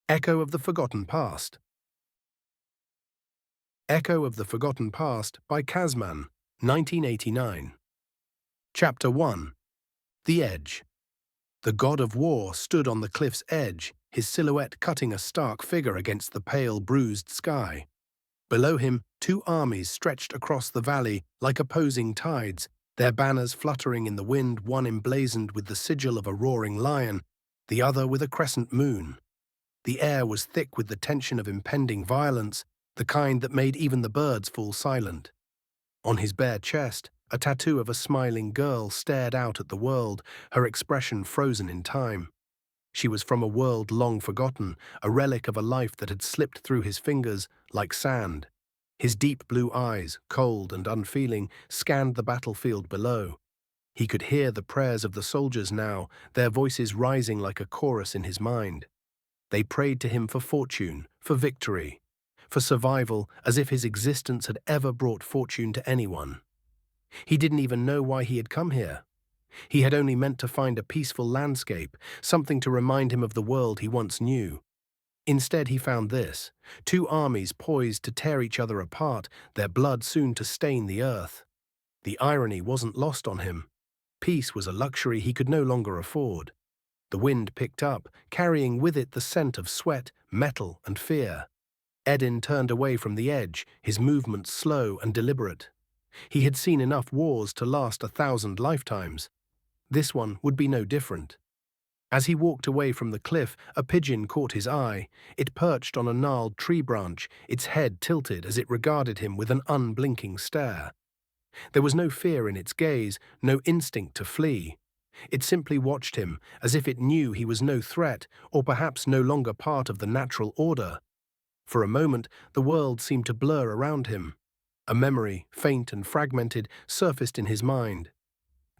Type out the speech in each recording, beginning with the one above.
Echo of the Forgotten Past. Echo of the Forgotten Past by Cazman, 1989. Chapter 1. The Edge. The god of war stood on the cliff's edge, his silhouette cutting a stark figure against the pale, bruised sky. Below him, two armies stretched across the valley like opposing tides, their banners fluttering in the wind, one emblazoned with the sigil of a roaring lion, the other with a crescent moon. The air was thick with the tension of impending violence, the kind that made even the birds fall silent. On his bare chest, a tattoo of a smiling girl stared out at the world, her expression frozen in time. She was from a world long forgotten, a relic of a life that had slipped through his fingers like sand. His deep blue eyes, cold and unfeeling, scanned the battlefield below. He could hear the prayers of the soldiers now, their voices rising like a chorus in his mind. They prayed to him for fortune, for victory, for survival, as if his existence had ever brought fortune to anyone. He didn't even know why he had come here. He had only meant to find a peaceful landscape, something to remind him of the world he once knew. Instead, he found this: two armies poised to tear each other apart, their blood soon to stain the earth. The irony wasn't lost on him. Peace was a luxury he could no longer afford. The wind picked up, carrying with it the scent of sweat, metal, and fear. Edin turned away from the edge, his movements slow and deliberate. He had seen enough wars to last 1,000 lifetimes. This one would be no different. As he walked away from the cliff, a pigeon caught his eye. It perched on a gnarled tree branch, its head tilted as it regarded him with an unblinking stare. There was no fear in its gaze, no instinct to flee. It simply watched him, as if it knew he was no threat, or perhaps no longer part of the natural order. For a moment, the world seemed to blur around him. A memory, faint and fragmented, surfaced in his mind.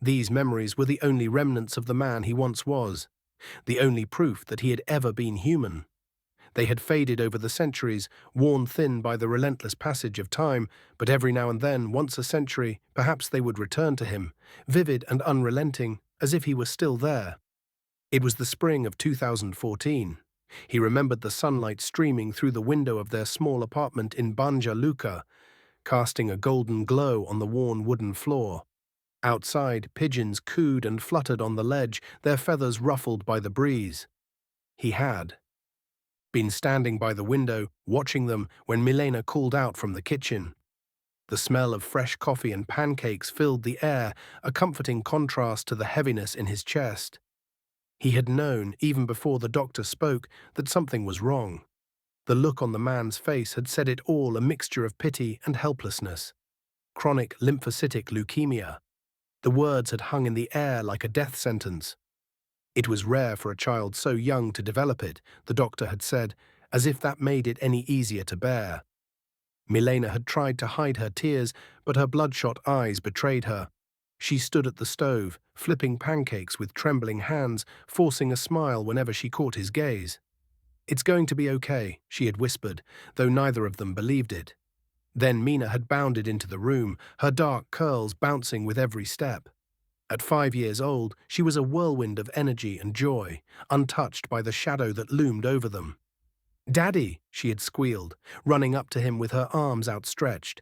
These memories were the only remnants of the man he once was, the only proof that he had ever been human. They had faded over the centuries, worn thin by the relentless passage of time, but every now and then, once a century, perhaps they would return to him, vivid and unrelenting, as if he were still there. It was the spring of 2014. He remembered the sunlight streaming through the window of their small apartment in Banja Luka, casting a golden glow on the worn wooden floor. Outside, pigeons cooed and fluttered on the ledge, their feathers ruffled by the breeze. He had been standing by the window, watching them, when Milena called out from the kitchen. The smell of fresh coffee and pancakes filled the air, a comforting contrast to the heaviness in his chest. He had known, even before the doctor spoke, that something was wrong. The look on the man's face had said it all, a mixture of pity and helplessness. Chronic lymphocytic leukemia. The words had hung in the air like a death sentence. It was rare for a child so young to develop it, the doctor had said, as if that made it any easier to bear. Milena had tried to hide her tears, but her bloodshot eyes betrayed her. She stood at the stove, flipping pancakes with trembling hands, forcing a smile whenever she caught his gaze. "It's going to be okay," she had whispered, though neither of them believed it. Then Mina had bounded into the room, her dark curls bouncing with every step. At 5 years old, she was a whirlwind of energy and joy, untouched by the shadow that loomed over them. "Daddy," she had squealed, running up to him with her arms outstretched.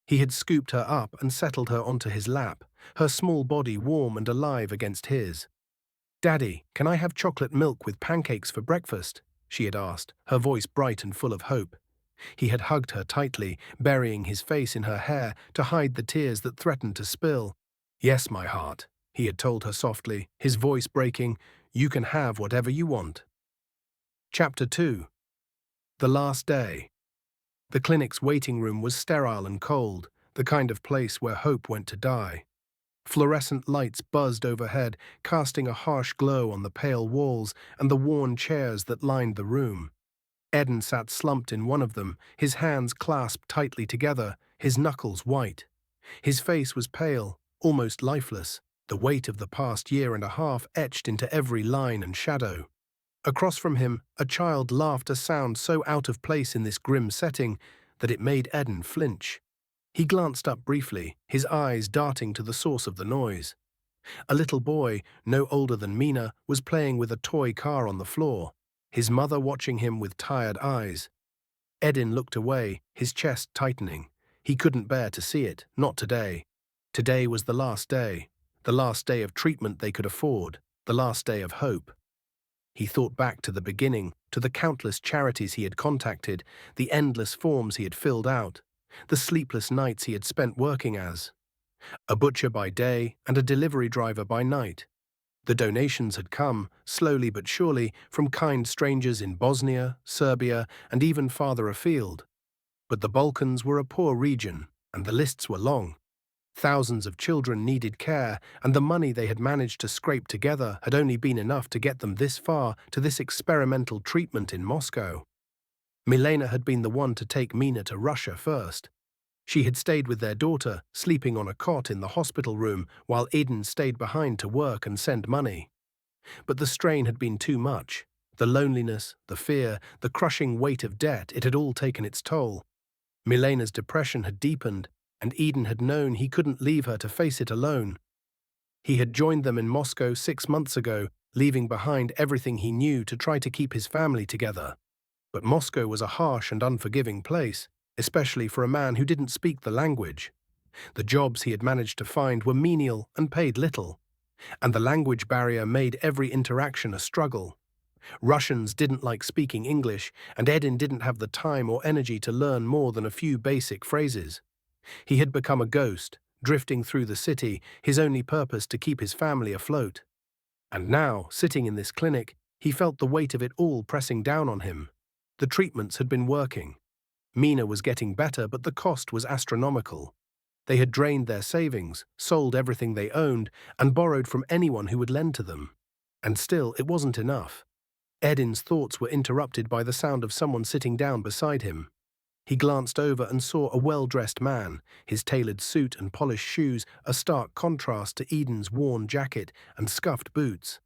He had scooped her up and settled her onto his lap, her small body warm and alive against his. "Daddy, can I have chocolate milk with pancakes for breakfast?" she had asked, her voice bright and full of hope. He had hugged her tightly, burying his face in her hair to hide the tears that threatened to spill. "Yes, my heart," he had told her softly, his voice breaking. "You can have whatever you want." Chapter 2. The Last Day. The clinic's waiting room was sterile and cold, the kind of place where hope went to die. Fluorescent lights buzzed overhead, casting a harsh glow on the pale walls and the worn chairs that lined the room. Edin sat slumped in one of them, his hands clasped tightly together, his knuckles white. His face was pale, almost lifeless, the weight of the past year and a half etched into every line and shadow. Across from him, a child laughed a sound so out of place in this grim setting that it made Edin flinch. He glanced up briefly, his eyes darting to the source of the noise. A little boy, no older than Mina, was playing with a toy car on the floor. his mother watching him with tired eyes. Edin looked away, his chest tightening. He couldn't bear to see it, not today. Today was the last day of treatment they could afford, the last day of hope. He thought back to the beginning, to the countless charities he had contacted, the endless forms he had filled out, the sleepless nights he had spent working as a butcher by day and a delivery driver by night. The donations had come, slowly but surely, from kind strangers in Bosnia, Serbia, and even farther afield. But the Balkans were a poor region, and the lists were long. Thousands of children needed care, and the money they had managed to scrape together had only been enough to get them this far, to this experimental treatment in Moscow. Milena had been the one to take Mina to Russia first. She had stayed with their daughter, sleeping on a cot in the hospital room, while Edin stayed behind to work and send money. But the strain had been too much. The loneliness, the fear, the crushing weight of debt, it had all taken its toll. Milena's depression had deepened, and Edin had known he couldn't leave her to face it alone. He had joined them in Moscow 6 months ago, leaving behind everything he knew to try to keep his family together. But Moscow was a harsh and unforgiving place, especially for a man who didn't speak the language. The jobs he had managed to find were menial and paid little, and the language barrier made every interaction a struggle. Russians didn't like speaking English, and Edin didn't have the time or energy to learn more than a few basic phrases. He had become a ghost, drifting through the city, his only purpose to keep his family afloat. And now, sitting in this clinic, he felt the weight of it all pressing down on him. The treatments had been working. Mina was getting better, but the cost was astronomical. They had drained their savings, sold everything they owned, and borrowed from anyone who would lend to them. And still, it wasn't enough. Edin's thoughts were interrupted by the sound of someone sitting down beside him. He glanced over and saw a well-dressed man, his tailored suit and polished shoes a stark contrast to Edin's worn jacket and scuffed boots.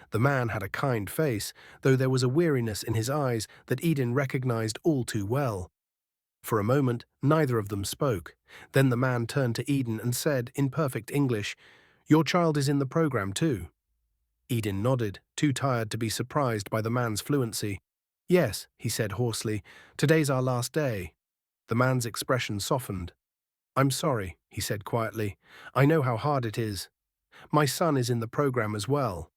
The man had a kind face, though there was a weariness in his eyes that Edin recognized all too well. For a moment, neither of them spoke. Then the man turned to Edin and said, in perfect English, "Your child is in the program too." Edin nodded, too tired to be surprised by the man's fluency. "Yes," he said hoarsely, "today's our last day." The man's expression softened. "I'm sorry," he said quietly. "I know how hard it is. My son is in the program as well."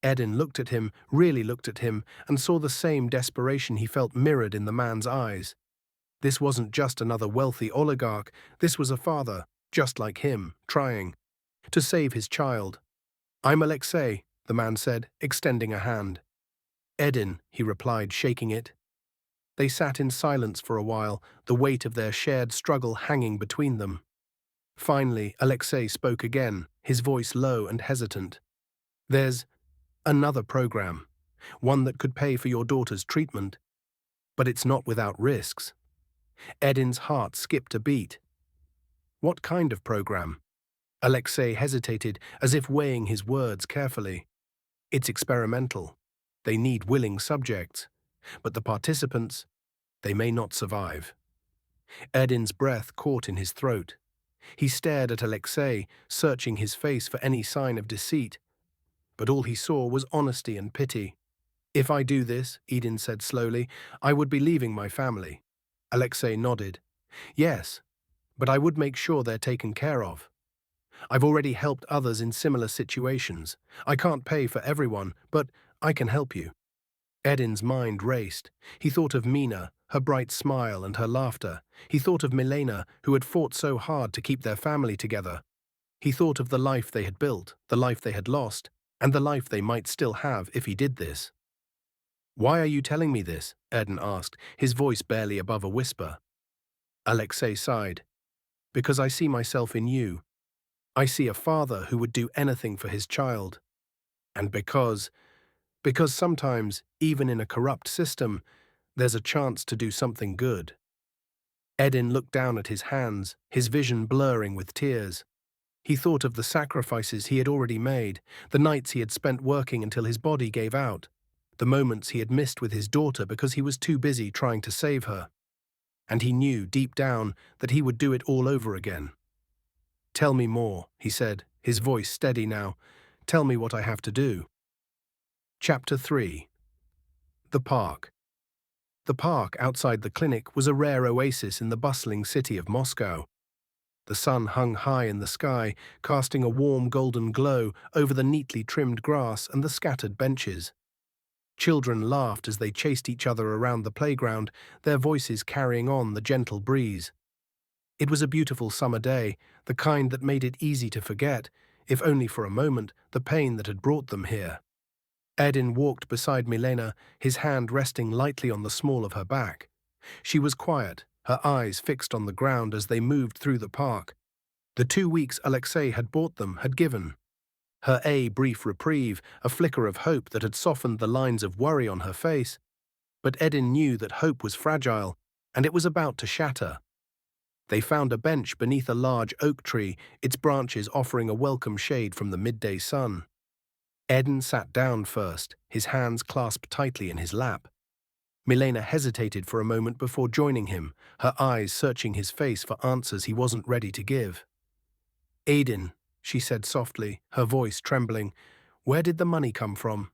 Edin looked at him, really looked at him, and saw the same desperation he felt mirrored in the man's eyes. This wasn't just another wealthy oligarch, this was a father, just like him, trying to save his child. "I'm Alexei," the man said, extending a hand. "Edin," he replied, shaking it. They sat in silence for a while, the weight of their shared struggle hanging between them. Finally, Alexei spoke again, his voice low and hesitant. "There's another program, one that could pay for your daughter's treatment. But it's not without risks." Edin's heart skipped a beat. "What kind of program?" Alexei hesitated, as if weighing his words carefully. "It's experimental. They need willing subjects. But the participants, they may not survive." Edin's breath caught in his throat. He stared at Alexei, searching his face for any sign of deceit. But all he saw was honesty and pity. "If I do this," Edin said slowly, "I would be leaving my family." Alexei nodded. "Yes, but I would make sure they're taken care of. I've already helped others in similar situations. I can't pay for everyone, but I can help you." Edin's mind raced. He thought of Mina, her bright smile and her laughter. He thought of Milena, who had fought so hard to keep their family together. He thought of the life they had built, the life they had lost, and the life they might still have if he did this. "Why are you telling me this?" Edin asked, his voice barely above a whisper. Alexei sighed. "Because I see myself in you. I see a father who would do anything for his child. And because sometimes, even in a corrupt system, there's a chance to do something good." Edin looked down at his hands, his vision blurring with tears. He thought of the sacrifices he had already made, the nights he had spent working until his body gave out, the moments he had missed with his daughter because he was too busy trying to save her. And he knew, deep down, that he would do it all over again. "Tell me more," he said, his voice steady now. "Tell me what I have to do." Chapter 3. The park. The park outside the clinic was a rare oasis in the bustling city of Moscow. The sun hung high in the sky, casting a warm golden glow over the neatly trimmed grass and the scattered benches. Children laughed as they chased each other around the playground, their voices carrying on the gentle breeze. It was a beautiful summer day, the kind that made it easy to forget, if only for a moment, the pain that had brought them here. Edin walked beside Milena, his hand resting lightly on the small of her back. She was quiet, her eyes fixed on the ground as they moved through the park. The 2 weeks Alexei had bought them had given her a brief reprieve, a flicker of hope that had softened the lines of worry on her face. But Edin knew that hope was fragile, and it was about to shatter. They found a bench beneath a large oak tree, its branches offering a welcome shade from the midday sun. Edin sat down first, his hands clasped tightly in his lap. Milena hesitated for a moment before joining him, her eyes searching his face for answers he wasn't ready to give. "Edin," she said softly, her voice trembling, "where did the money come from?"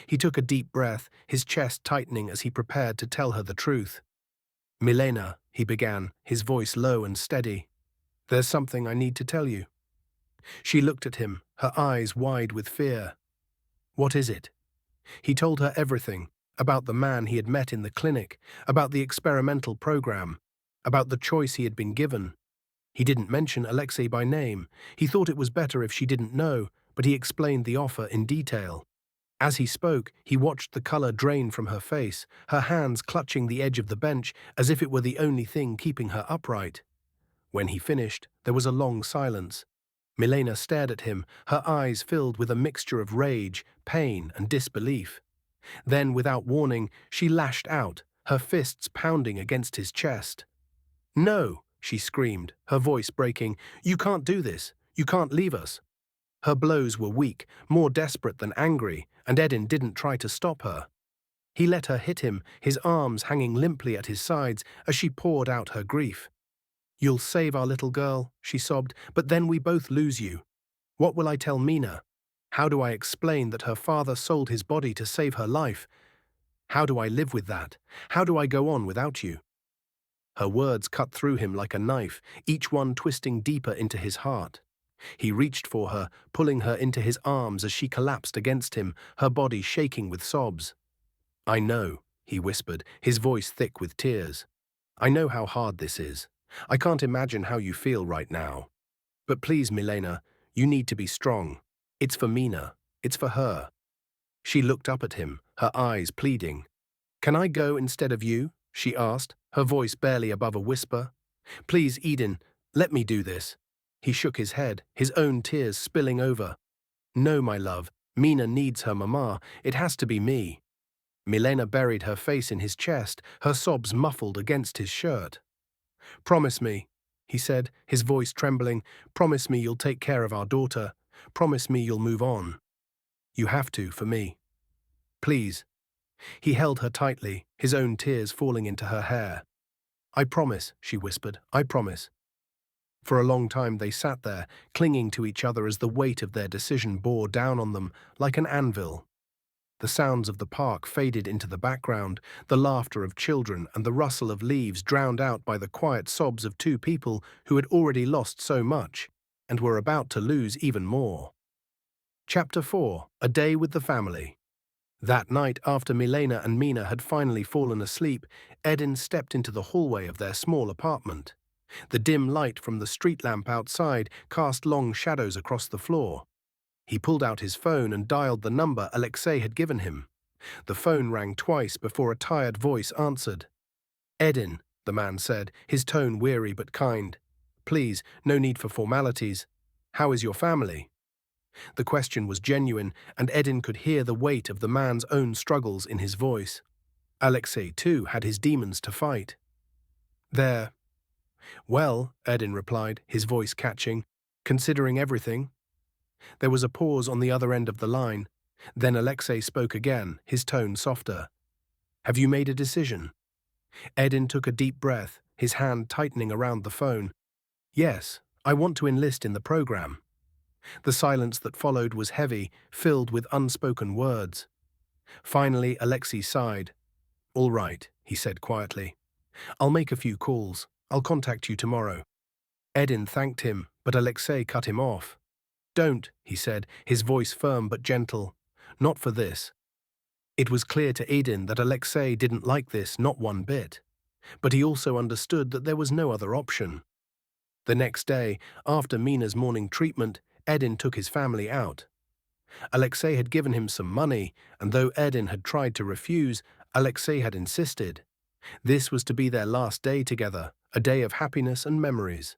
He took a deep breath, his chest tightening as he prepared to tell her the truth. "Milena," he began, his voice low and steady, "there's something I need to tell you." She looked at him, her eyes wide with fear. "What is it?" He told her everything, about the man he had met in the clinic, about the experimental program, about the choice he had been given. He didn't mention Alexei by name. He thought it was better if she didn't know, but he explained the offer in detail. As he spoke, he watched the color drain from her face, her hands clutching the edge of the bench as if it were the only thing keeping her upright. When he finished, there was a long silence. Milena stared at him, her eyes filled with a mixture of rage, pain, and disbelief. Then, without warning, she lashed out, her fists pounding against his chest. "No!" she screamed, her voice breaking. "You can't do this. You can't leave us." Her blows were weak, more desperate than angry, and Edin didn't try to stop her. He let her hit him, his arms hanging limply at his sides as she poured out her grief. "You'll save our little girl," she sobbed, "but then we both lose you. What will I tell Mina? How do I explain that her father sold his body to save her life? How do I live with that? How do I go on without you?" Her words cut through him like a knife, each one twisting deeper into his heart. He reached for her, pulling her into his arms as she collapsed against him, her body shaking with sobs. "I know," he whispered, his voice thick with tears. "I know how hard this is. I can't imagine how you feel right now. But please, Milena, you need to be strong. It's for Mina. It's for her." She looked up at him, her eyes pleading. "Can I go instead of you?" she asked, her voice barely above a whisper. "Please, Edin, let me do this." He shook his head, his own tears spilling over. "No, my love. Mina needs her mama. It has to be me." Milena buried her face in his chest, her sobs muffled against his shirt. "Promise me," he said, his voice trembling. "Promise me you'll take care of our daughter. Promise me you'll move on. You have to, for me. Please." He held her tightly, his own tears falling into her hair. "I promise," she whispered. "I promise." For a long time they sat there, clinging to each other as the weight of their decision bore down on them like an anvil. The sounds of the park faded into the background, the laughter of children and the rustle of leaves drowned out by the quiet sobs of two people who had already lost so much and were about to lose even more. Chapter 4. A Day with the Family. That night, after Milena and Mina had finally fallen asleep, Edin stepped into the hallway of their small apartment. The dim light from the street lamp outside cast long shadows across the floor. He pulled out his phone and dialed the number Alexei had given him. The phone rang twice before a tired voice answered. "Edin," the man said, his tone weary but kind. "Please, no need for formalities. How is your family?" The question was genuine, and Edin could hear the weight of the man's own struggles in his voice. Alexei, too, had his demons to fight. "They're well," Edin replied, his voice catching, "considering everything." There was a pause on the other end of the line. Then Alexei spoke again, his tone softer. "Have you made a decision?" Edin took a deep breath, his hand tightening around the phone. "Yes, I want to enlist in the program." The silence that followed was heavy, filled with unspoken words. Finally, Alexei sighed. "All right," he said quietly. "I'll make a few calls. I'll contact you tomorrow." Edin thanked him, but Alexei cut him off. "Don't," he said, his voice firm but gentle. "Not for this." It was clear to Edin that Alexei didn't like this, not one bit. But he also understood that there was no other option. The next day, after Mina's morning treatment, Edin took his family out. Alexei had given him some money, and though Edin had tried to refuse, Alexei had insisted. This was to be their last day together, a day of happiness and memories.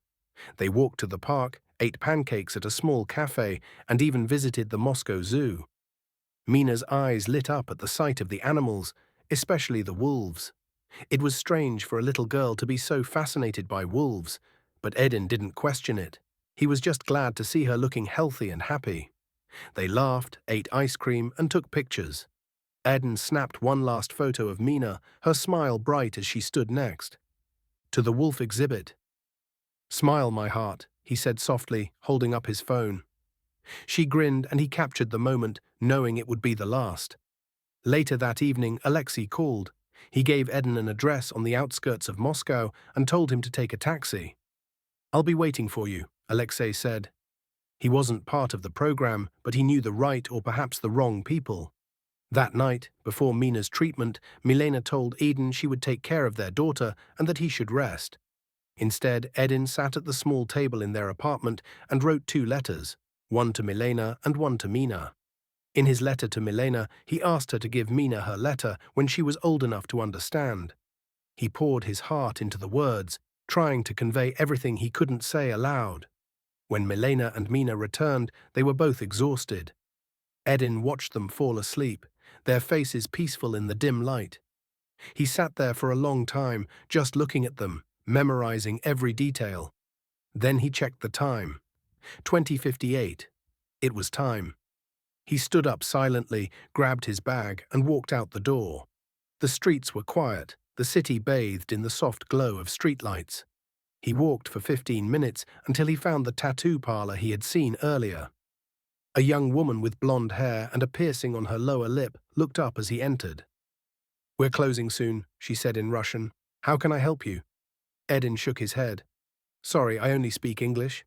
They walked to the park, ate pancakes at a small cafe, and even visited the Moscow Zoo. Mina's eyes lit up at the sight of the animals, especially the wolves. It was strange for a little girl to be so fascinated by wolves, but Edin didn't question it. He was just glad to see her looking healthy and happy. They laughed, ate ice cream, and took pictures. Edin snapped one last photo of Mina, her smile bright as she stood next to the wolf exhibit. "Smile, my heart," he said softly, holding up his phone. She grinned and he captured the moment, knowing it would be the last. Later that evening, Alexei called. He gave Edin an address on the outskirts of Moscow and told him to take a taxi. "I'll be waiting for you," Alexei said. He wasn't part of the program, but he knew the right or perhaps the wrong people. That night, before Mina's treatment, Milena told Edin she would take care of their daughter and that he should rest. Instead, Edin sat at the small table in their apartment and wrote 2 letters, one to Milena and one to Mina. In his letter to Milena, he asked her to give Mina her letter when she was old enough to understand. He poured his heart into the words, trying to convey everything he couldn't say aloud. When Milena and Mina returned, they were both exhausted. Edin watched them fall asleep, their faces peaceful in the dim light. He sat there for a long time, just looking at them, memorizing every detail. Then he checked the time. 20:58. It was time. He stood up silently, grabbed his bag, and walked out the door. The streets were quiet, the city bathed in the soft glow of streetlights. He walked for 15 minutes until he found the tattoo parlor he had seen earlier. A young woman with blonde hair and a piercing on her lower lip looked up as he entered. "We're closing soon," she said in Russian. "How can I help you?" Edin shook his head. "Sorry, I only speak English."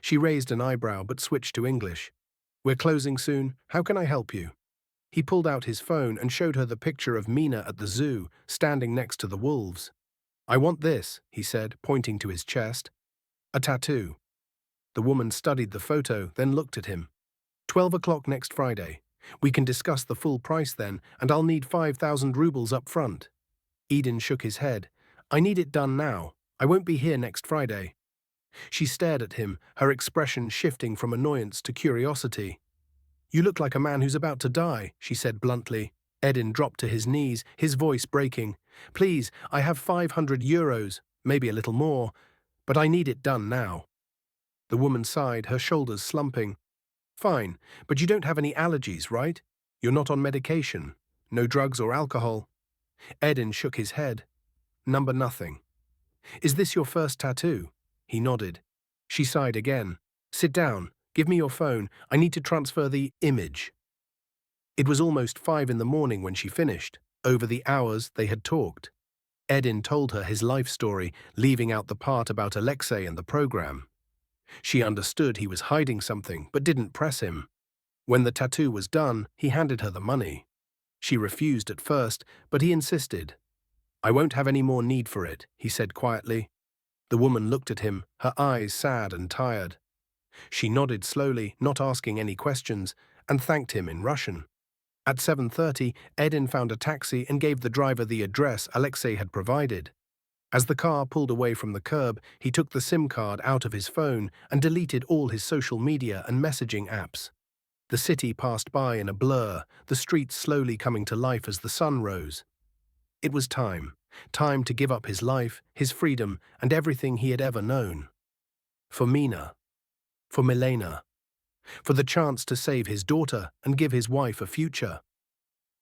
She raised an eyebrow but switched to English. "We're closing soon. How can I help you?" He pulled out his phone and showed her the picture of Mina at the zoo, standing next to the wolves. "I want this," he said, pointing to his chest. "A tattoo." The woman studied the photo, then looked at him. 12 o'clock next Friday. We can discuss the full price then, and I'll need 5,000 rubles up front." Edin shook his head. "I need it done now. I won't be here next Friday." She stared at him, her expression shifting from annoyance to curiosity. "You look like a man who's about to die," she said bluntly. Edin dropped to his knees, his voice breaking. "Please, I have 500 euros, maybe a little more, but I need it done now." The woman sighed, her shoulders slumping. "Fine, but you don't have any allergies, right? You're not on medication? No drugs or alcohol?" Edin shook his head. "Number nothing." "Is this your first tattoo?" He nodded. She sighed again. "Sit down. Give me your phone. I need to transfer the image." It was almost 5 in the morning when she finished. Over the hours they had talked. Edin told her his life story, leaving out the part about Alexei and the program. She understood he was hiding something, but didn't press him. When the tattoo was done, he handed her the money. She refused at first, but he insisted. "I won't have any more need for it," he said quietly. The woman looked at him, her eyes sad and tired. She nodded slowly, not asking any questions, and thanked him in Russian. At 7:30, Edin found a taxi and gave the driver the address Alexei had provided. As the car pulled away from the curb, he took the SIM card out of his phone and deleted all his social media and messaging apps. The city passed by in a blur, the streets slowly coming to life as the sun rose. It was time to give up his life, his freedom, and everything he had ever known. For Mina. For Milena. For the chance to save his daughter and give his wife a future.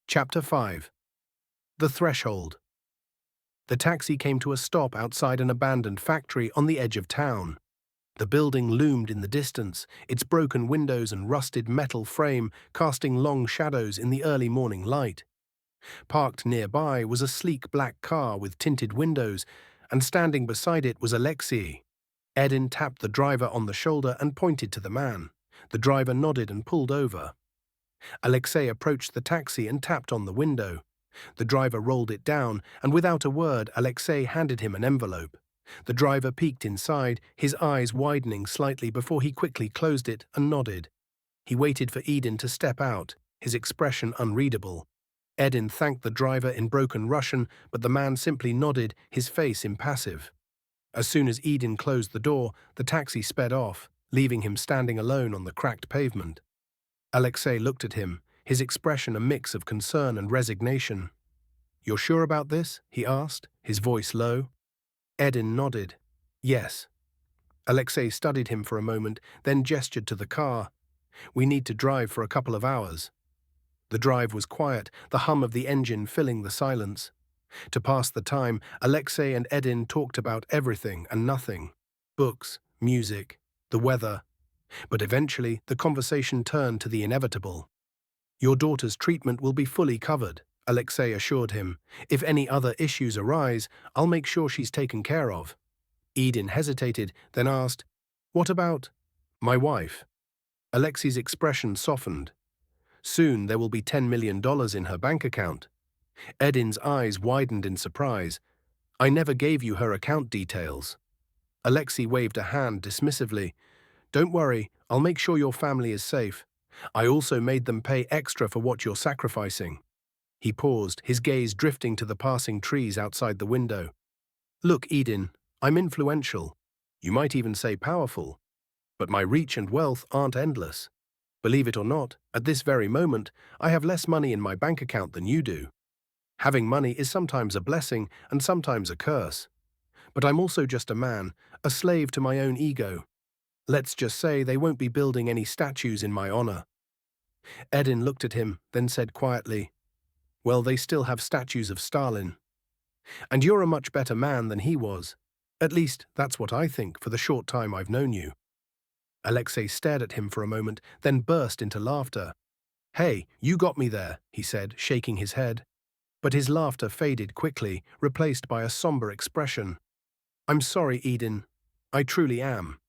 Chapter 5. The Threshold. The taxi came to a stop outside an abandoned factory on the edge of town. The building loomed in the distance, its broken windows and rusted metal frame casting long shadows in the early morning light. Parked nearby was a sleek black car with tinted windows, and standing beside it was Alexei. Edin tapped the driver on the shoulder and pointed to the man. The driver nodded and pulled over. Alexei approached the taxi and tapped on the window. The driver rolled it down, and without a word, Alexei handed him an envelope. The driver peeked inside, his eyes widening slightly before he quickly closed it and nodded. He waited for Edin to step out, his expression unreadable. Edin thanked the driver in broken Russian, but the man simply nodded, his face impassive. As soon as Edin closed the door, the taxi sped off, leaving him standing alone on the cracked pavement. Alexei looked at him, his expression a mix of concern and resignation. "You're sure about this?" he asked, his voice low. Edin nodded. "Yes." Alexei studied him for a moment, then gestured to the car. "We need to drive for a couple of hours." The drive was quiet, the hum of the engine filling the silence. To pass the time, Alexei and Edin talked about everything and nothing. Books, music, the weather. But eventually, the conversation turned to the inevitable. "Your daughter's treatment will be fully covered," Alexei assured him. "If any other issues arise, I'll make sure she's taken care of." Edin hesitated, then asked, "What about my wife?" Alexei's expression softened. "Soon there will be $10 million in her bank account." Edin's eyes widened in surprise. "I never gave you her account details." Alexei waved a hand dismissively. "Don't worry, I'll make sure your family is safe. I also made them pay extra for what you're sacrificing." He paused, his gaze drifting to the passing trees outside the window. "Look, Edin, I'm influential. You might even say powerful. But my reach and wealth aren't endless. Believe it or not, at this very moment, I have less money in my bank account than you do. Having money is sometimes a blessing and sometimes a curse. But I'm also just a man, a slave to my own ego. Let's just say they won't be building any statues in my honor." Edin looked at him, then said quietly, "Well, they still have statues of Stalin. And you're a much better man than he was. At least, that's what I think for the short time I've known you." Alexei stared at him for a moment, then burst into laughter. "Hey, you got me there," he said, shaking his head. But his laughter faded quickly, replaced by a somber expression. "I'm sorry, Edin. I truly am.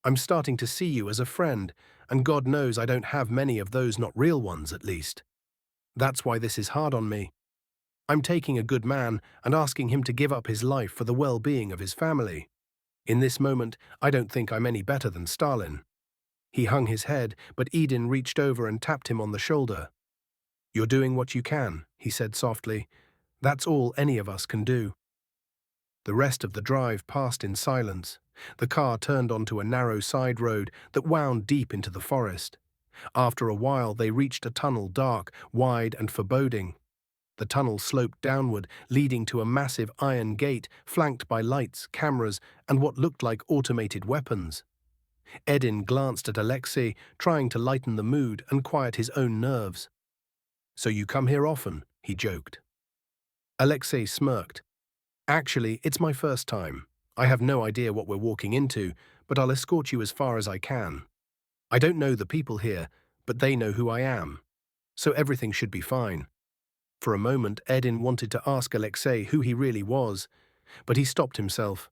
I'm starting to see you as a friend, and God knows I don't have many of those, not real ones at least. That's why this is hard on me. I'm taking a good man and asking him to give up his life for the well-being of his family. In this moment, I don't think I'm any better than Stalin." He hung his head, but Edin reached over and tapped him on the shoulder. "You're doing what you can," he said softly. "That's all any of us can do." The rest of the drive passed in silence. The car turned onto a narrow side road that wound deep into the forest. After a while, they reached a tunnel dark, wide and foreboding. The tunnel sloped downward, leading to a massive iron gate flanked by lights, cameras, and what looked like automated weapons. Edin glanced at Alexei, trying to lighten the mood and quiet his own nerves. "So you come here often?" he joked. Alexei smirked. "Actually, it's my first time. I have no idea what we're walking into, but I'll escort you as far as I can. I don't know the people here, but they know who I am. So everything should be fine." For a moment, Edin wanted to ask Alexei who he really was, but he stopped himself.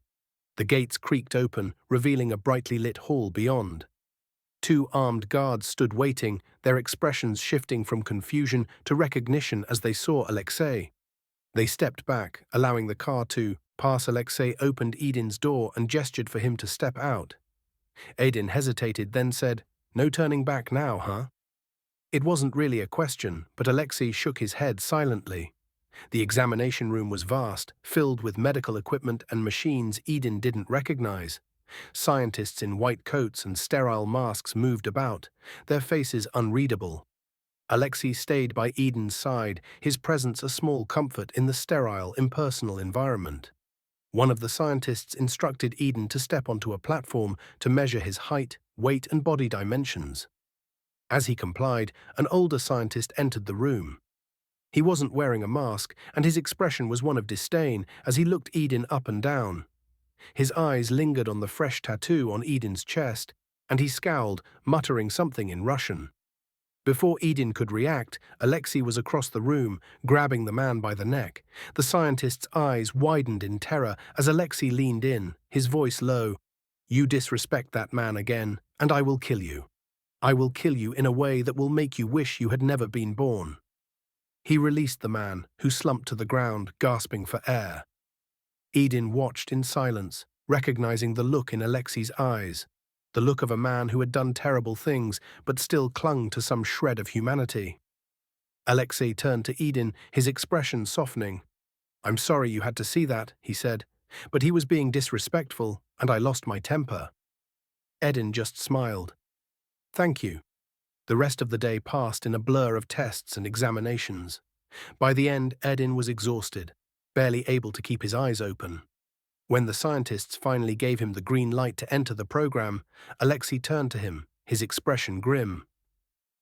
The gates creaked open, revealing a brightly lit hall beyond. Two armed guards stood waiting, their expressions shifting from confusion to recognition as they saw Alexei. They stepped back, allowing the car to pass. Alexei opened Edin's door and gestured for him to step out. Edin hesitated, then said, "No turning back now, huh?" It wasn't really a question, but Alexei shook his head silently. The examination room was vast, filled with medical equipment and machines Edin didn't recognize. Scientists in white coats and sterile masks moved about, their faces unreadable. Alexei stayed by Edin's side, his presence a small comfort in the sterile, impersonal environment. One of the scientists instructed Edin to step onto a platform to measure his height, weight, and body dimensions. As he complied, an older scientist entered the room. He wasn't wearing a mask, and his expression was one of disdain as he looked Edin up and down. His eyes lingered on the fresh tattoo on Edin's chest, and he scowled, muttering something in Russian. Before Edin could react, Alexei was across the room, grabbing the man by the neck. The scientist's eyes widened in terror as Alexei leaned in, his voice low. "You disrespect that man again, and I will kill you. I will kill you in a way that will make you wish you had never been born." He released the man, who slumped to the ground, gasping for air. Edin watched in silence, recognizing the look in Alexei's eyes, the look of a man who had done terrible things but still clung to some shred of humanity. Alexei turned to Edin, his expression softening. "I'm sorry you had to see that," he said, "but he was being disrespectful, and I lost my temper." Edin just smiled. "Thank you." The rest of the day passed in a blur of tests and examinations. By the end, Edin was exhausted, barely able to keep his eyes open. When the scientists finally gave him the green light to enter the program, Alexei turned to him, his expression grim.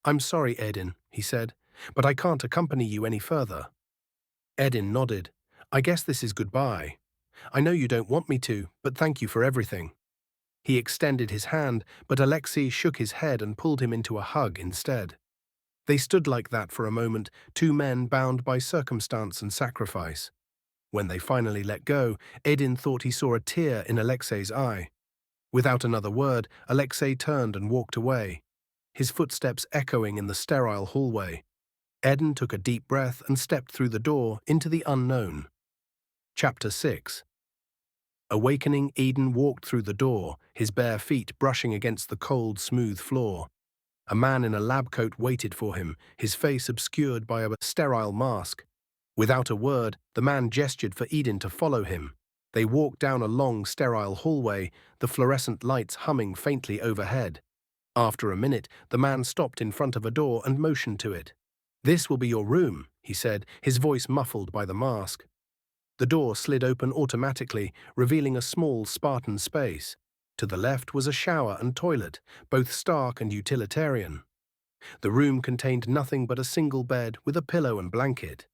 "I'm sorry, Edin," he said, "but I can't accompany you any further." Edin nodded. "I guess this is goodbye. I know you don't want me to, but thank you for everything." He extended his hand, but Alexei shook his head and pulled him into a hug instead. They stood like that for a moment, two men bound by circumstance and sacrifice. When they finally let go, Edin thought he saw a tear in Alexei's eye. Without another word, Alexei turned and walked away, his footsteps echoing in the sterile hallway. Edin took a deep breath and stepped through the door into the unknown. Chapter 6. Awakening, Edin walked through the door, his bare feet brushing against the cold, smooth floor. A man in a lab coat waited for him, his face obscured by a sterile mask. Without a word, the man gestured for Edin to follow him. They walked down a long, sterile hallway, the fluorescent lights humming faintly overhead. After a minute, the man stopped in front of a door and motioned to it. "This will be your room," he said, his voice muffled by the mask. The door slid open automatically, revealing a small, Spartan space. To the left was a shower and toilet, both stark and utilitarian. The room contained nothing but a single bed with a pillow and blanket.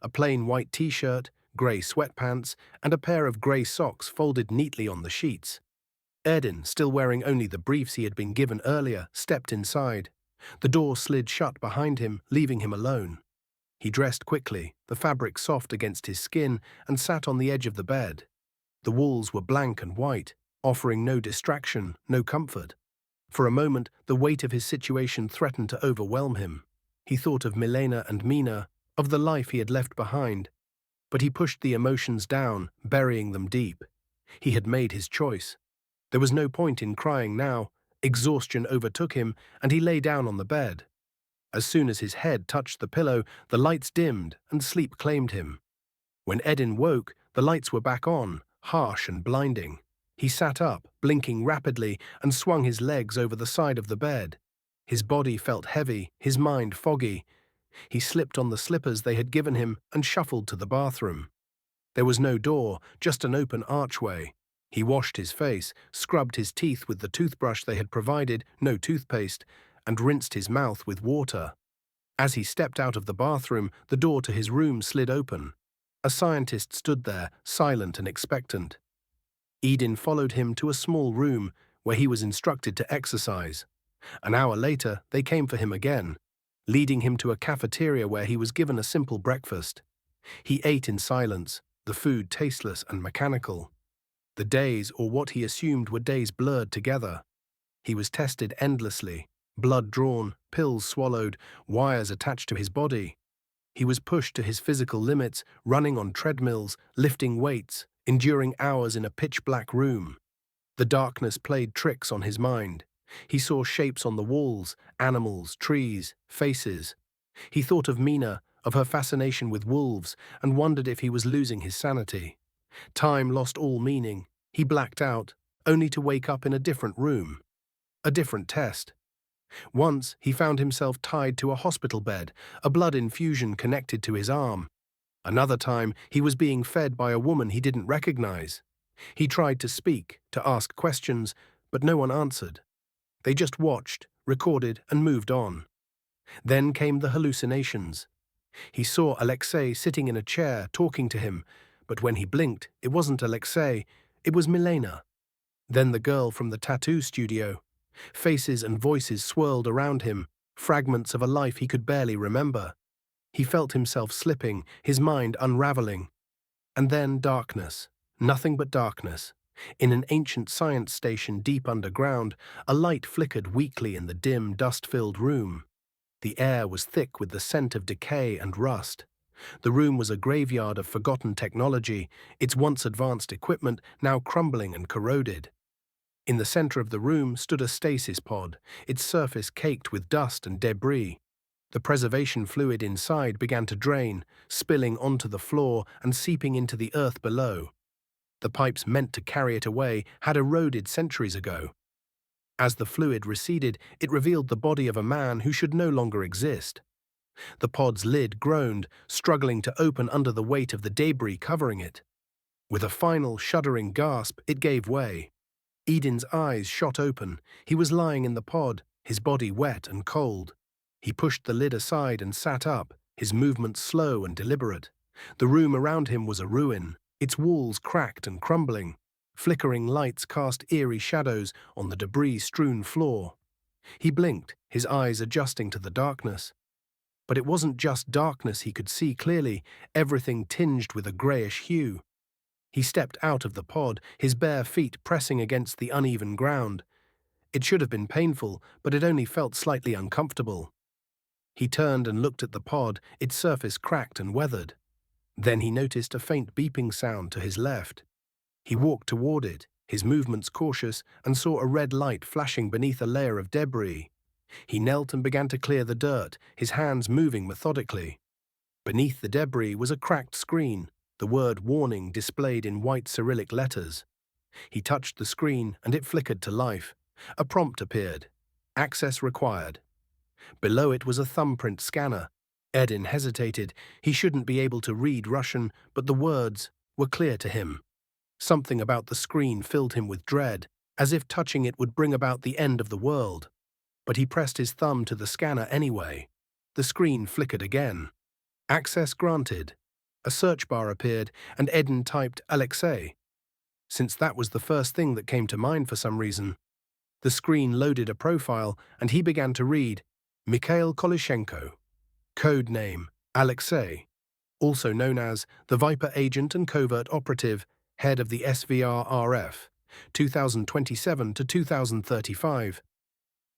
A plain white t-shirt, grey sweatpants, and a pair of grey socks folded neatly on the sheets. Edin, still wearing only the briefs he had been given earlier, stepped inside. The door slid shut behind him, leaving him alone. He dressed quickly, the fabric soft against his skin, and sat on the edge of the bed. The walls were blank and white, offering no distraction, no comfort. For a moment, the weight of his situation threatened to overwhelm him. He thought of Milena and Mina, of the life he had left behind. But he pushed the emotions down, burying them deep. He had made his choice. There was no point in crying now. Exhaustion overtook him, and he lay down on the bed. As soon as his head touched the pillow, the lights dimmed, and sleep claimed him. When Edin woke, the lights were back on, harsh and blinding. He sat up, blinking rapidly, and swung his legs over the side of the bed. His body felt heavy, his mind foggy. He slipped on the slippers they had given him and shuffled to the bathroom. There was no door, just an open archway. He washed his face, scrubbed his teeth with the toothbrush they had provided, no toothpaste, and rinsed his mouth with water. As he stepped out of the bathroom, the door to his room slid open. A scientist stood there, silent and expectant. Edin followed him to a small room where he was instructed to exercise. An hour later, they came for him again, leading him to a cafeteria where he was given a simple breakfast. He ate in silence, the food tasteless and mechanical. The days, or what he assumed were days, blurred together. He was tested endlessly, blood drawn, pills swallowed, wires attached to his body. He was pushed to his physical limits, running on treadmills, lifting weights, enduring hours in a pitch-black room. The darkness played tricks on his mind. He saw shapes on the walls, animals, trees, faces. He thought of Mina, of her fascination with wolves, and wondered if he was losing his sanity. Time lost all meaning. He blacked out, only to wake up in a different room. A different test. Once, he found himself tied to a hospital bed, a blood infusion connected to his arm. Another time, he was being fed by a woman he didn't recognize. He tried to speak, to ask questions, but no one answered. They just watched, recorded, and moved on. Then came the hallucinations. He saw Alexei sitting in a chair, talking to him, but when he blinked, it wasn't Alexei, it was Milena. Then the girl from the tattoo studio. Faces and voices swirled around him, fragments of a life he could barely remember. He felt himself slipping, his mind unraveling. And then darkness, nothing but darkness. In an ancient science station deep underground, a light flickered weakly in the dim, dust-filled room. The air was thick with the scent of decay and rust. The room was a graveyard of forgotten technology, its once advanced equipment now crumbling and corroded. In the center of the room stood a stasis pod, its surface caked with dust and debris. The preservation fluid inside began to drain, spilling onto the floor and seeping into the earth below. The pipes meant to carry it away had eroded centuries ago. As the fluid receded, it revealed the body of a man who should no longer exist. The pod's lid groaned, struggling to open under the weight of the debris covering it. With a final, shuddering gasp, it gave way. Edin's eyes shot open. He was lying in the pod, his body wet and cold. He pushed the lid aside and sat up, his movements slow and deliberate. The room around him was a ruin, its walls cracked and crumbling. Flickering lights cast eerie shadows on the debris-strewn floor. He blinked, his eyes adjusting to the darkness. But it wasn't just darkness he could see clearly, everything tinged with a greyish hue. He stepped out of the pod, his bare feet pressing against the uneven ground. It should have been painful, but it only felt slightly uncomfortable. He turned and looked at the pod, its surface cracked and weathered. Then he noticed a faint beeping sound to his left. He walked toward it, his movements cautious, and saw a red light flashing beneath a layer of debris. He knelt and began to clear the dirt, his hands moving methodically. Beneath the debris was a cracked screen, the word warning displayed in white Cyrillic letters. He touched the screen and it flickered to life. A prompt appeared. Access required. Below it was a thumbprint scanner. Edin hesitated. He shouldn't be able to read Russian, but the words were clear to him. Something about the screen filled him with dread, as if touching it would bring about the end of the world. But he pressed his thumb to the scanner anyway. The screen flickered again. Access granted. A search bar appeared, and Edin typed Alexei, since that was the first thing that came to mind for some reason. The screen loaded a profile, and he began to read, Mikhail Kolishenko. Code name, Alexei. Also known as the Viper Agent and Covert Operative, head of the SVR-RF, 2027 to 2035.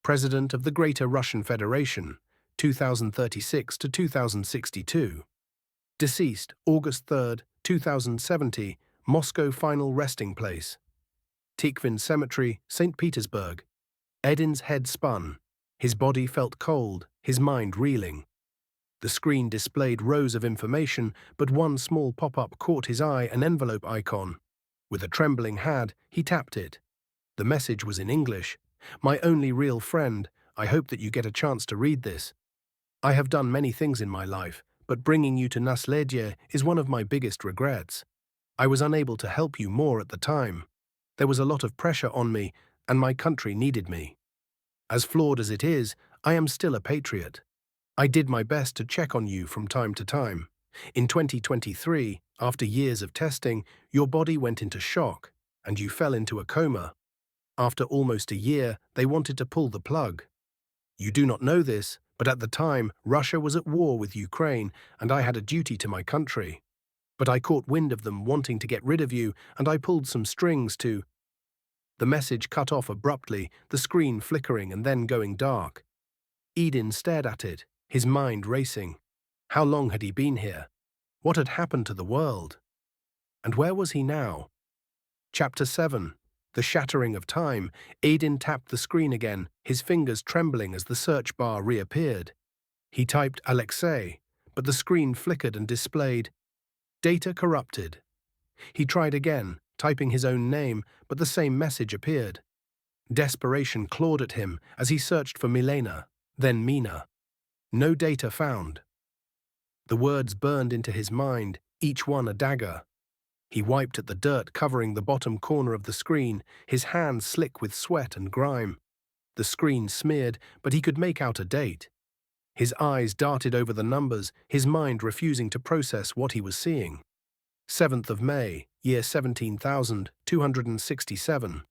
President of the Greater Russian Federation, 2036 to 2062. Deceased August 3, 2070, Moscow Final Resting Place. Tikhvin Cemetery, St. Petersburg. Edin's head spun. His body felt cold, his mind reeling. The screen displayed rows of information, but one small pop-up caught his eye, an envelope icon. With a trembling hand, he tapped it. The message was in English. My only real friend, I hope that you get a chance to read this. I have done many things in my life, but bringing you to Nasledye is one of my biggest regrets. I was unable to help you more at the time. There was a lot of pressure on me, and my country needed me. As flawed as it is, I am still a patriot. I did my best to check on you from time to time. In 2023, after years of testing, your body went into shock, and you fell into a coma. After almost a year, they wanted to pull the plug. You do not know this, but at the time, Russia was at war with Ukraine, and I had a duty to my country. But I caught wind of them wanting to get rid of you, and I pulled some strings to... The message cut off abruptly, the screen flickering and then going dark. Edin stared at it, his mind racing. How long had he been here? What had happened to the world? And where was he now? Chapter 7. The Shattering of Time. Edin tapped the screen again, his fingers trembling as the search bar reappeared. He typed Alexei, but the screen flickered and displayed data corrupted. He tried again, typing his own name, but the same message appeared. Desperation clawed at him as he searched for Milena, then Mina. No data found. The words burned into his mind, each one a dagger. He wiped at the dirt covering the bottom corner of the screen, his hands slick with sweat and grime. The screen smeared, but he could make out a date. His eyes darted over the numbers, his mind refusing to process what he was seeing. 7th of May, year 17,267.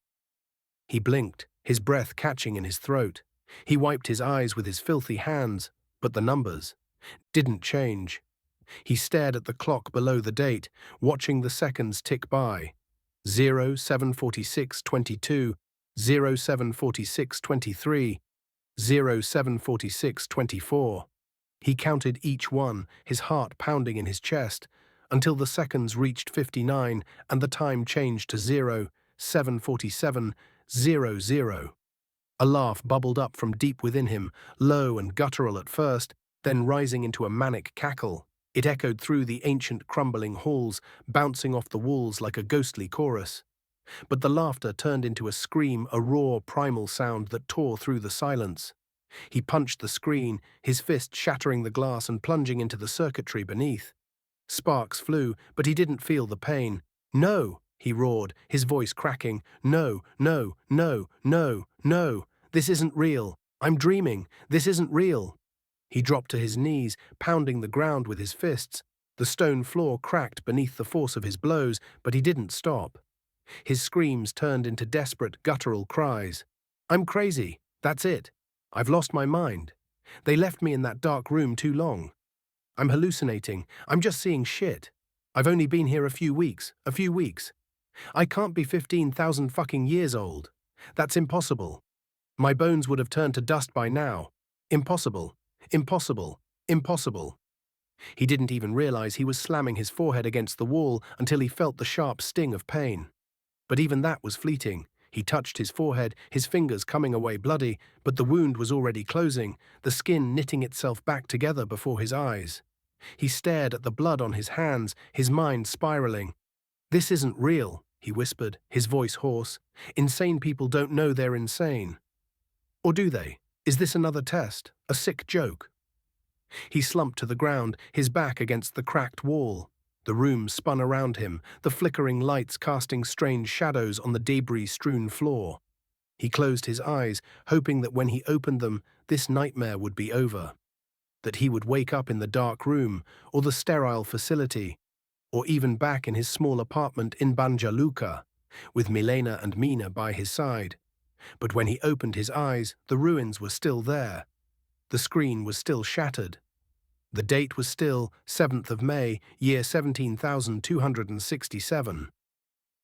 He blinked, his breath catching in his throat. He wiped his eyes with his filthy hands, but the numbers didn't change. He stared at the clock below the date, watching the seconds tick by. 07:46:22, 07:46:23, 07:46:24. He counted each one, his heart pounding in his chest, until the seconds reached 59 and the time changed to 07:47:00. A laugh bubbled up from deep within him, low and guttural at first, then rising into a manic cackle. It echoed through the ancient crumbling halls, bouncing off the walls like a ghostly chorus. But the laughter turned into a scream, a raw, primal sound that tore through the silence. He punched the screen, his fist shattering the glass and plunging into the circuitry beneath. Sparks flew, but he didn't feel the pain. "No!" he roared, his voice cracking. "No, no, no, no, no! This isn't real! I'm dreaming! This isn't real!" He dropped to his knees, pounding the ground with his fists. The stone floor cracked beneath the force of his blows, but he didn't stop. His screams turned into desperate, guttural cries. "I'm crazy! That's it! I've lost my mind! They left me in that dark room too long. I'm hallucinating. I'm just seeing shit. I've only been here a few weeks. I can't be 15,000 fucking years old. That's impossible. My bones would have turned to dust by now. Impossible. Impossible. Impossible." He didn't even realize he was slamming his forehead against the wall until he felt the sharp sting of pain. But even that was fleeting. He touched his forehead, his fingers coming away bloody, but the wound was already closing, the skin knitting itself back together before his eyes. He stared at the blood on his hands, his mind spiraling. "This isn't real," he whispered, his voice hoarse. "Insane people don't know they're insane. Or do they? Is this another test? A sick joke?" He slumped to the ground, his back against the cracked wall. The room spun around him, the flickering lights casting strange shadows on the debris-strewn floor. He closed his eyes, hoping that when he opened them, this nightmare would be over. That he would wake up in the dark room, or the sterile facility, or even back in his small apartment in Banja Luka, with Milena and Mina by his side. But when he opened his eyes, the ruins were still there. The screen was still shattered. The date was still 7th of May, year 17,267.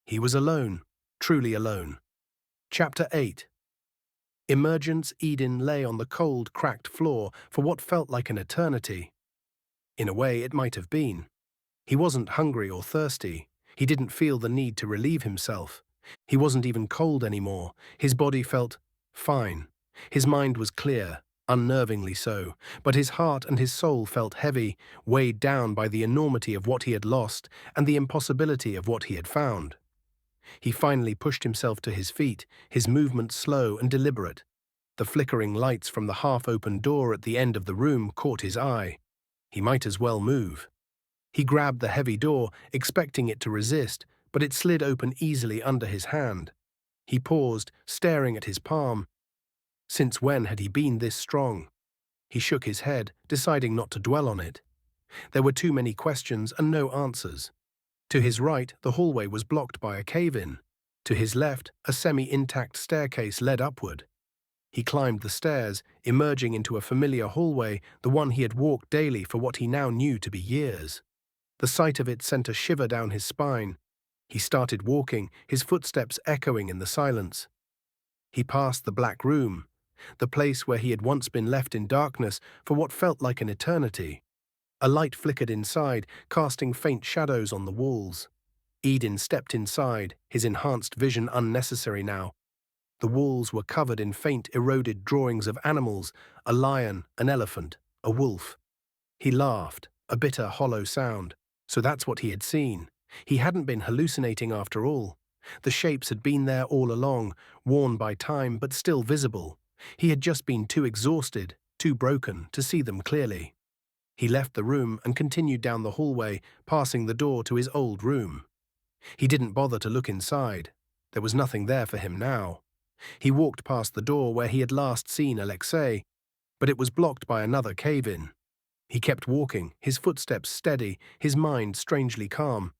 He was alone, truly alone. Chapter 8. Emergence. Edin lay on the cold, cracked floor for what felt like an eternity. In a way, it might have been. He wasn't hungry or thirsty. He didn't feel the need to relieve himself. He wasn't even cold anymore. His body felt fine. His mind was clear, unnervingly so, but his heart and his soul felt heavy, weighed down by the enormity of what he had lost and the impossibility of what he had found. He finally pushed himself to his feet, his movements slow and deliberate. The flickering lights from the half-open door at the end of the room caught his eye. He might as well move. He grabbed the heavy door, expecting it to resist, but it slid open easily under his hand. He paused, staring at his palm. Since when had he been this strong? He shook his head, deciding not to dwell on it. There were too many questions and no answers. To his right, the hallway was blocked by a cave-in. To his left, a semi-intact staircase led upward. He climbed the stairs, emerging into a familiar hallway, the one he had walked daily for what he now knew to be years. The sight of it sent a shiver down his spine. He started walking, his footsteps echoing in the silence. He passed the black room, the place where he had once been left in darkness for what felt like an eternity. A light flickered inside, casting faint shadows on the walls. Edin stepped inside, his enhanced vision unnecessary now. The walls were covered in faint, eroded drawings of animals, a lion, an elephant, a wolf. He laughed, a bitter, hollow sound. So that's what he had seen. He hadn't been hallucinating after all. The shapes had been there all along, worn by time but still visible. He had just been too exhausted, too broken, to see them clearly. He left the room and continued down the hallway, passing the door to his old room. He didn't bother to look inside. There was nothing there for him now. He walked past the door where he had last seen Alexei, but it was blocked by another cave-in. He kept walking, his footsteps steady, his mind strangely calm.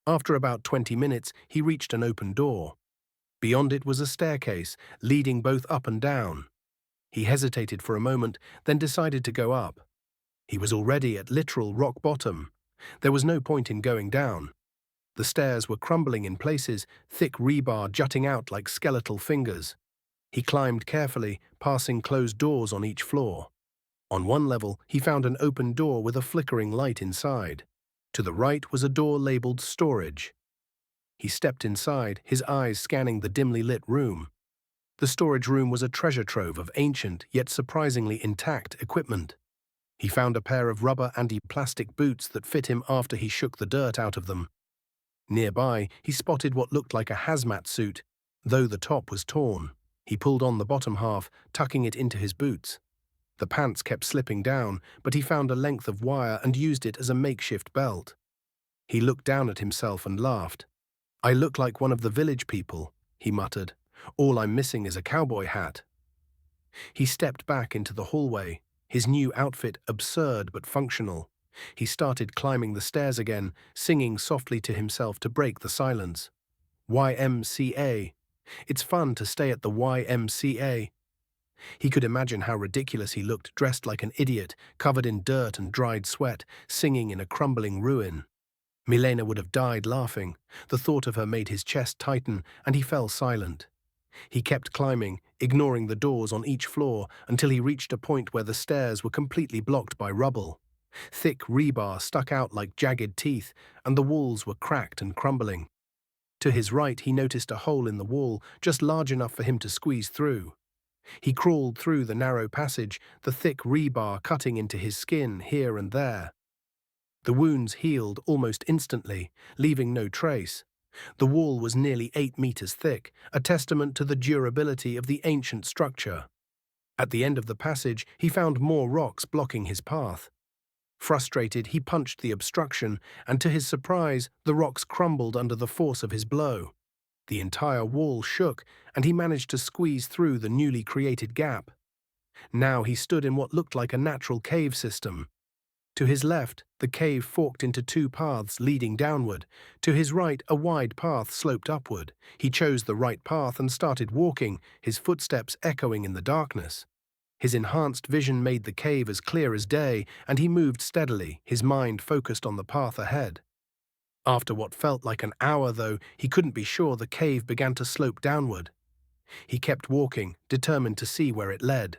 After about 20 minutes, he reached an open door. Beyond it was a staircase, leading both up and down. He hesitated for a moment, then decided to go up. He was already at literal rock bottom. There was no point in going down. The stairs were crumbling in places, thick rebar jutting out like skeletal fingers. He climbed carefully, passing closed doors on each floor. On one level, he found an open door with a flickering light inside. To the right was a door labeled storage. He stepped inside, his eyes scanning the dimly lit room. The storage room was a treasure trove of ancient, yet surprisingly intact equipment. He found a pair of rubber anti-plastic boots that fit him after he shook the dirt out of them. Nearby, he spotted what looked like a hazmat suit, though the top was torn. He pulled on the bottom half, tucking it into his boots. The pants kept slipping down, but he found a length of wire and used it as a makeshift belt. He looked down at himself and laughed. "I look like one of the village people," he muttered. "All I'm missing is a cowboy hat." He stepped back into the hallway, his new outfit absurd but functional. He started climbing the stairs again, singing softly to himself to break the silence. YMCA. It's fun to stay at the YMCA. He could imagine how ridiculous he looked, dressed like an idiot, covered in dirt and dried sweat, singing in a crumbling ruin. Milena would have died laughing. The thought of her made his chest tighten, and he fell silent. He kept climbing, ignoring the doors on each floor, until he reached a point where the stairs were completely blocked by rubble. Thick rebar stuck out like jagged teeth, and the walls were cracked and crumbling. To his right, he noticed a hole in the wall, just large enough for him to squeeze through. He crawled through the narrow passage, the thick rebar cutting into his skin here and there. The wounds healed almost instantly, leaving no trace. The wall was nearly 8 meters thick, a testament to the durability of the ancient structure. At the end of the passage, he found more rocks blocking his path. Frustrated, he punched the obstruction, and to his surprise, the rocks crumbled under the force of his blow. The entire wall shook, and he managed to squeeze through the newly created gap. Now he stood in what looked like a natural cave system. To his left, the cave forked into 2 paths leading downward. To his right, a wide path sloped upward. He chose the right path and started walking, his footsteps echoing in the darkness. His enhanced vision made the cave as clear as day, and he moved steadily, his mind focused on the path ahead. After what felt like an hour, though, he couldn't be sure, the cave began to slope downward. He kept walking, determined to see where it led.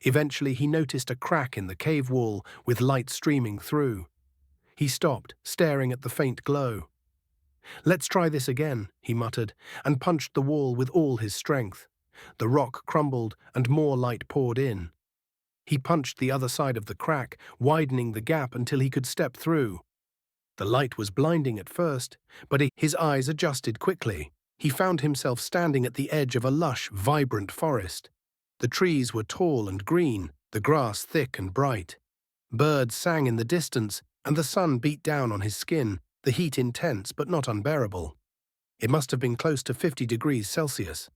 Eventually, he noticed a crack in the cave wall with light streaming through. He stopped, staring at the faint glow. "Let's try this again," he muttered, and punched the wall with all his strength. The rock crumbled, and more light poured in. He punched the other side of the crack, widening the gap until he could step through. The light was blinding at first, but his eyes adjusted quickly. He found himself standing at the edge of a lush, vibrant forest. The trees were tall and green, the grass thick and bright. Birds sang in the distance, and the sun beat down on his skin, the heat intense but not unbearable. It must have been close to 50 degrees Celsius.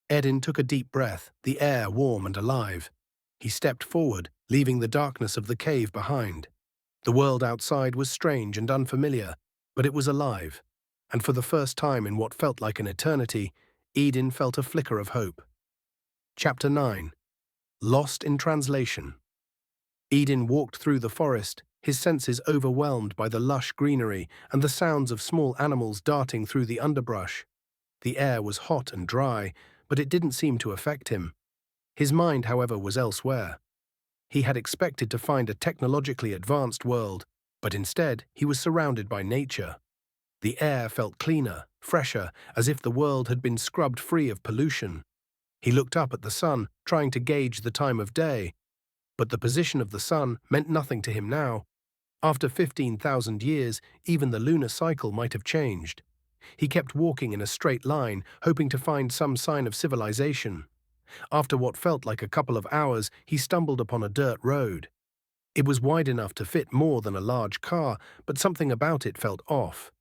Edin took a deep breath, the air warm and alive. He stepped forward, leaving the darkness of the cave behind. The world outside was strange and unfamiliar, but it was alive. And for the first time in what felt like an eternity, Edin felt a flicker of hope. Chapter 9. Lost in Translation. Edin walked through the forest, his senses overwhelmed by the lush greenery and the sounds of small animals darting through the underbrush. The air was hot and dry, but it didn't seem to affect him. His mind, however, was elsewhere. He had expected to find a technologically advanced world, but instead he was surrounded by nature. The air felt cleaner, fresher, as if the world had been scrubbed free of pollution. He looked up at the sun, trying to gauge the time of day, but the position of the sun meant nothing to him now. After 15,000 years, even the lunar cycle might have changed. He kept walking in a straight line, hoping to find some sign of civilization. After what felt like a couple of hours, he stumbled upon a dirt road. It was wide enough to fit more than a large car, but something about it felt off.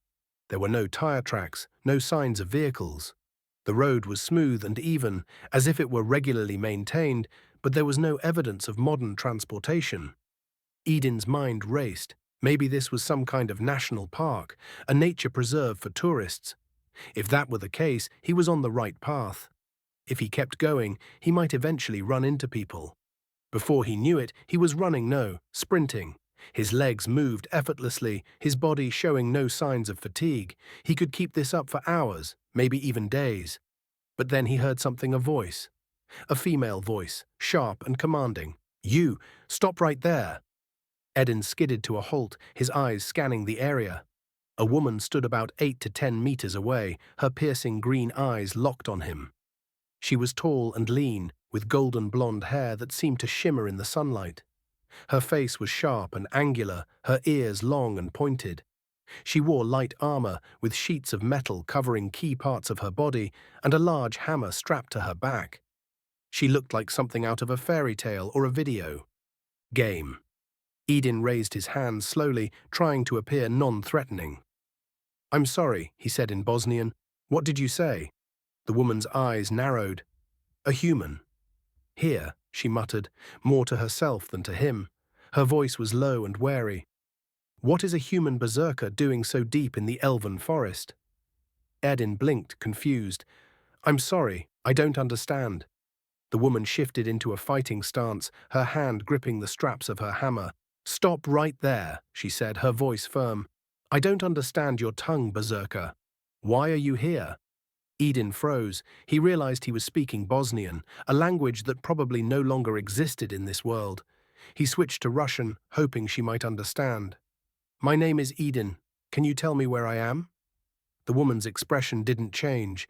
There were no tire tracks, no signs of vehicles. The road was smooth and even, as if it were regularly maintained, but there was no evidence of modern transportation. Edin's mind raced. Maybe this was some kind of national park, a nature preserve for tourists. If that were the case, he was on the right path. If he kept going, he might eventually run into people. Before he knew it, he was running, no, sprinting. His legs moved effortlessly, his body showing no signs of fatigue. He could keep this up for hours, maybe even days. But then he heard something, a voice. A female voice, sharp and commanding. "You, stop right there." Edin skidded to a halt, his eyes scanning the area. A woman stood about 8 to 10 meters away, her piercing green eyes locked on him. She was tall and lean, with golden blonde hair that seemed to shimmer in the sunlight. Her face was sharp and angular, her ears long and pointed. She wore light armor with sheets of metal covering key parts of her body and a large hammer strapped to her back. She looked like something out of a fairy tale or a video game. Edin raised his hands slowly, trying to appear non-threatening. "I'm sorry," he said in Bosnian. "What did you say?" The woman's eyes narrowed. "A human." "Here," she muttered, more to herself than to him. Her voice was low and wary. "What is a human berserker doing so deep in the elven forest?" Edin blinked, confused. "I'm sorry, I don't understand." The woman shifted into a fighting stance, her hand gripping the straps of her hammer. "Stop right there," she said, her voice firm. "I don't understand your tongue, berserker. Why are you here?" Edin froze. He realized he was speaking Bosnian, a language that probably no longer existed in this world. He switched to Russian, hoping she might understand. "My name is Edin. Can you tell me where I am?" The woman's expression didn't change.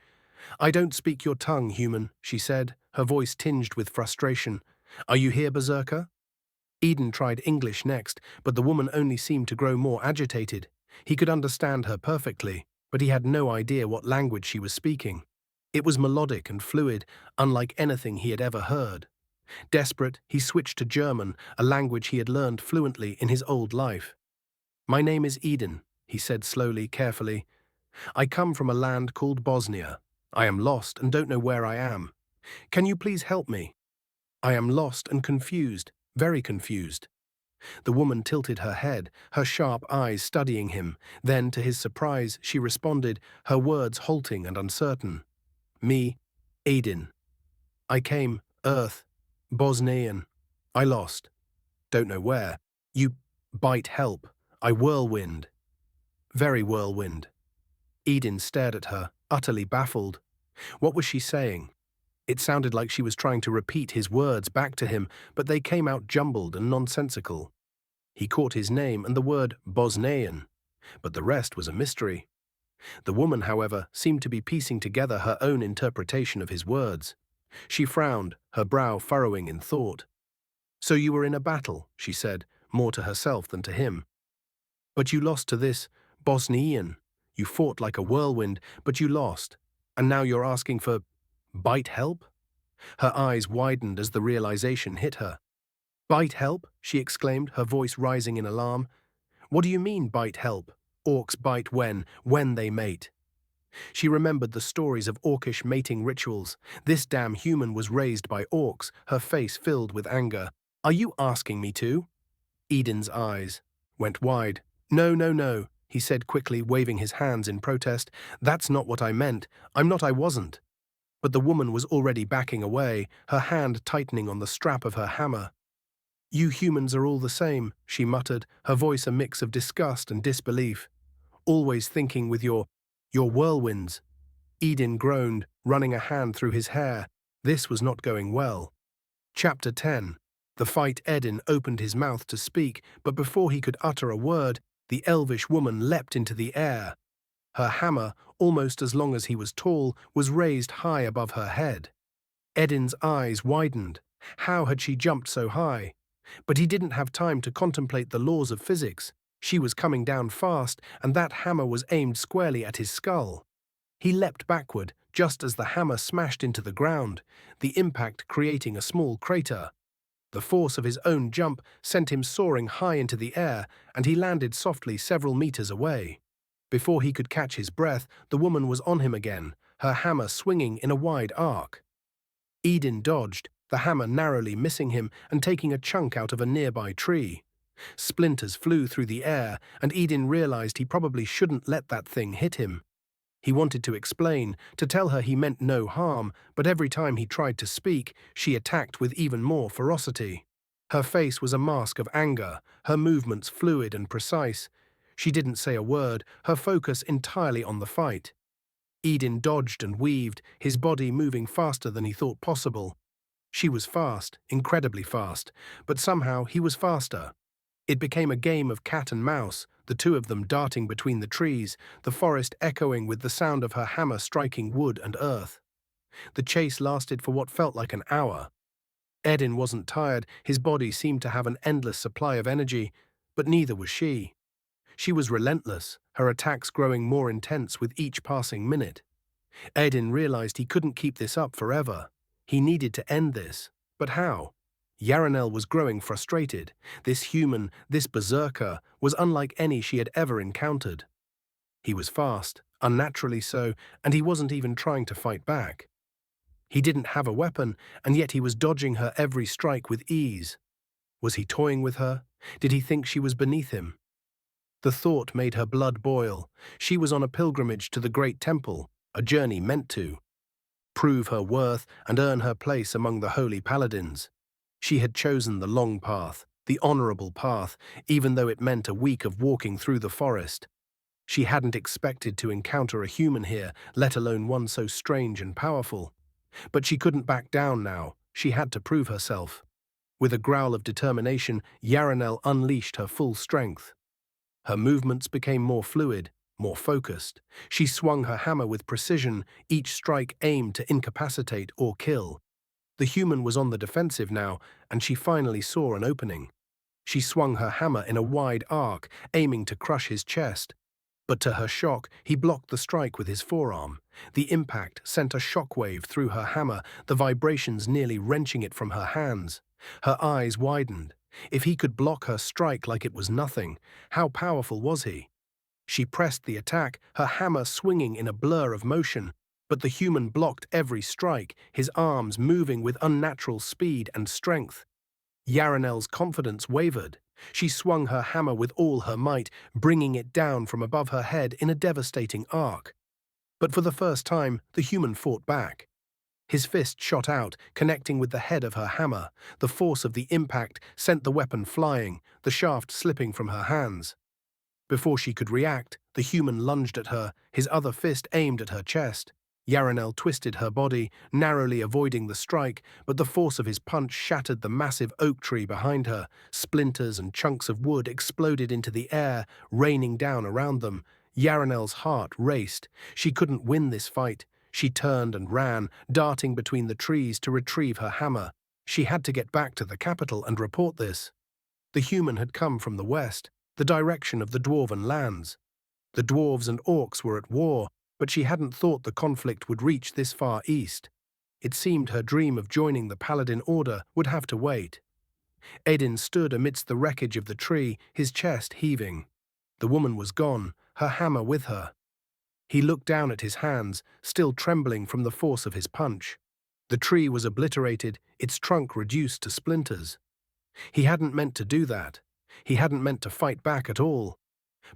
"I don't speak your tongue, human," she said, her voice tinged with frustration. "Are you here, berserker?" Edin tried English next, but the woman only seemed to grow more agitated. He could understand her perfectly, but he had no idea what language she was speaking. It was melodic and fluid, unlike anything he had ever heard. Desperate, he switched to German, a language he had learned fluently in his old life. "My name is Edin," he said slowly, carefully. "I come from a land called Bosnia. I am lost and don't know where I am. Can you please help me? I am lost and confused, very confused." The woman tilted her head, her sharp eyes studying him. Then, to his surprise, she responded, her words halting and uncertain. "Me, Edin. I came, Earth, Bosnian. I lost. Don't know where. You bite help. I whirlwind. Very whirlwind." Edin stared at her, utterly baffled. What was she saying? It sounded like she was trying to repeat his words back to him, but they came out jumbled and nonsensical. He caught his name and the word Bosnian, but the rest was a mystery. The woman, however, seemed to be piecing together her own interpretation of his words. She frowned, her brow furrowing in thought. "So you were in a battle," she said, more to herself than to him. "But you lost to this Bosnian. You fought like a whirlwind, but you lost. And now you're asking for bite help?" Her eyes widened as the realization hit her. "Bite help?" she exclaimed, her voice rising in alarm. "What do you mean, bite help? Orcs bite when they mate." She remembered the stories of orcish mating rituals. This damn human was raised by orcs, her face filled with anger. "Are you asking me to?" Edin's eyes went wide. "No, no, no," he said quickly, waving his hands in protest. "That's not what I meant. I wasn't." But the woman was already backing away, her hand tightening on the strap of her hammer. "You humans are all the same," she muttered, her voice a mix of disgust and disbelief. "Always thinking with your whirlwinds." Edin groaned, running a hand through his hair. This was not going well. Chapter 10. The fight. Edin opened his mouth to speak, but before he could utter a word, the elvish woman leapt into the air. Her hammer, almost as long as he was tall, was raised high above her head. Edin's eyes widened. How had she jumped so high? But he didn't have time to contemplate the laws of physics. She was coming down fast, and that hammer was aimed squarely at his skull. He leapt backward, just as the hammer smashed into the ground, the impact creating a small crater. The force of his own jump sent him soaring high into the air, and he landed softly several meters away. Before he could catch his breath, the woman was on him again, her hammer swinging in a wide arc. Edin dodged, the hammer narrowly missing him and taking a chunk out of a nearby tree. Splinters flew through the air, and Edin realized he probably shouldn't let that thing hit him. He wanted to explain, to tell her he meant no harm, but every time he tried to speak, she attacked with even more ferocity. Her face was a mask of anger, her movements fluid and precise. She didn't say a word, her focus entirely on the fight. Edin dodged and weaved, his body moving faster than he thought possible. She was fast, incredibly fast, but somehow he was faster. It became a game of cat and mouse, the two of them darting between the trees, the forest echoing with the sound of her hammer striking wood and earth. The chase lasted for what felt like an hour. Edin wasn't tired, his body seemed to have an endless supply of energy, but neither was she. She was relentless, her attacks growing more intense with each passing minute. Edin realized he couldn't keep this up forever. He needed to end this. But how? Yarinel was growing frustrated. This human, this berserker, was unlike any she had ever encountered. He was fast, unnaturally so, and he wasn't even trying to fight back. He didn't have a weapon, and yet he was dodging her every strike with ease. Was he toying with her? Did he think she was beneath him? The thought made her blood boil. She was on a pilgrimage to the great temple, a journey meant to prove her worth and earn her place among the holy paladins. She had chosen the long path, the honorable path, even though it meant a week of walking through the forest. She hadn't expected to encounter a human here, let alone one so strange and powerful. But she couldn't back down now. She had to prove herself. With a growl of determination, Yarinel unleashed her full strength. Her movements became more fluid, more focused. She swung her hammer with precision, each strike aimed to incapacitate or kill. The human was on the defensive now, and she finally saw an opening. She swung her hammer in a wide arc, aiming to crush his chest. But to her shock, he blocked the strike with his forearm. The impact sent a shockwave through her hammer, the vibrations nearly wrenching it from her hands. Her eyes widened. If he could block her strike like it was nothing, how powerful was he? She pressed the attack, her hammer swinging in a blur of motion. But the human blocked every strike, his arms moving with unnatural speed and strength. Yarinel's confidence wavered. She swung her hammer with all her might, bringing it down from above her head in a devastating arc. But for the first time, the human fought back. His fist shot out, connecting with the head of her hammer. The force of the impact sent the weapon flying, the shaft slipping from her hands. Before she could react, the human lunged at her, his other fist aimed at her chest. Yarinel twisted her body, narrowly avoiding the strike, but the force of his punch shattered the massive oak tree behind her. Splinters and chunks of wood exploded into the air, raining down around them. Yarinel's heart raced. She couldn't win this fight. She turned and ran, darting between the trees to retrieve her hammer. She had to get back to the capital and report this. The human had come from the west, the direction of the dwarven lands. The dwarves and orcs were at war, but she hadn't thought the conflict would reach this far east. It seemed her dream of joining the Paladin Order would have to wait. Edin stood amidst the wreckage of the tree, his chest heaving. The woman was gone, her hammer with her. He looked down at his hands, still trembling from the force of his punch. The tree was obliterated, its trunk reduced to splinters. He hadn't meant to do that. He hadn't meant to fight back at all.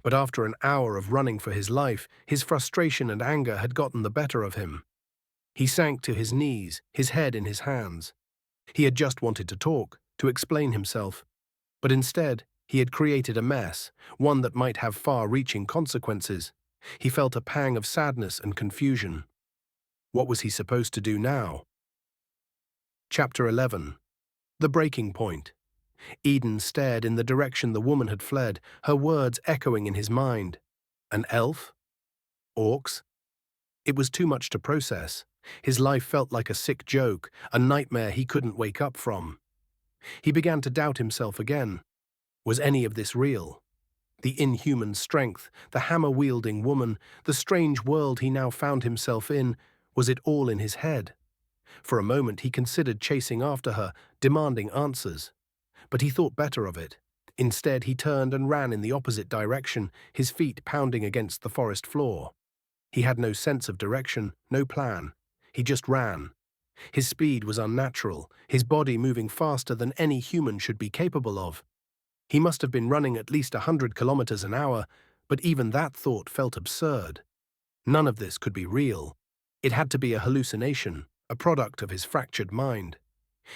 But after an hour of running for his life, his frustration and anger had gotten the better of him. He sank to his knees, his head in his hands. He had just wanted to talk, to explain himself. But instead, he had created a mess, one that might have far-reaching consequences. He felt a pang of sadness and confusion. What was he supposed to do now? Chapter 11. The Breaking Point. Edin stared in the direction the woman had fled, her words echoing in his mind. An elf? Orcs? It was too much to process. His life felt like a sick joke, a nightmare he couldn't wake up from. He began to doubt himself again. Was any of this real? The inhuman strength, the hammer-wielding woman, the strange world he now found himself in, was it all in his head? For a moment he considered chasing after her, demanding answers. But he thought better of it. Instead, he turned and ran in the opposite direction, his feet pounding against the forest floor. He had no sense of direction, no plan. He just ran. His speed was unnatural, his body moving faster than any human should be capable of. He must have been running at least 100 kilometers an hour, but even that thought felt absurd. None of this could be real. It had to be a hallucination, a product of his fractured mind.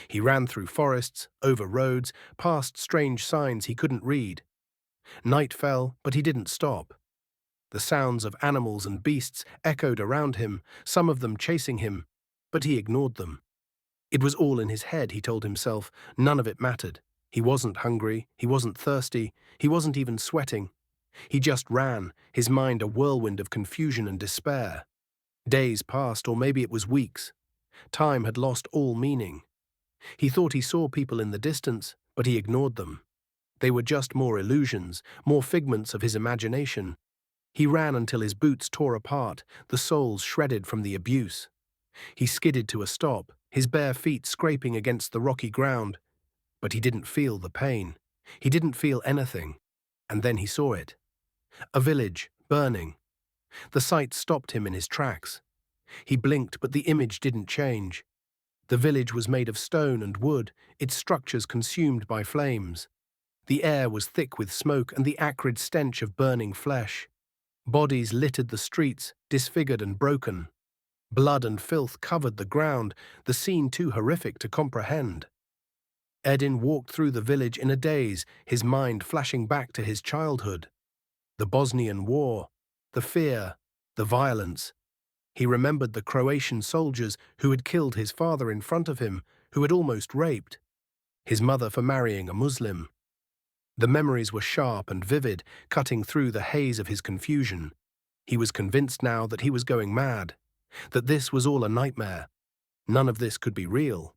He ran through forests, over roads, past strange signs he couldn't read. Night fell, but he didn't stop. The sounds of animals and beasts echoed around him, some of them chasing him, but he ignored them. It was all in his head, he told himself. None of it mattered. He wasn't hungry, he wasn't thirsty, he wasn't even sweating. He just ran, his mind a whirlwind of confusion and despair. Days passed, or maybe it was weeks. Time had lost all meaning. He thought he saw people in the distance, but he ignored them. They were just more illusions, more figments of his imagination. He ran until his boots tore apart, the soles shredded from the abuse. He skidded to a stop, his bare feet scraping against the rocky ground. But he didn't feel the pain. He didn't feel anything. And then he saw it. A village, burning. The sight stopped him in his tracks. He blinked, but the image didn't change. The village was made of stone and wood, its structures consumed by flames. The air was thick with smoke and the acrid stench of burning flesh. Bodies littered the streets, disfigured and broken. Blood and filth covered the ground, the scene too horrific to comprehend. Edin walked through the village in a daze, his mind flashing back to his childhood. The Bosnian War, the fear, the violence. He remembered the Croatian soldiers who had killed his father in front of him, who had almost raped his mother for marrying a Muslim. The memories were sharp and vivid, cutting through the haze of his confusion. He was convinced now that he was going mad, that this was all a nightmare. None of this could be real.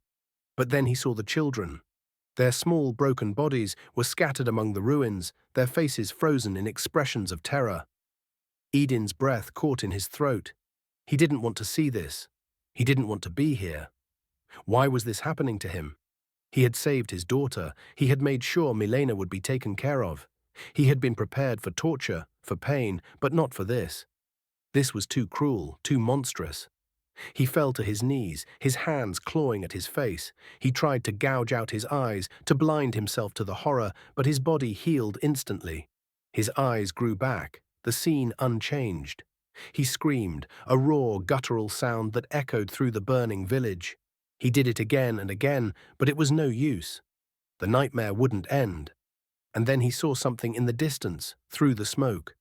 But then he saw the children. Their small, broken bodies were scattered among the ruins, their faces frozen in expressions of terror. Edin's breath caught in his throat. He didn't want to see this. He didn't want to be here. Why was this happening to him? He had saved his daughter. He had made sure Milena would be taken care of. He had been prepared for torture, for pain, but not for this. This was too cruel, too monstrous. He fell to his knees, his hands clawing at his face. He tried to gouge out his eyes, to blind himself to the horror, but his body healed instantly. His eyes grew back, the scene unchanged. He screamed, a raw, guttural sound that echoed through the burning village. He did it again and again, but it was no use. The nightmare wouldn't end. And then he saw something in the distance, through the smoke.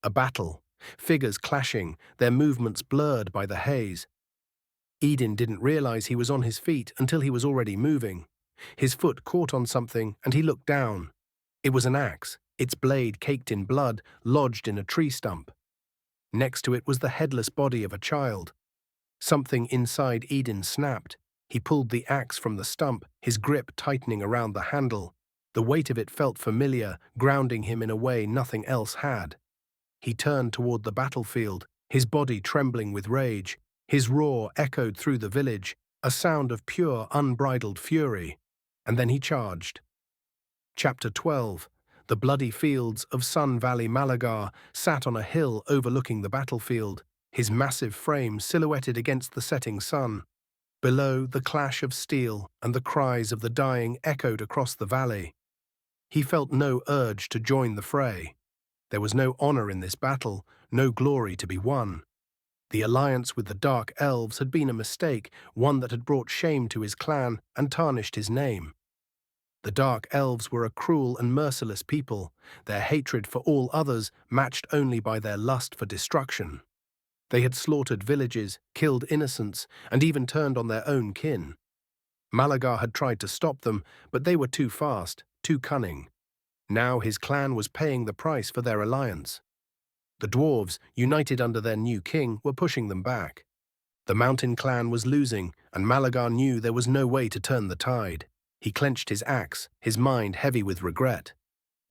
A battle, figures clashing, their movements blurred by the haze. Edin didn't realize he was on his feet until he was already moving. His foot caught on something, and he looked down. It was an axe, its blade caked in blood, lodged in a tree stump. Next to it was the headless body of a child. Something inside Edin snapped. He pulled the axe from the stump, his grip tightening around the handle. The weight of it felt familiar, grounding him in a way nothing else had. He turned toward the battlefield, his body trembling with rage. His roar echoed through the village, a sound of pure, unbridled fury. And then he charged. Chapter 12. The bloody fields of Sun Valley Malagar sat on a hill overlooking the battlefield, his massive frame silhouetted against the setting sun. Below, the clash of steel and the cries of the dying echoed across the valley. He felt no urge to join the fray. There was no honor in this battle, no glory to be won. The alliance with the Dark Elves had been a mistake, one that had brought shame to his clan and tarnished his name. The Dark Elves were a cruel and merciless people, their hatred for all others matched only by their lust for destruction. They had slaughtered villages, killed innocents, and even turned on their own kin. Malagar had tried to stop them, but they were too fast, too cunning. Now his clan was paying the price for their alliance. The Dwarves, united under their new king, were pushing them back. The Mountain clan was losing, and Malagar knew there was no way to turn the tide. He clenched his axe, his mind heavy with regret.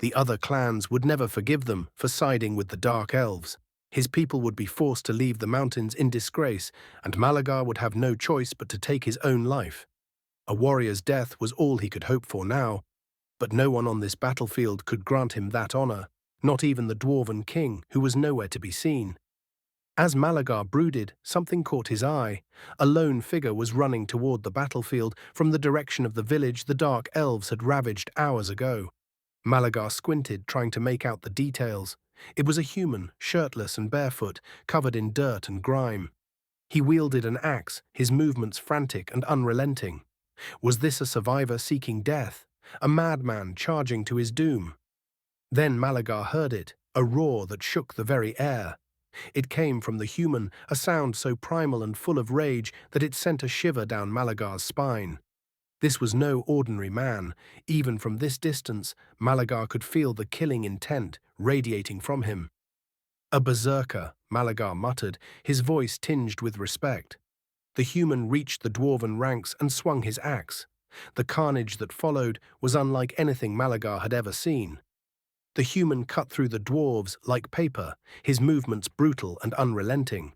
The other clans would never forgive them for siding with the Dark Elves. His people would be forced to leave the mountains in disgrace, and Malagar would have no choice but to take his own life. A warrior's death was all he could hope for now, but no one on this battlefield could grant him that honor, not even the Dwarven king, who was nowhere to be seen. As Malagar brooded, something caught his eye. A lone figure was running toward the battlefield from the direction of the village the Dark Elves had ravaged hours ago. Malagar squinted, trying to make out the details. It was a human, shirtless and barefoot, covered in dirt and grime. He wielded an axe, his movements frantic and unrelenting. Was this a survivor seeking death? A madman charging to his doom? Then Malagar heard it, a roar that shook the very air. It came from the human, a sound so primal and full of rage that it sent a shiver down Malagar's spine. This was no ordinary man. Even from this distance, Malagar could feel the killing intent radiating from him. A berserker, Malagar muttered, his voice tinged with respect. The human reached the dwarven ranks and swung his axe. The carnage that followed was unlike anything Malagar had ever seen. The human cut through the dwarves like paper, his movements brutal and unrelenting.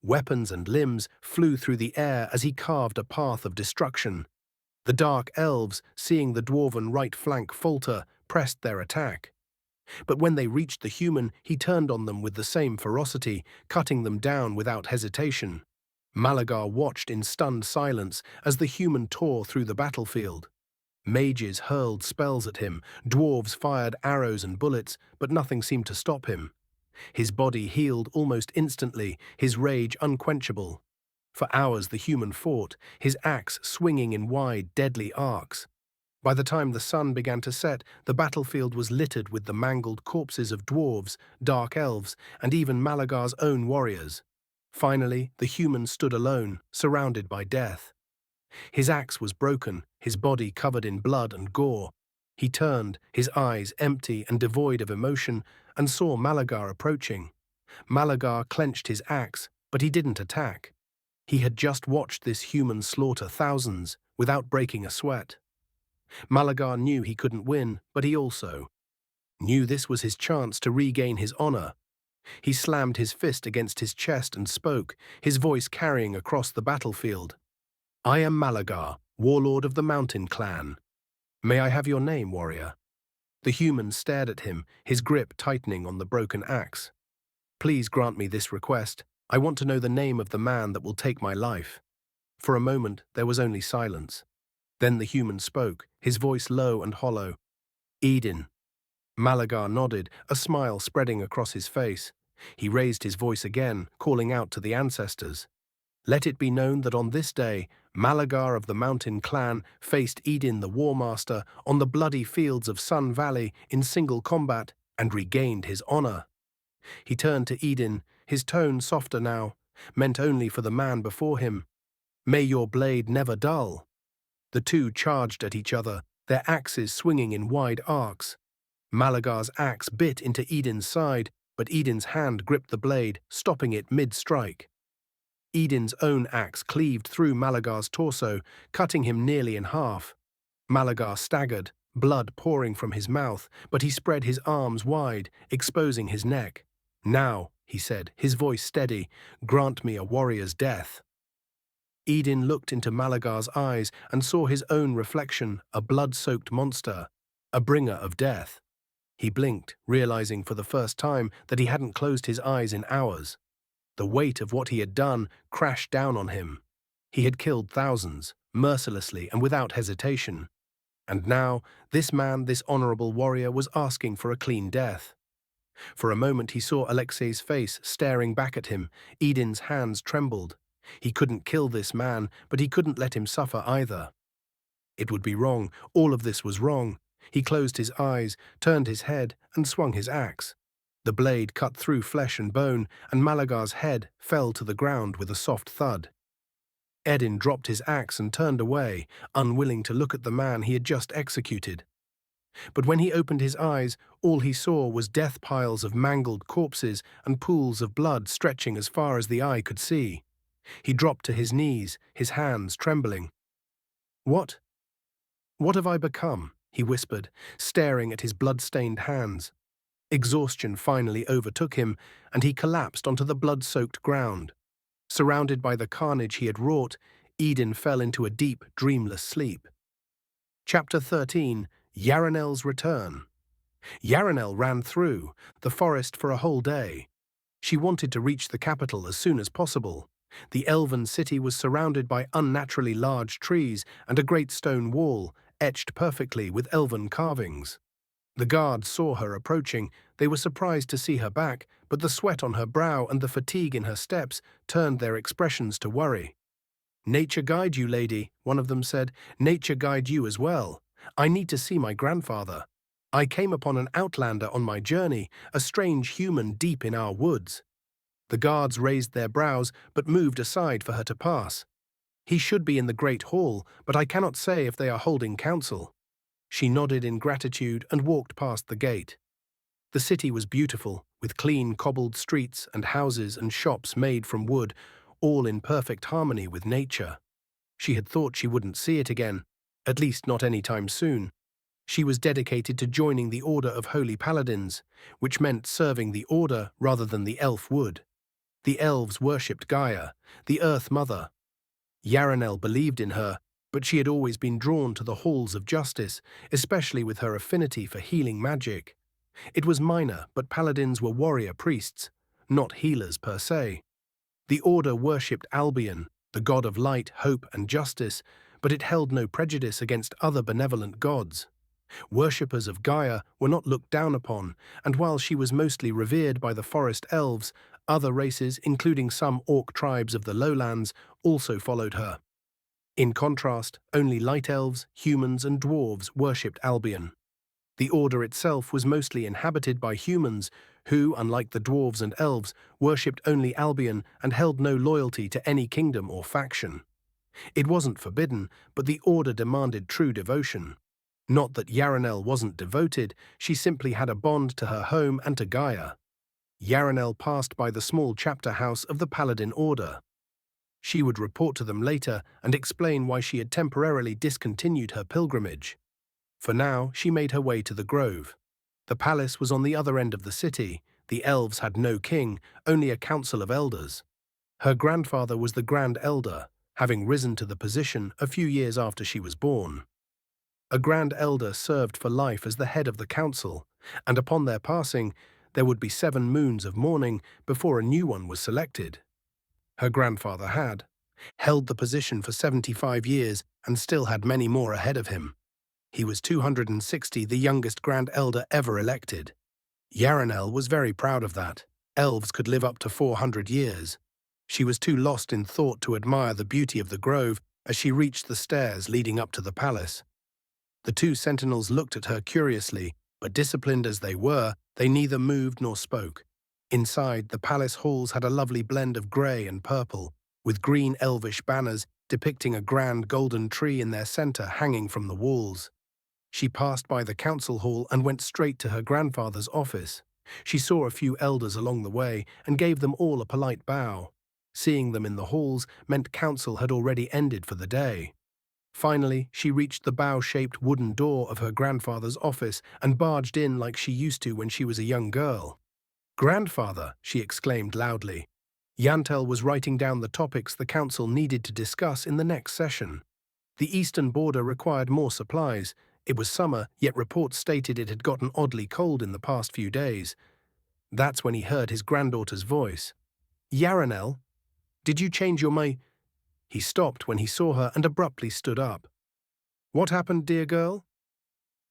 Weapons and limbs flew through the air as he carved a path of destruction. The dark elves, seeing the dwarven right flank falter, pressed their attack. But when they reached the human, he turned on them with the same ferocity, cutting them down without hesitation. Malagar watched in stunned silence as the human tore through the battlefield. Mages hurled spells at him, dwarves fired arrows and bullets, but nothing seemed to stop him. His body healed almost instantly, his rage unquenchable. For hours the human fought, his axe swinging in wide, deadly arcs. By the time the sun began to set, the battlefield was littered with the mangled corpses of dwarves, dark elves, and even Malagar's own warriors. Finally, the human stood alone, surrounded by death. His axe was broken, his body covered in blood and gore. He turned, his eyes empty and devoid of emotion, and saw Malagar approaching. Malagar clenched his axe, but he didn't attack. He had just watched this human slaughter thousands, without breaking a sweat. Malagar knew he couldn't win, but he also knew this was his chance to regain his honor. He slammed his fist against his chest and spoke, his voice carrying across the battlefield. "I am Malagar, warlord of the Mountain Clan. May I have your name, warrior?" The human stared at him, his grip tightening on the broken axe. "Please grant me this request. I want to know the name of the man that will take my life." For a moment, there was only silence. Then the human spoke, his voice low and hollow. "Edin." Malagar nodded, a smile spreading across his face. He raised his voice again, calling out to the ancestors. "Let it be known that on this day, Malagar of the Mountain Clan faced Edin the War Master on the bloody fields of Sun Valley in single combat and regained his honor." He turned to Edin, his tone softer now, meant only for the man before him. "May your blade never dull." The two charged at each other, their axes swinging in wide arcs. Malagar's axe bit into Edin's side, but Edin's hand gripped the blade, stopping it mid-strike. Edin's own axe cleaved through Malagar's torso, cutting him nearly in half. Malagar staggered, blood pouring from his mouth, but he spread his arms wide, exposing his neck. "Now," he said, his voice steady, "grant me a warrior's death." Edin looked into Malagar's eyes and saw his own reflection, a blood-soaked monster, a bringer of death. He blinked, realizing for the first time that he hadn't closed his eyes in hours. The weight of what he had done crashed down on him. He had killed thousands, mercilessly and without hesitation. And now, this man, this honorable warrior, was asking for a clean death. For a moment he saw Alexei's face staring back at him. Edin's hands trembled. He couldn't kill this man, but he couldn't let him suffer either. It would be wrong. All of this was wrong. He closed his eyes, turned his head, and swung his axe. The blade cut through flesh and bone, and Malagar's head fell to the ground with a soft thud. Edin dropped his axe and turned away, unwilling to look at the man he had just executed. But when he opened his eyes, all he saw was death piles of mangled corpses and pools of blood stretching as far as the eye could see. He dropped to his knees, his hands trembling. "What? What have I become?" he whispered, staring at his blood-stained hands. Exhaustion finally overtook him, and he collapsed onto the blood-soaked ground. Surrounded by the carnage he had wrought, Edin fell into a deep, dreamless sleep. Chapter 13. Yarinel's Return. Yarinel ran through the forest for a whole day. She wanted to reach the capital as soon as possible. The elven city was surrounded by unnaturally large trees and a great stone wall, etched perfectly with elven carvings. The guards saw her approaching. They were surprised to see her back, but the sweat on her brow and the fatigue in her steps turned their expressions to worry. "Nature guide you, lady," one of them said. "Nature guide you as well. I need to see my grandfather. I came upon an outlander on my journey, a strange human deep in our woods." The guards raised their brows, but moved aside for her to pass. "He should be in the great hall, but I cannot say if they are holding council." She nodded in gratitude and walked past the gate. The city was beautiful, with clean cobbled streets and houses and shops made from wood, all in perfect harmony with nature. She had thought she wouldn't see it again, at least not any time soon. She was dedicated to joining the Order of Holy Paladins, which meant serving the Order rather than the elf would. The elves worshipped Gaia, the Earth Mother. Yarinel believed in her, but she had always been drawn to the halls of justice, especially with her affinity for healing magic. It was minor, but paladins were warrior priests, not healers per se. The Order worshipped Albion, the god of light, hope, and justice, but it held no prejudice against other benevolent gods. Worshippers of Gaia were not looked down upon, and while she was mostly revered by the forest elves, other races, including some orc tribes of the lowlands, also followed her. In contrast, only light elves, humans, and dwarves worshipped Albion. The Order itself was mostly inhabited by humans who, unlike the dwarves and elves, worshipped only Albion and held no loyalty to any kingdom or faction. It wasn't forbidden, but the Order demanded true devotion. Not that Yarinel wasn't devoted, she simply had a bond to her home and to Gaia. Yarinel passed by the small chapter house of the Paladin Order. She would report to them later and explain why she had temporarily discontinued her pilgrimage. For now, she made her way to the grove. The palace was on the other end of the city. The elves had no king, only a council of elders. Her grandfather was the Grand Elder, having risen to the position a few years after she was born. A Grand Elder served for life as the head of the council, and upon their passing, there would be 7 moons of mourning before a new one was selected. Her grandfather had held the position for 75 years and still had many more ahead of him. He was 260, the youngest Grand Elder ever elected. Yarinel was very proud of that. Elves could live up to 400 years. She was too lost in thought to admire the beauty of the grove as she reached the stairs leading up to the palace. The 2 sentinels looked at her curiously, but disciplined as they were, they neither moved nor spoke. Inside, the palace halls had a lovely blend of grey and purple, with green elvish banners depicting a grand golden tree in their centre hanging from the walls. She passed by the council hall and went straight to her grandfather's office. She saw a few elders along the way and gave them all a polite bow. Seeing them in the halls meant council had already ended for the day. Finally, she reached the bow-shaped wooden door of her grandfather's office and barged in like she used to when she was a young girl. "Grandfather," she exclaimed loudly. Yantel was writing down the topics the council needed to discuss in the next session. The eastern border required more supplies. It was summer, yet reports stated it had gotten oddly cold in the past few days. That's when he heard his granddaughter's voice. "Yarinel, did you change your mind?" He stopped when he saw her and abruptly stood up. "What happened, dear girl?"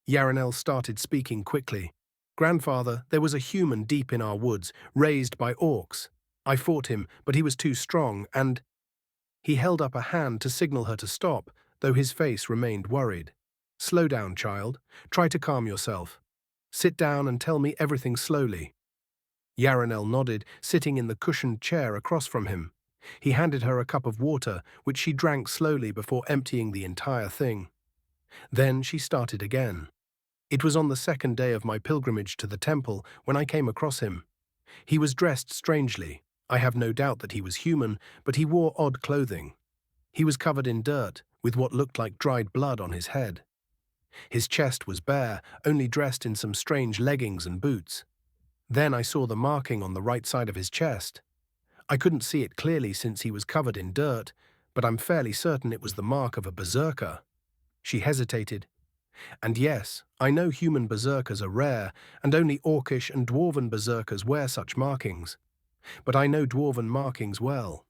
Yarinel started speaking quickly. "Grandfather, there was a human deep in our woods, raised by orcs. I fought him, but he was too strong, and—" He held up a hand to signal her to stop, though his face remained worried. "Slow down, child. Try to calm yourself. Sit down and tell me everything slowly." Yarinel nodded, sitting in the cushioned chair across from him. He handed her a cup of water, which she drank slowly before emptying the entire thing. Then she started again. "It was on the 2nd day of my pilgrimage to the temple when I came across him. He was dressed strangely. I have no doubt that he was human, but he wore odd clothing. He was covered in dirt, with what looked like dried blood on his head. His chest was bare, only dressed in some strange leggings and boots. Then I saw the marking on the right side of his chest. I couldn't see it clearly since he was covered in dirt, but I'm fairly certain it was the mark of a berserker." She hesitated. "And yes, I know human berserkers are rare, and only orcish and dwarven berserkers wear such markings. But I know dwarven markings well.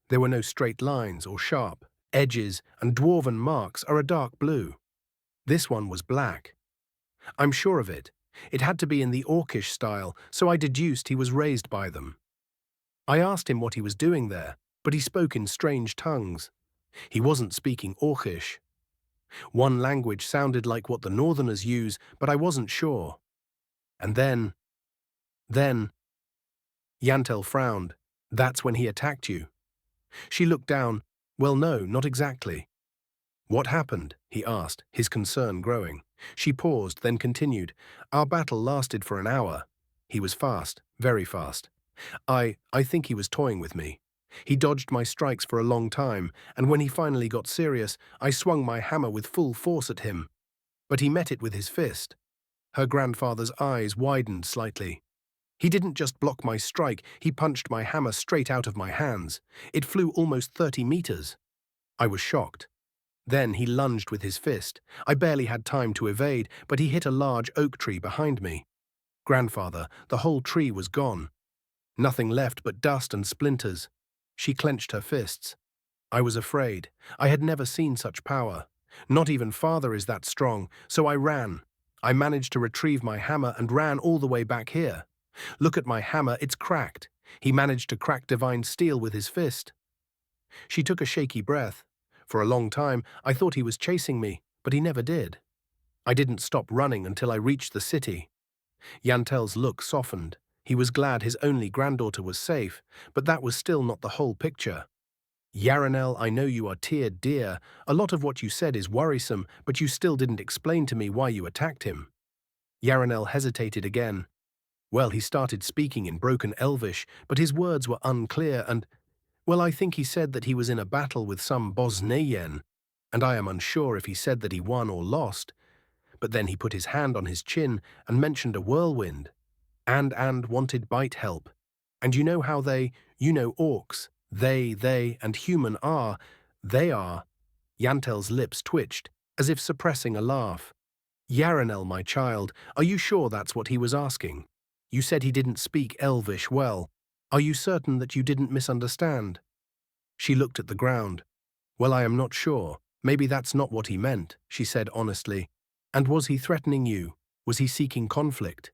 There were no straight lines or sharp edges, and dwarven marks are a dark blue. This one was black." I'm sure of it. It had to be in the Orcish style, so I deduced he was raised by them. I asked him what he was doing there, but he spoke in strange tongues. He wasn't speaking Orcish. One language sounded like what the Northerners use, but I wasn't sure. And then, Yantel frowned. That's when he attacked you. She looked down. Well, no, not exactly. What happened? He asked, his concern growing. She paused, then continued. Our battle lasted for an hour. He was fast, very fast. I think he was toying with me. He dodged my strikes for a long time, and when he finally got serious, I swung my hammer with full force at him. But he met it with his fist. Her grandfather's eyes widened slightly. He didn't just block my strike, he punched my hammer straight out of my hands. It flew almost 30 meters. I was shocked. Then he lunged with his fist. I barely had time to evade, but he hit a large oak tree behind me. Grandfather, the whole tree was gone. Nothing left but dust and splinters. She clenched her fists. I was afraid. I had never seen such power. Not even father is that strong, so I ran. I managed to retrieve my hammer and ran all the way back here. Look at my hammer, it's cracked. He managed to crack divine steel with his fist. She took a shaky breath. For a long time, I thought he was chasing me, but he never did. I didn't stop running until I reached the city. Yantel's look softened. He was glad his only granddaughter was safe, but that was still not the whole picture. Yarinel, I know you are tiered dear. A lot of what you said is worrisome, but you still didn't explain to me why you attacked him. Yarinel hesitated again. Well, he started speaking in broken Elvish, but his words were unclear and, well, I think he said that he was in a battle with some Bosnian, and I am unsure if he said that he won or lost. But then he put his hand on his chin and mentioned a whirlwind, and wanted bite help. And you know how orcs, they, and human are, they are. Yantel's lips twitched, as if suppressing a laugh. Yarinel, my child, are you sure that's what he was asking? You said he didn't speak Elvish well. Are you certain that you didn't misunderstand? She looked at the ground. Well, I am not sure. Maybe that's not what he meant, she said honestly. And was he threatening you? Was he seeking conflict?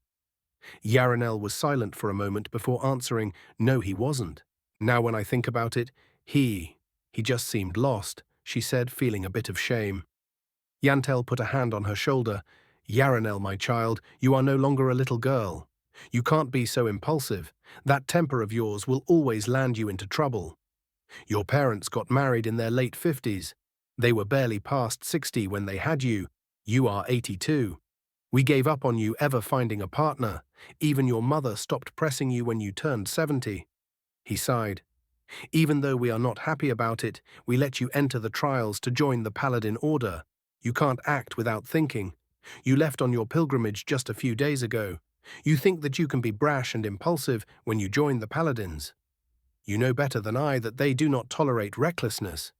Yarinel was silent for a moment before answering, no, he wasn't. Now when I think about it, he just seemed lost, she said, feeling a bit of shame. Yantel put a hand on her shoulder. Yarinel, my child, you are no longer a little girl. You can't be so impulsive. That temper of yours will always land you into trouble. Your parents got married in their late 50s. They were barely past 60 when they had you. You are 82. We gave up on you ever finding a partner. Even your mother stopped pressing you when you turned 70. He sighed. Even though we are not happy about it, we let you enter the trials to join the Paladin Order. You can't act without thinking. You left on your pilgrimage just a few days ago. You think that you can be brash and impulsive when you join the Paladins. You know better than I that they do not tolerate recklessness.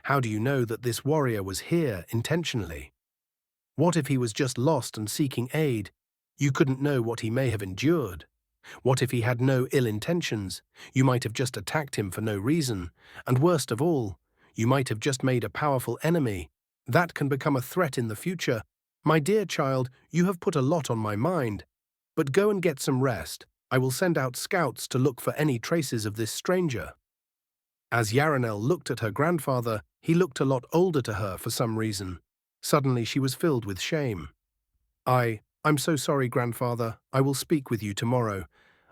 How do you know that this warrior was here intentionally? What if he was just lost and seeking aid? You couldn't know what he may have endured. What if he had no ill intentions? You might have just attacked him for no reason. And worst of all, you might have just made a powerful enemy. That can become a threat in the future. My dear child, you have put a lot on my mind. But go and get some rest. I will send out scouts to look for any traces of this stranger. As Yarinel looked at her grandfather, he looked a lot older to her for some reason. Suddenly she was filled with shame. I'm so sorry, grandfather. I will speak with you tomorrow.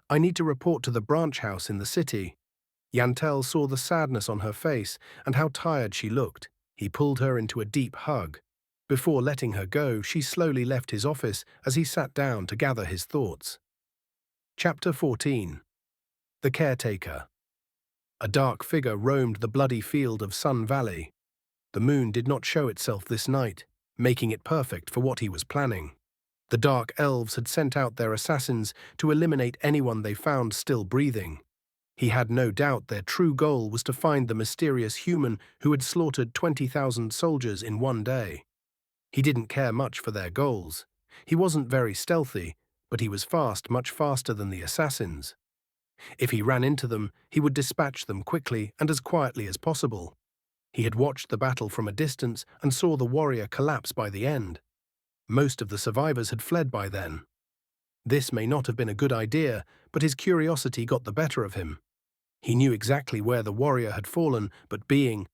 I need to report to the branch house in the city. Yantel saw the sadness on her face and how tired she looked. He pulled her into a deep hug. Before letting her go, she slowly left his office as he sat down to gather his thoughts. Chapter 14. The Caretaker. A dark figure roamed the bloody field of Sun Valley. The moon did not show itself this night, making it perfect for what he was planning. The dark elves had sent out their assassins to eliminate anyone they found still breathing. He had no doubt their true goal was to find the mysterious human who had slaughtered 20,000 soldiers in one day. He didn't care much for their goals. He wasn't very stealthy, but he was fast, much faster than the assassins. If he ran into them, he would dispatch them quickly and as quietly as possible. He had watched the battle from a distance and saw the warrior collapse by the end. Most of the survivors had fled by then. This may not have been a good idea, but his curiosity got the better of him. He knew exactly where the warrior had fallen, but being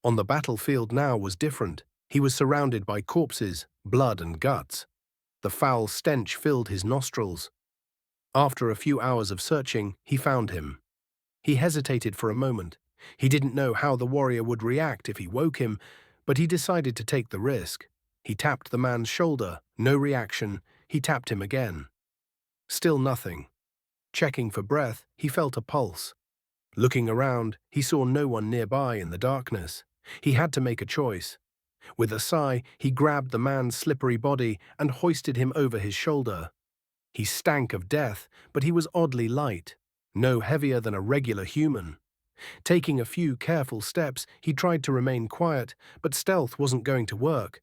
on the battlefield now was different. He was surrounded by corpses, blood and guts. The foul stench filled his nostrils. After a few hours of searching, he found him. He hesitated for a moment. He didn't know how the warrior would react if he woke him, but he decided to take the risk. He tapped the man's shoulder. No reaction. He tapped him again. Still nothing. Checking for breath, he felt a pulse. Looking around, he saw no one nearby in the darkness. He had to make a choice. With a sigh, he grabbed the man's slippery body and hoisted him over his shoulder. He stank of death, but he was oddly light, no heavier than a regular human. Taking a few careful steps, he tried to remain quiet, but stealth wasn't going to work.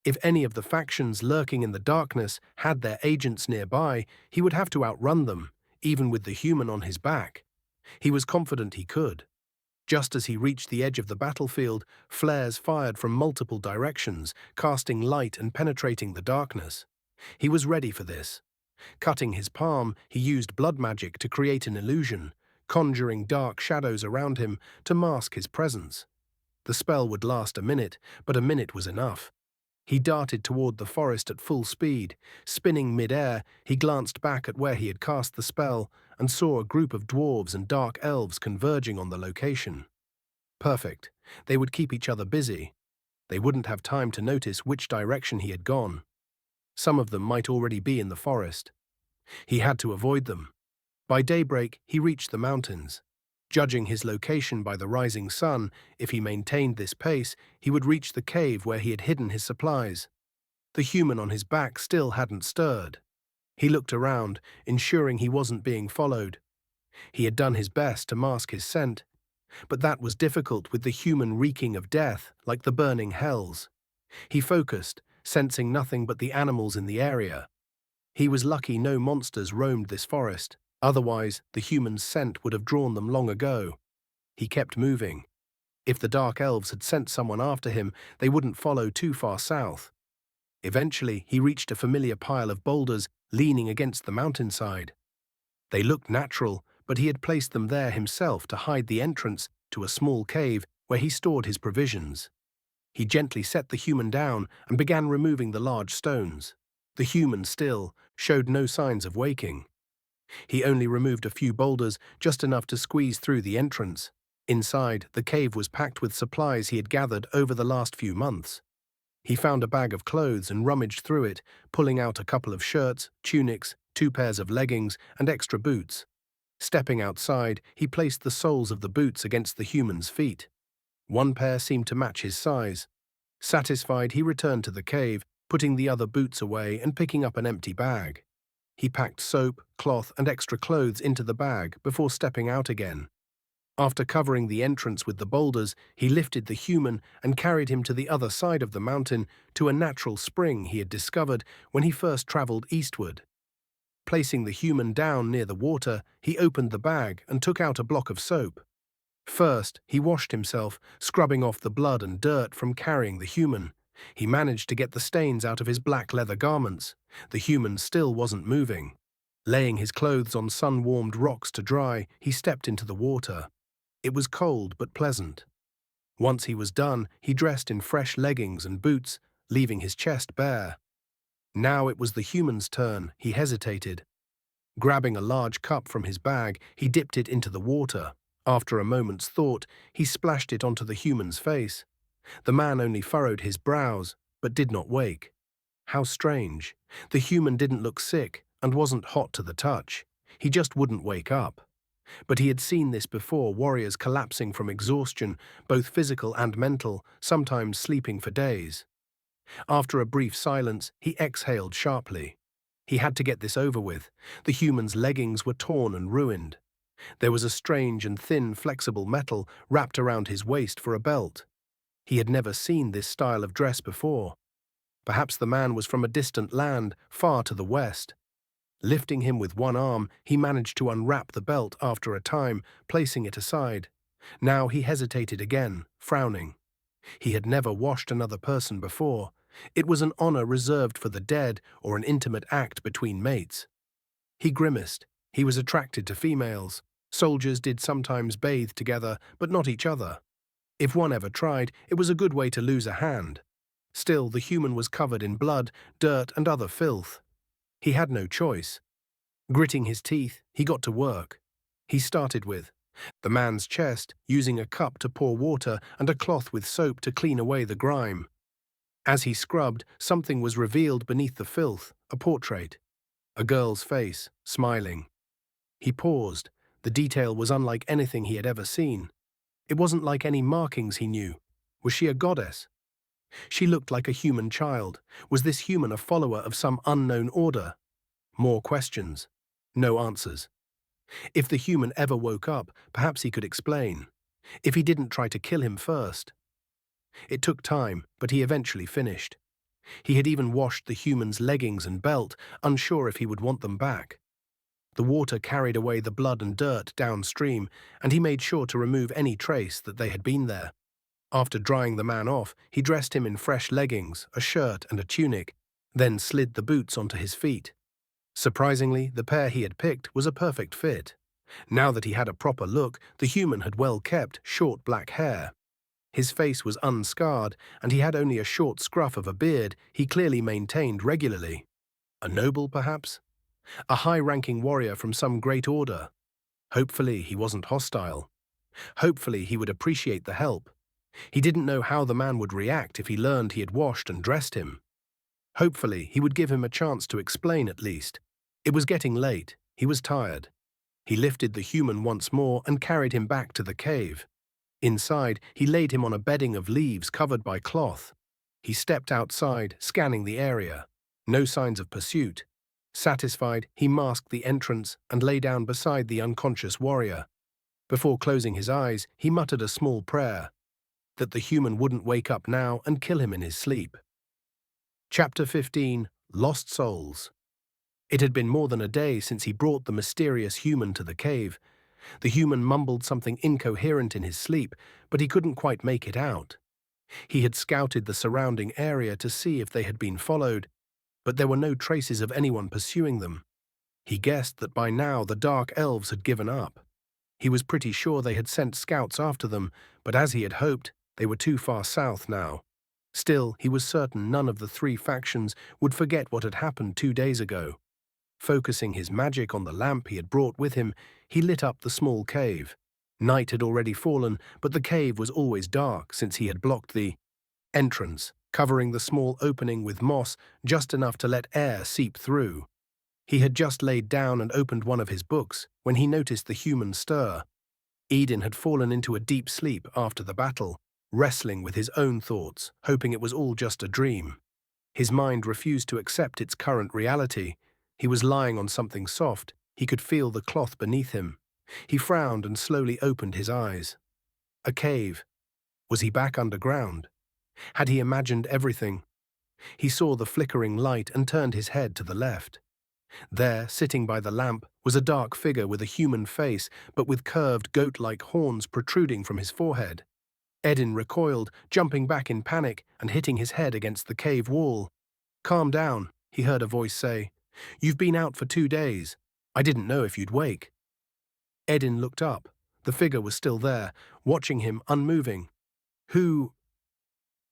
If any of the factions lurking in the darkness had their agents nearby, he would have to outrun them, even with the human on his back. He was confident he could. Just as he reached the edge of the battlefield, flares fired from multiple directions, casting light and penetrating the darkness. He was ready for this. Cutting his palm, he used blood magic to create an illusion, conjuring dark shadows around him to mask his presence. The spell would last a minute, but a minute was enough. He darted toward the forest at full speed. Spinning mid-air, he glanced back at where he had cast the spell and saw a group of dwarves and dark elves converging on the location. Perfect. They would keep each other busy. They wouldn't have time to notice which direction he had gone. Some of them might already be in the forest. He had to avoid them. By daybreak, he reached the mountains. Judging his location by the rising sun, if he maintained this pace, he would reach the cave where he had hidden his supplies. The human on his back still hadn't stirred. He looked around, ensuring he wasn't being followed. He had done his best to mask his scent, but that was difficult with the human reeking of death, like the burning hells. He focused, sensing nothing but the animals in the area. He was lucky no monsters roamed this forest. Otherwise, the human's scent would have drawn them long ago. He kept moving. If the dark elves had sent someone after him, they wouldn't follow too far south. Eventually, he reached a familiar pile of boulders leaning against the mountainside. They looked natural, but he had placed them there himself to hide the entrance to a small cave where he stored his provisions. He gently set the human down and began removing the large stones. The human still showed no signs of waking. He only removed a few boulders, just enough to squeeze through the entrance. Inside, the cave was packed with supplies he had gathered over the last few months. He found a bag of clothes and rummaged through it, pulling out a couple of shirts, tunics, 2 pairs of leggings, and extra boots. Stepping outside, he placed the soles of the boots against the human's feet. 1 pair seemed to match his size. Satisfied, he returned to the cave, putting the other boots away and picking up an empty bag. He packed soap, cloth, and extra clothes into the bag before stepping out again. After covering the entrance with the boulders, he lifted the human and carried him to the other side of the mountain to a natural spring he had discovered when he first traveled eastward. Placing the human down near the water, he opened the bag and took out a block of soap. First, he washed himself, scrubbing off the blood and dirt from carrying the human. He managed to get the stains out of his black leather garments. The human still wasn't moving. Laying his clothes on sun-warmed rocks to dry, he stepped into the water. It was cold but pleasant. Once he was done, he dressed in fresh leggings and boots, leaving his chest bare. Now it was the human's turn. He hesitated. Grabbing a large cup from his bag, he dipped it into the water. After a moment's thought, he splashed it onto the human's face. The man only furrowed his brows, but did not wake. How strange. The human didn't look sick and wasn't hot to the touch. He just wouldn't wake up. But he had seen this before, warriors collapsing from exhaustion, both physical and mental, sometimes sleeping for days. After a brief silence, he exhaled sharply. He had to get this over with. The human's leggings were torn and ruined. There was a strange and thin, flexible metal wrapped around his waist for a belt. He had never seen this style of dress before. Perhaps the man was from a distant land, far to the west. Lifting him with 1 arm, he managed to unwrap the belt after a time, placing it aside. Now he hesitated again, frowning. He had never washed another person before. It was an honor reserved for the dead or an intimate act between mates. He grimaced. He was attracted to females. Soldiers did sometimes bathe together, but not each other. If one ever tried, it was a good way to lose a hand. Still, the human was covered in blood, dirt, and other filth. He had no choice. Gritting his teeth, he got to work. He started with the man's chest, using a cup to pour water and a cloth with soap to clean away the grime. As he scrubbed, something was revealed beneath the filth, a portrait. A girl's face, smiling. He paused. The detail was unlike anything he had ever seen. It wasn't like any markings he knew. Was she a goddess? She looked like a human child. Was this human a follower of some unknown order? More questions. No answers. If the human ever woke up, perhaps he could explain. If he didn't try to kill him first. It took time, but he eventually finished. He had even washed the human's leggings and belt, unsure if he would want them back. The water carried away the blood and dirt downstream, and he made sure to remove any trace that they had been there. After drying the man off, he dressed him in fresh leggings, a shirt and a tunic, then slid the boots onto his feet. Surprisingly, the pair he had picked was a perfect fit. Now that he had a proper look, the human had well-kept, short black hair. His face was unscarred, and he had only a short scruff of a beard he clearly maintained regularly. A noble, perhaps? A high-ranking warrior from some great order. Hopefully he wasn't hostile. Hopefully he would appreciate the help. He didn't know how the man would react if he learned he had washed and dressed him. Hopefully he would give him a chance to explain at least. It was getting late. He was tired. He lifted the human once more and carried him back to the cave. Inside, he laid him on a bedding of leaves covered by cloth. He stepped outside, scanning the area. No signs of pursuit. Satisfied, he masked the entrance and lay down beside the unconscious warrior. Before closing his eyes, he muttered a small prayer, that the human wouldn't wake up now and kill him in his sleep. Chapter 15. Lost Souls. It had been more than a day since he brought the mysterious human to the cave. The human mumbled something incoherent in his sleep, but he couldn't quite make it out. He had scouted the surrounding area to see if they had been followed, but there were no traces of anyone pursuing them. He guessed that by now the dark elves had given up. He was pretty sure they had sent scouts after them, but as he had hoped, they were too far south now. Still, he was certain none of the three factions would forget what had happened 2 days ago. Focusing his magic on the lamp he had brought with him, he lit up the small cave. Night had already fallen, but the cave was always dark since he had blocked the entrance, covering the small opening with moss just enough to let air seep through. He had just laid down and opened one of his books when he noticed the human stir. Edin had fallen into a deep sleep after the battle, wrestling with his own thoughts, hoping it was all just a dream. His mind refused to accept its current reality. He was lying on something soft. He could feel the cloth beneath him. He frowned and slowly opened his eyes. A cave. Was he back underground? Had he imagined everything? He saw the flickering light and turned his head to the left. There, sitting by the lamp, was a dark figure with a human face, but with curved goat-like horns protruding from his forehead. Edin recoiled, jumping back in panic and hitting his head against the cave wall. "Calm down," he heard a voice say. "You've been out for 2 days. I didn't know if you'd wake." Edin looked up. The figure was still there, watching him unmoving.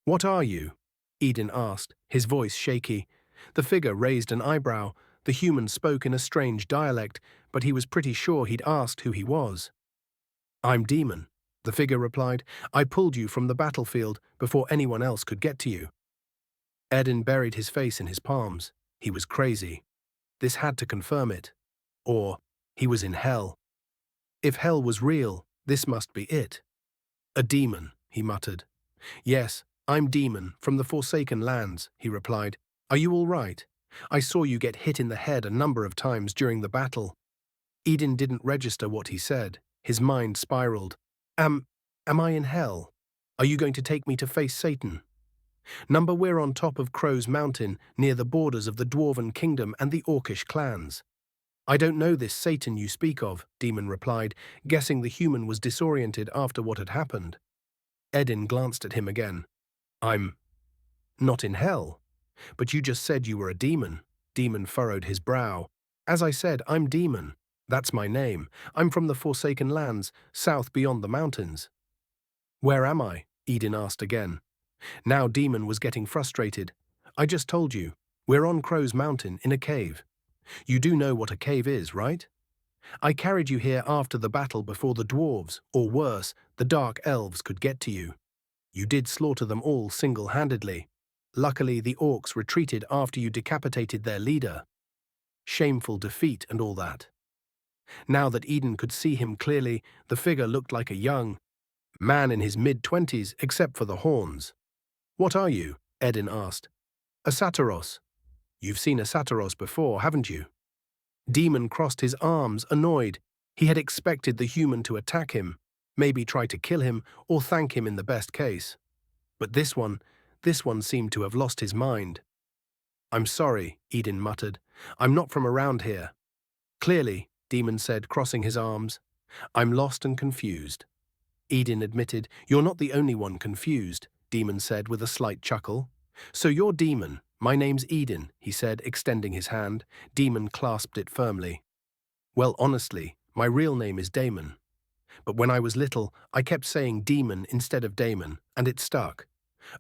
What are you?" Edin asked, his voice shaky. The figure raised an eyebrow. The human spoke in a strange dialect, but he was pretty sure he'd asked who he was. "I'm Damon," the figure replied. "I pulled you from the battlefield before anyone else could get to you." Edin buried his face in his palms. He was crazy. This had to confirm it. Or he was in hell. If hell was real, this must be it. "A demon," he muttered. "Yes, I'm Damon, from the Forsaken Lands," he replied. "Are you all right? I saw you get hit in the head a number of times during the battle." Edin didn't register what he said. His mind spiraled. Am I in hell? Are you going to take me to face Satan?" "Number, we're on top of Crow's Mountain, near the borders of the Dwarven Kingdom and the Orcish clans." "I don't know this Satan you speak of," Damon replied, guessing the human was disoriented after what had happened. Edin glanced at him again. Not in hell. But you just said you were a demon. Demon furrowed his brow. As I said, I'm Demon. That's my name. I'm from the Forsaken Lands, south beyond the mountains. Where am I? Edin asked again. Now Demon was getting frustrated. I just told you. We're on Crow's Mountain, in a cave. You do know what a cave is, right? I carried you here after the battle before the Dwarves, or worse, the Dark Elves could get to you. You did slaughter them all single-handedly. Luckily, the Orcs retreated after you decapitated their leader. Shameful defeat and all that. Now that Edin could see him clearly, the figure looked like a young man in his mid-20s, except for the horns. What are you? Edin asked. A Satyros. You've seen a Satyros before, haven't you? Demon crossed his arms, annoyed. He had expected the human to attack him, maybe try to kill him, or thank him in the best case. But this one seemed to have lost his mind. I'm sorry, Edin muttered. I'm not from around here. Clearly, Demon said, crossing his arms. I'm lost and confused. Edin admitted. You're not the only one confused, Demon said with a slight chuckle. So you're Demon. My name's Edin, he said, extending his hand. Demon clasped it firmly. Well, honestly, my real name is Damon. But when I was little, I kept saying Demon instead of Damon, and it stuck.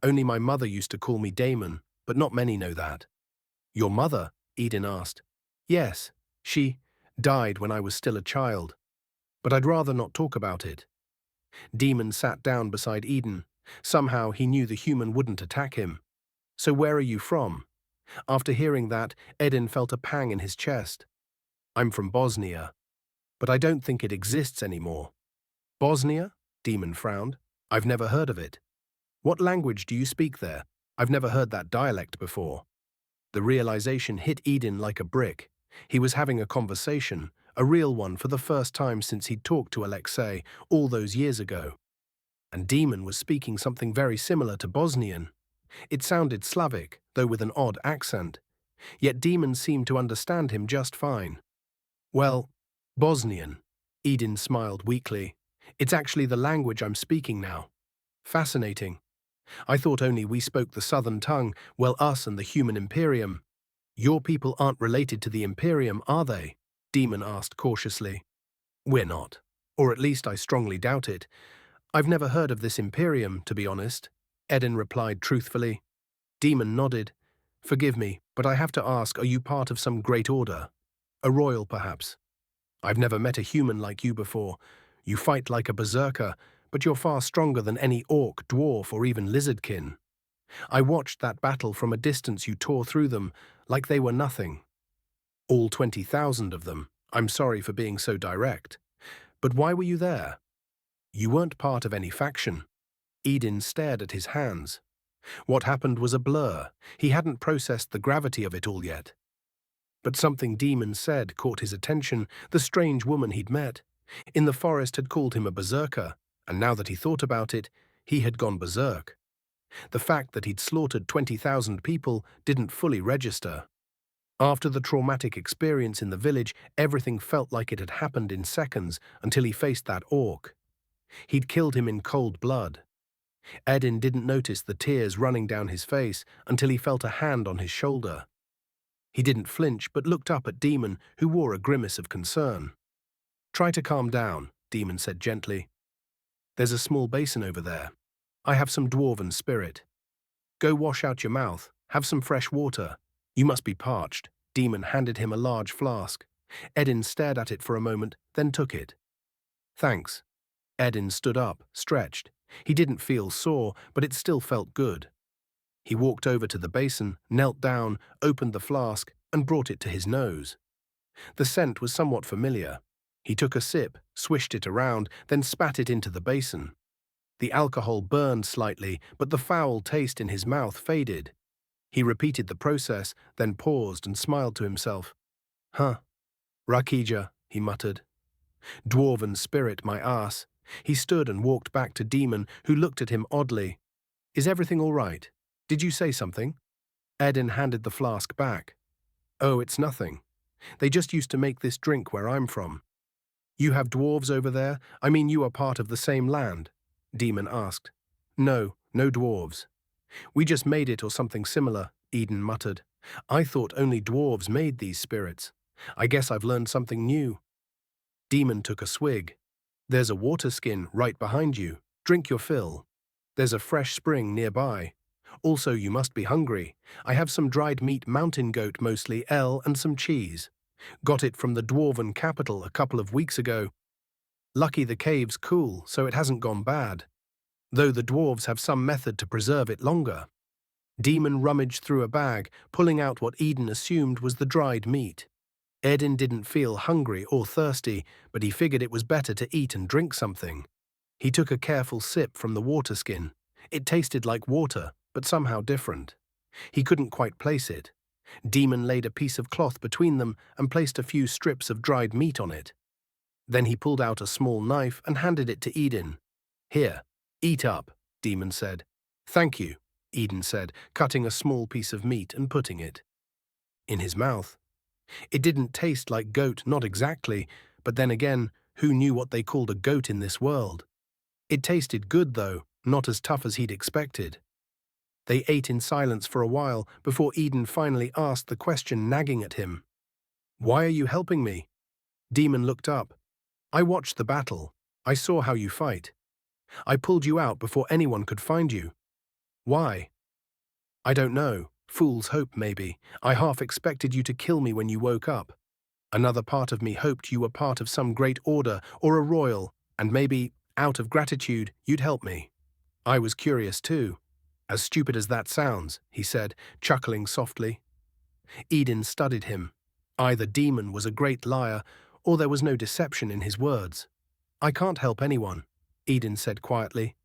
Only my mother used to call me Damon, but not many know that. Your mother? Edin asked. Yes, she died when I was still a child. But I'd rather not talk about it. Demon sat down beside Edin. Somehow he knew the human wouldn't attack him. So where are you from? After hearing that, Edin felt a pang in his chest. I'm from Bosnia, but I don't think it exists anymore. Bosnia? Demon frowned. I've never heard of it. What language do you speak there? I've never heard that dialect before. The realization hit Edin like a brick. He was having a conversation, a real one for the first time since he'd talked to Alexei all those years ago. And Demon was speaking something very similar to Bosnian. It sounded Slavic, though with an odd accent. Yet Demon seemed to understand him just fine. Well, Bosnian. Edin smiled weakly. It's actually the language I'm speaking now. Fascinating. I thought only we spoke the southern tongue, well, us and the human Imperium. Your people aren't related to the Imperium, are they? Demon asked cautiously. We're not. Or at least I strongly doubt it. I've never heard of this Imperium, to be honest. Edin replied truthfully. Demon nodded. Forgive me, but I have to ask, are you part of some great order? A royal, perhaps? I've never met a human like you before. You fight like a berserker, but you're far stronger than any orc, dwarf, or even lizardkin. I watched that battle from a distance. You tore through them like they were nothing. All 20,000 of them. I'm sorry for being so direct. But why were you there? You weren't part of any faction. Edin stared at his hands. What happened was a blur. He hadn't processed the gravity of it all yet. But something Demon said caught his attention. The strange woman he'd met in the forest had called him a berserker, and now that he thought about it, he had gone berserk. The fact that he'd slaughtered 20,000 people didn't fully register. After the traumatic experience in the village, everything felt like it had happened in seconds until he faced that orc. He'd killed him in cold blood. Edin didn't notice the tears running down his face until he felt a hand on his shoulder. He didn't flinch but looked up at Demon, who wore a grimace of concern. Try to calm down, Demon said gently. There's a small basin over there. I have some dwarven spirit. Go wash out your mouth, have some fresh water. You must be parched. Demon handed him a large flask. Edin stared at it for a moment, then took it. Thanks. Edin stood up, stretched. He didn't feel sore, but it still felt good. He walked over to the basin, knelt down, opened the flask, and brought it to his nose. The scent was somewhat familiar. He took a sip, swished it around, then spat it into the basin. The alcohol burned slightly, but the foul taste in his mouth faded. He repeated the process, then paused and smiled to himself. Huh. Rakija, he muttered. Dwarven spirit, my ass. He stood and walked back to Demon, who looked at him oddly. Is everything all right? Did you say something? Edin handed the flask back. Oh, it's nothing. They just used to make this drink where I'm from. You have dwarves over there? I mean, you are part of the same land? Demon asked. No, no dwarves. We just made it or something similar, Edin muttered. I thought only dwarves made these spirits. I guess I've learned something new. Demon took a swig. There's a water skin right behind you. Drink your fill. There's a fresh spring nearby. Also, you must be hungry. I have some dried meat, mountain goat mostly, and some cheese. Got it from the dwarven capital a couple of weeks ago. Lucky the cave's cool, so it hasn't gone bad. Though the dwarves have some method to preserve it longer. Demon rummaged through a bag, pulling out what Edin assumed was the dried meat. Edin didn't feel hungry or thirsty, but he figured it was better to eat and drink something. He took a careful sip from the water skin. It tasted like water, but somehow different. He couldn't quite place it. Demon laid a piece of cloth between them and placed a few strips of dried meat on it. Then he pulled out a small knife and handed it to Edin. Here, eat up, Demon said. Thank you, Edin said, cutting a small piece of meat and putting it in his mouth. It didn't taste like goat, not exactly, but then again, who knew what they called a goat in this world? It tasted good, though, not as tough as he'd expected. They ate in silence for a while before Edin finally asked the question nagging at him. Why are you helping me? Demon looked up. I watched the battle. I saw how you fight. I pulled you out before anyone could find you. Why? I don't know. Fool's hope, maybe. I half expected you to kill me when you woke up. Another part of me hoped you were part of some great order or a royal, and maybe, out of gratitude, you'd help me. I was curious too. As stupid as that sounds, he said, chuckling softly. Edin studied him. Either Demon was a great liar, or there was no deception in his words. I can't help anyone, Edin said quietly.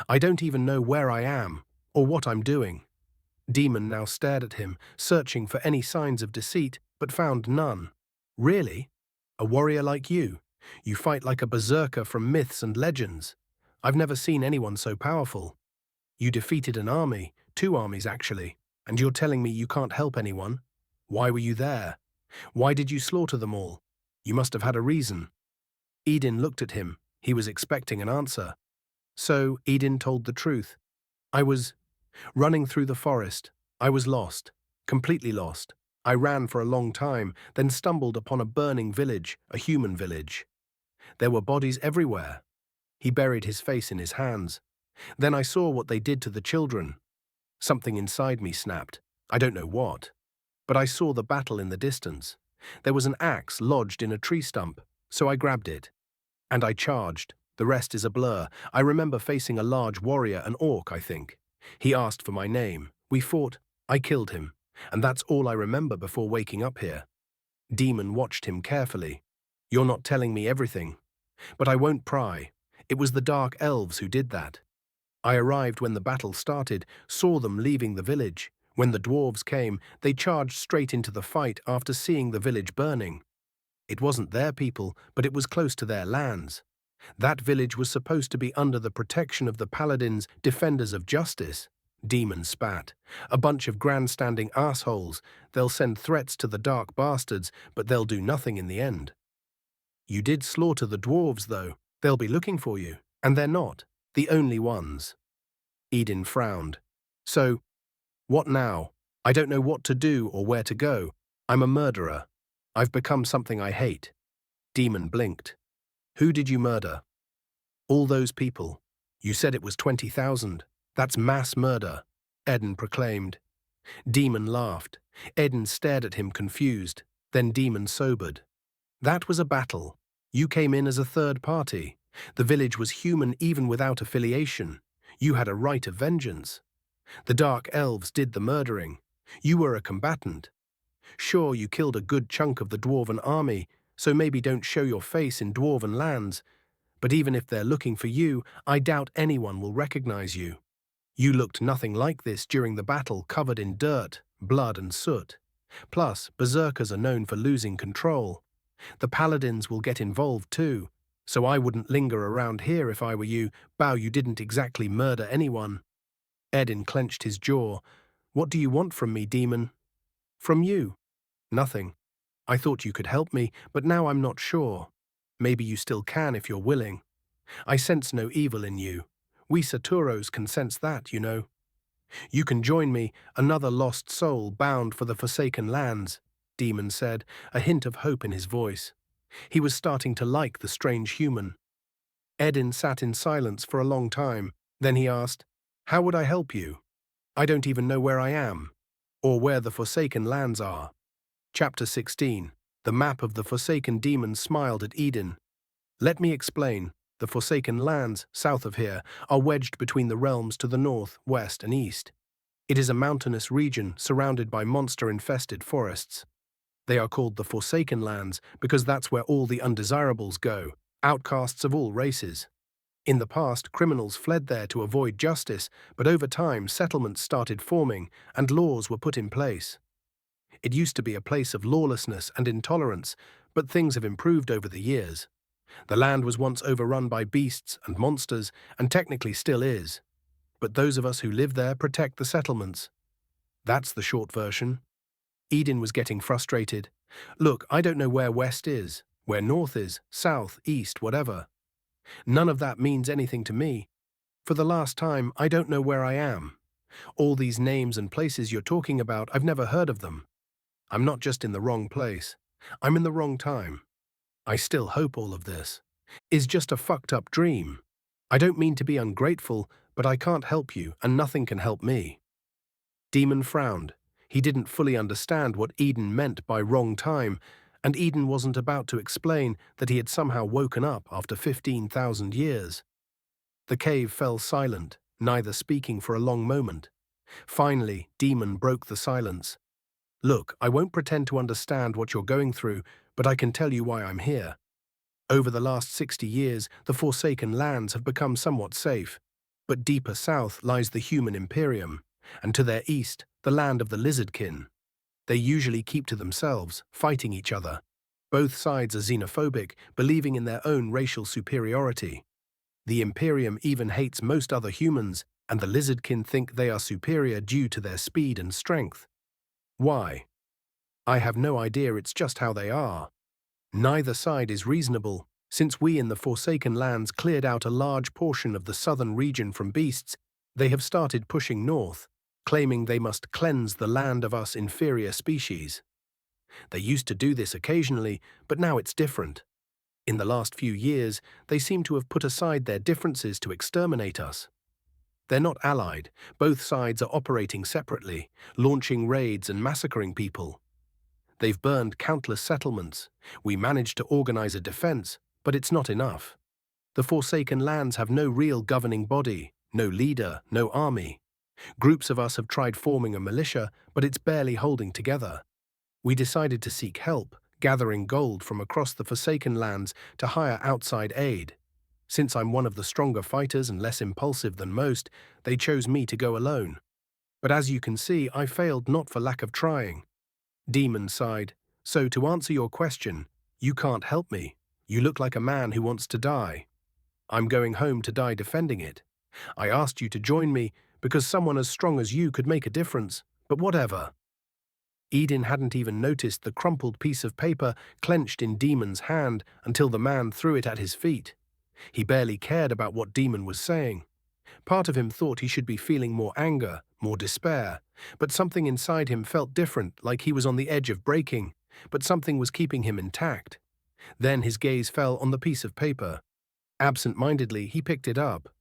I don't even know where I am, or what I'm doing. Demon now stared at him, searching for any signs of deceit, but found none. Really? A warrior like you? You fight like a berserker from myths and legends. I've never seen anyone so powerful. You defeated an army, 2 armies actually, and you're telling me you can't help anyone? Why were you there? Why did you slaughter them all? You must have had a reason. Edin looked at him. He was expecting an answer. So Edin told the truth. I was running through the forest. I was lost, completely lost. I ran for a long time, then stumbled upon a burning village, a human village. There were bodies everywhere. He buried his face in his hands. Then I saw what they did to the children. Something inside me snapped. I don't know what. But I saw the battle in the distance. There was an axe lodged in a tree stump, so I grabbed it. And I charged. The rest is a blur. I remember facing a large warrior, an orc, I think. He asked for my name. We fought. I killed him. And that's all I remember before waking up here. Demon watched him carefully. You're not telling me everything. But I won't pry. It was the dark elves who did that. I arrived when the battle started, saw them leaving the village. When the dwarves came, they charged straight into the fight after seeing the village burning. It wasn't their people, but it was close to their lands. That village was supposed to be under the protection of the paladins, defenders of justice. Demon spat. A bunch of grandstanding assholes. They'll send threats to the dark bastards, but they'll do nothing in the end. You did slaughter the dwarves, though. They'll be looking for you. And they're not the only ones. Edin frowned. So, what now? I don't know what to do or where to go. I'm a murderer. I've become something I hate. Demon blinked. Who did you murder? All those people. You said it was 20,000. That's mass murder, Edin proclaimed. Demon laughed. Edin stared at him confused. Then Demon sobered. That was a battle. You came in as a third party. The village was human even without affiliation. You had a right of vengeance. The dark elves did the murdering. You were a combatant. Sure, you killed a good chunk of the dwarven army, so maybe don't show your face in dwarven lands. But even if they're looking for you, I doubt anyone will recognize you. You looked nothing like this during the battle, covered in dirt, blood and soot. Plus, berserkers are known for losing control. The paladins will get involved too, so I wouldn't linger around here if I were you. Bow, you didn't exactly murder anyone. Edin clenched his jaw. What do you want from me, Demon? From you? Nothing. I thought you could help me, but now I'm not sure. Maybe you still can if you're willing. I sense no evil in you. We Saturos can sense that, you know. You can join me, another lost soul bound for the forsaken lands, Damon said, a hint of hope in his voice. He was starting to like the strange human. Edin sat in silence for a long time. Then he asked, "How would I help you? I don't even know where I am, or where the forsaken lands are." Chapter 16. The map of the forsaken demon smiled at Edin. "Let me explain. The forsaken lands, south of here, are wedged between the realms to the north, west, and east. It is a mountainous region surrounded by monster-infested forests. They are called the Forsaken Lands because that's where all the undesirables go, outcasts of all races. In the past, criminals fled there to avoid justice, but over time settlements started forming and laws were put in place. It used to be a place of lawlessness and intolerance, but things have improved over the years. The land was once overrun by beasts and monsters, and technically still is. But those of us who live there protect the settlements. That's the short version." Edin was getting frustrated. "Look, I don't know where west is, where north is, south, east, whatever. None of that means anything to me. For the last time, I don't know where I am. All these names and places you're talking about, I've never heard of them. I'm not just in the wrong place. I'm in the wrong time. I still hope all of this is just a fucked up dream. I don't mean to be ungrateful, but I can't help you, and nothing can help me." Damon frowned. He didn't fully understand what Edin meant by wrong time, and Edin wasn't about to explain that he had somehow woken up after 15,000 years. The cave fell silent, neither speaking for a long moment. Finally, Damon broke the silence. "Look, I won't pretend to understand what you're going through, but I can tell you why I'm here. Over the last 60 years, the Forsaken Lands have become somewhat safe, but deeper south lies the human Imperium, and to their east, the land of the lizardkin. They usually keep to themselves, fighting each other. Both sides are xenophobic, believing in their own racial superiority. The Imperium even hates most other humans, and the lizardkin think they are superior due to their speed and strength. Why? I have no idea, it's just how they are. Neither side is reasonable. Since we in the Forsaken Lands cleared out a large portion of the southern region from beasts, they have started pushing north, claiming they must cleanse the land of us inferior species. They used to do this occasionally, but now it's different. In the last few years, they seem to have put aside their differences to exterminate us. They're not allied. Both sides are operating separately, launching raids and massacring people. They've burned countless settlements. We managed to organize a defense, but it's not enough. The Forsaken Lands have no real governing body, no leader, no army. Groups of us have tried forming a militia, but it's barely holding together. We decided to seek help, gathering gold from across the Forsaken Lands to hire outside aid. Since I'm one of the stronger fighters and less impulsive than most, they chose me to go alone. But as you can see, I failed not for lack of trying." Damon sighed. "So to answer your question, you can't help me. You look like a man who wants to die. I'm going home to die defending it. I asked you to join me because someone as strong as you could make a difference, but whatever." Edin hadn't even noticed the crumpled piece of paper clenched in Damon's hand until the man threw it at his feet. He barely cared about what Damon was saying. Part of him thought he should be feeling more anger, more despair, but something inside him felt different, like he was on the edge of breaking, but something was keeping him intact. Then his gaze fell on the piece of paper. Absent-mindedly, he picked it up.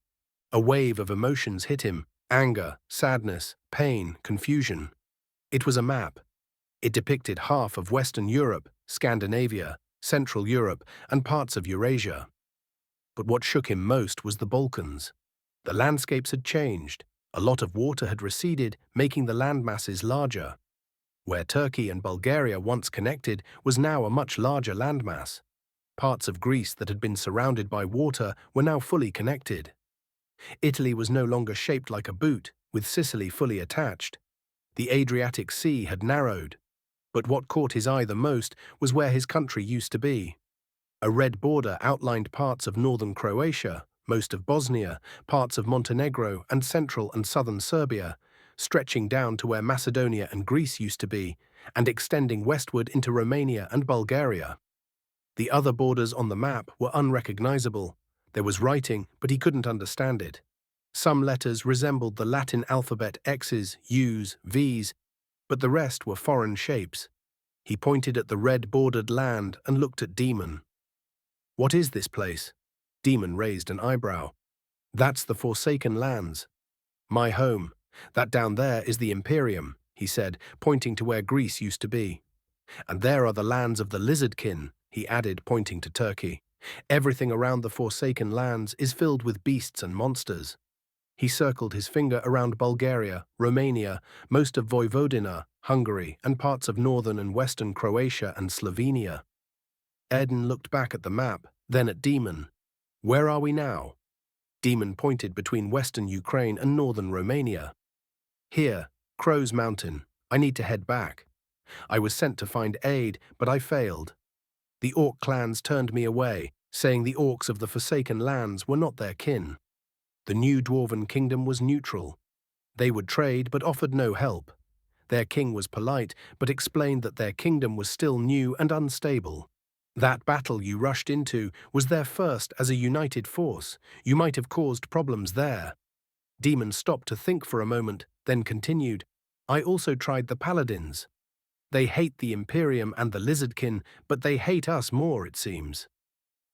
A wave of emotions hit him: anger, sadness, pain, confusion. It was a map. It depicted half of Western Europe, Scandinavia, Central Europe, and parts of Eurasia. But what shook him most was the Balkans. The landscapes had changed. A lot of water had receded, making the landmasses larger. Where Turkey and Bulgaria once connected was now a much larger landmass. Parts of Greece that had been surrounded by water were now fully connected. Italy was no longer shaped like a boot, with Sicily fully attached. The Adriatic Sea had narrowed. But what caught his eye the most was where his country used to be. A red border outlined parts of northern Croatia, most of Bosnia, parts of Montenegro, and central and southern Serbia, stretching down to where Macedonia and Greece used to be, and extending westward into Romania and Bulgaria. The other borders on the map were unrecognizable. There was writing, but he couldn't understand it. Some letters resembled the Latin alphabet X's, U's, V's, but the rest were foreign shapes. He pointed at the red-bordered land and looked at Damon. "What is this place?" Damon raised an eyebrow. "That's the Forsaken Lands. My home. That down there is the Imperium," he said, pointing to where Greece used to be. "And there are the lands of the Lizardkin," he added, pointing to Turkey. "Everything around the Forsaken Lands is filled with beasts and monsters." He circled his finger around Bulgaria, Romania, most of Vojvodina, Hungary, and parts of northern and western Croatia and Slovenia. Edin looked back at the map, then at Damon. "Where are we now?" Damon pointed between western Ukraine and northern Romania. "Here, Crow's Mountain. I need to head back. I was sent to find aid, but I failed. The Orc clans turned me away, saying the Orcs of the Forsaken Lands were not their kin. The new Dwarven kingdom was neutral. They would trade but offered no help. Their king was polite but explained that their kingdom was still new and unstable. That battle you rushed into was their first as a united force. You might have caused problems there." Damon stopped to think for a moment, then continued, "I also tried the Paladins. They hate the Imperium and the Lizardkin, but they hate us more, it seems.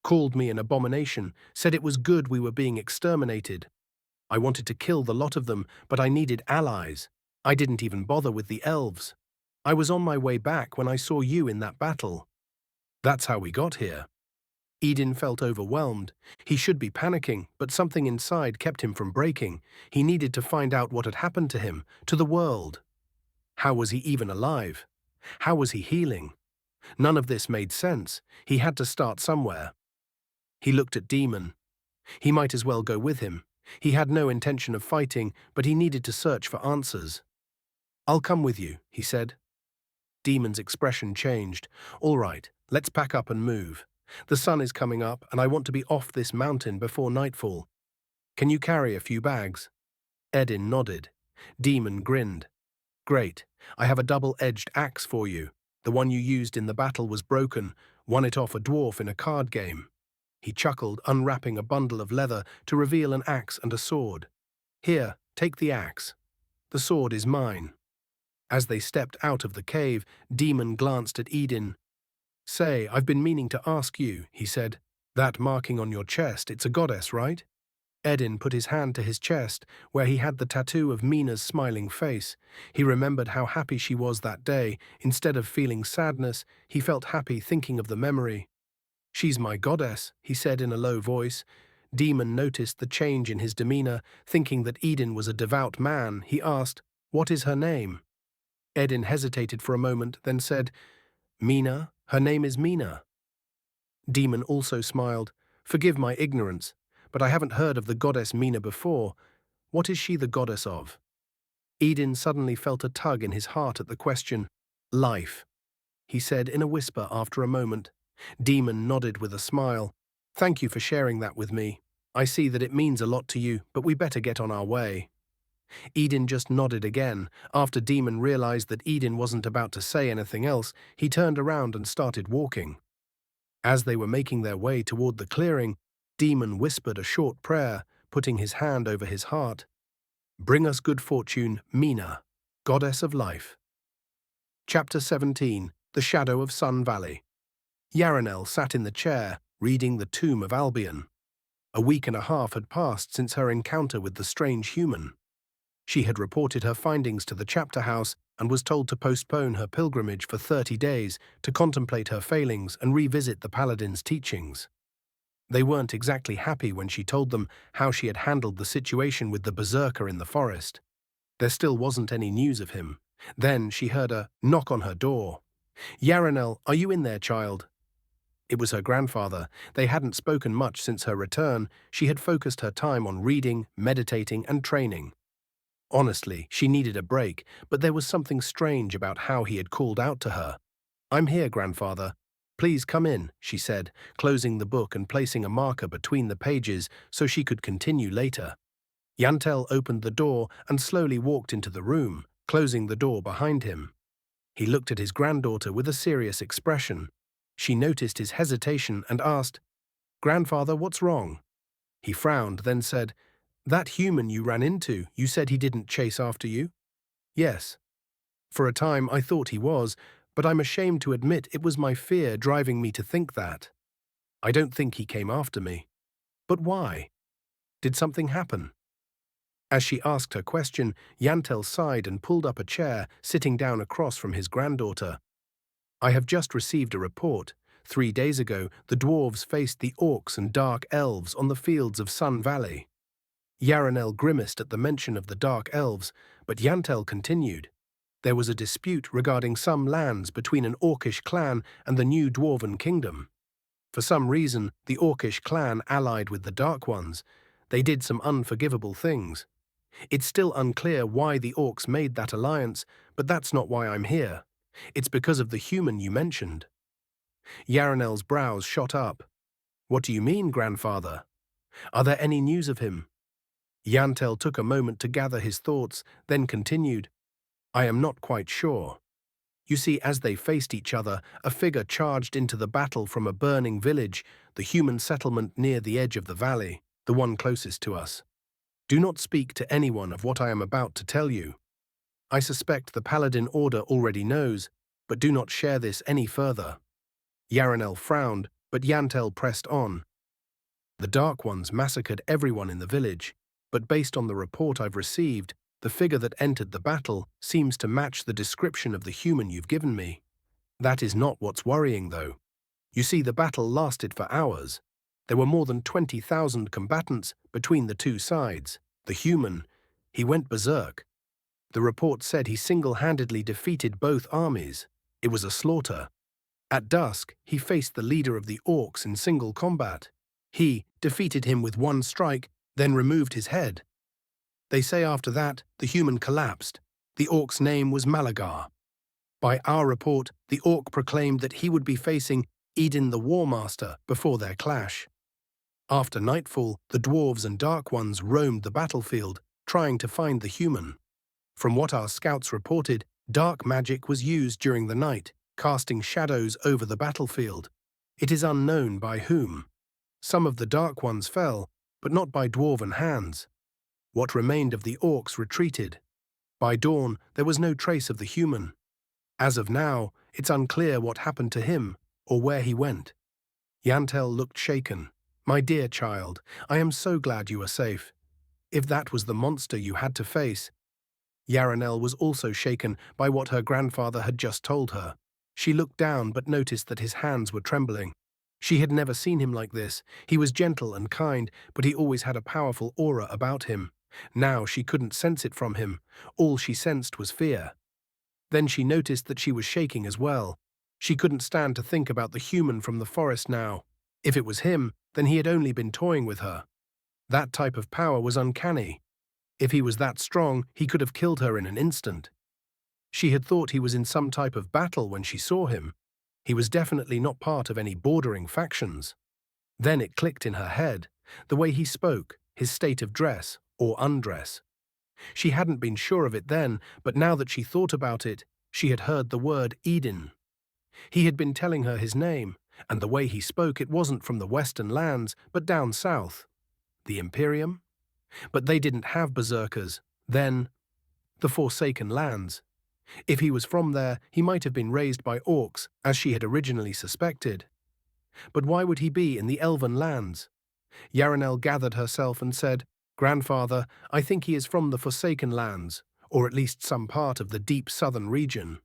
Called me an abomination, said it was good we were being exterminated. I wanted to kill the lot of them, but I needed allies. I didn't even bother with the Elves. I was on my way back when I saw you in that battle. That's how we got here." Edin felt overwhelmed. He should be panicking, but something inside kept him from breaking. He needed to find out what had happened to him, to the world. How was he even alive? How was he healing? None of this made sense. He had to start somewhere. He looked at Damon. He might as well go with him. He had no intention of fighting, but he needed to search for answers. "I'll come with you," he said. Damon's expression changed. "All right, let's pack up and move. The sun is coming up, and I want to be off this mountain before nightfall. Can you carry a few bags?" Edin nodded. Damon grinned. "Great. I have a double-edged axe for you. The one you used in the battle was broken. Won it off a dwarf in a card game." He chuckled, unwrapping a bundle of leather to reveal an axe and a sword. "Here, take the axe. The sword is mine." As they stepped out of the cave, Damon glanced at Edin. "Say, I've been meaning to ask you," he said. "That marking on your chest, it's a goddess, right?" Edin put his hand to his chest, where he had the tattoo of Mina's smiling face. He remembered how happy she was that day. Instead of feeling sadness, he felt happy thinking of the memory. "She's my goddess," he said in a low voice. Damon noticed the change in his demeanor. Thinking that Edin was a devout man, he asked, "What is her name?" Edin hesitated for a moment, then said, "Mina, her name is Mina." Damon also smiled. "Forgive my ignorance, but I haven't heard of the goddess Mina before. What is she the goddess of?" Edin suddenly felt a tug in his heart at the question. "Life," he said in a whisper after a moment. Damon nodded with a smile. "Thank you for sharing that with me. I see that it means a lot to you, but we better get on our way." Edin just nodded again. After Damon realized that Edin wasn't about to say anything else, he turned around and started walking. As they were making their way toward the clearing, Damon whispered a short prayer, putting his hand over his heart. "Bring us good fortune, Mina, goddess of life." Chapter 17. The Shadow of Sun Valley. Yarinel sat in the chair, reading the Tomb of Albion. A week and a half had passed since her encounter with the strange human. She had reported her findings to the chapter house and was told to postpone her pilgrimage for 30 days to contemplate her failings and revisit the paladin's teachings. They weren't exactly happy when she told them how she had handled the situation with the Berserker in the forest. There still wasn't any news of him. Then she heard a knock on her door. "Yarinel, are you in there, child?" It was her grandfather. They hadn't spoken much since her return. She had focused her time on reading, meditating, and training. Honestly, she needed a break, but there was something strange about how he had called out to her. "I'm here, grandfather. Please come in," she said, closing the book and placing a marker between the pages so she could continue later. Yantel opened the door and slowly walked into the room, closing the door behind him. He looked at his granddaughter with a serious expression. She noticed his hesitation and asked, "Grandfather, what's wrong?" He frowned, then said, That human you ran into, you said he didn't chase after you? Yes. For a time I thought he was, but I'm ashamed to admit it was my fear driving me to think that. I don't think he came after me. But why? Did something happen? As she asked her question, Yantel sighed and pulled up a chair, sitting down across from his granddaughter. I have just received a report. 3 days ago, the Dwarves faced the Orcs and Dark Elves on the fields of Sun Valley. Yarinel grimaced at the mention of the Dark Elves, but Yantel continued. There was a dispute regarding some lands between an Orcish clan and the new Dwarven kingdom. For some reason, the Orcish clan allied with the Dark Ones. They did some unforgivable things. It's still unclear why the Orcs made that alliance, but that's not why I'm here. It's because of the human you mentioned. Yarinel's brows shot up. What do you mean, grandfather? Are there any news of him? Yantel took a moment to gather his thoughts, then continued. I am not quite sure. You see, as they faced each other, a figure charged into the battle from a burning village, the human settlement near the edge of the valley, the one closest to us. Do not speak to anyone of what I am about to tell you. I suspect the Paladin Order already knows, but do not share this any further. Yarinel frowned, but Yantel pressed on. The Dark Ones massacred everyone in the village, but based on the report I've received, the figure that entered the battle seems to match the description of the human you've given me. That is not what's worrying, though. You see, the battle lasted for hours. There were more than 20,000 combatants between the two sides. The human, he went berserk. The report said he single-handedly defeated both armies. It was a slaughter. At dusk, he faced the leader of the Orcs in single combat. He defeated him with one strike, then removed his head. They say after that, the human collapsed. The Orc's name was Malagar. By our report, the Orc proclaimed that he would be facing Edin the War Master before their clash. After nightfall, the Dwarves and Dark Ones roamed the battlefield, trying to find the human. From what our scouts reported, dark magic was used during the night, casting shadows over the battlefield. It is unknown by whom. Some of the Dark Ones fell, but not by Dwarven hands. What remained of the Orcs retreated. By dawn, there was no trace of the human. As of now, it's unclear what happened to him or where he went. Yantel looked shaken. My dear child, I am so glad you are safe. If that was the monster you had to face. Yarinel was also shaken by what her grandfather had just told her. She looked down but noticed that his hands were trembling. She had never seen him like this. He was gentle and kind, but he always had a powerful aura about him. Now she couldn't sense it from him. All she sensed was fear. Then she noticed that she was shaking as well. She couldn't stand to think about the human from the forest now. If it was him, then he had only been toying with her. That type of power was uncanny. If he was that strong, he could have killed her in an instant. She had thought he was in some type of battle when she saw him. He was definitely not part of any bordering factions. Then it clicked in her head, the way he spoke, his state of dress or undress. She hadn't been sure of it then, but now that she thought about it, she had heard the word Edin. He had been telling her his name, and the way he spoke, it wasn't from the western lands, but down south. The Imperium? But they didn't have berserkers. Then, the Forsaken Lands. If he was from there, he might have been raised by Orcs, as she had originally suspected. But why would he be in the Elven lands? Yarinel gathered herself and said, Grandfather, I think he is from the Forsaken Lands, or at least some part of the deep southern region.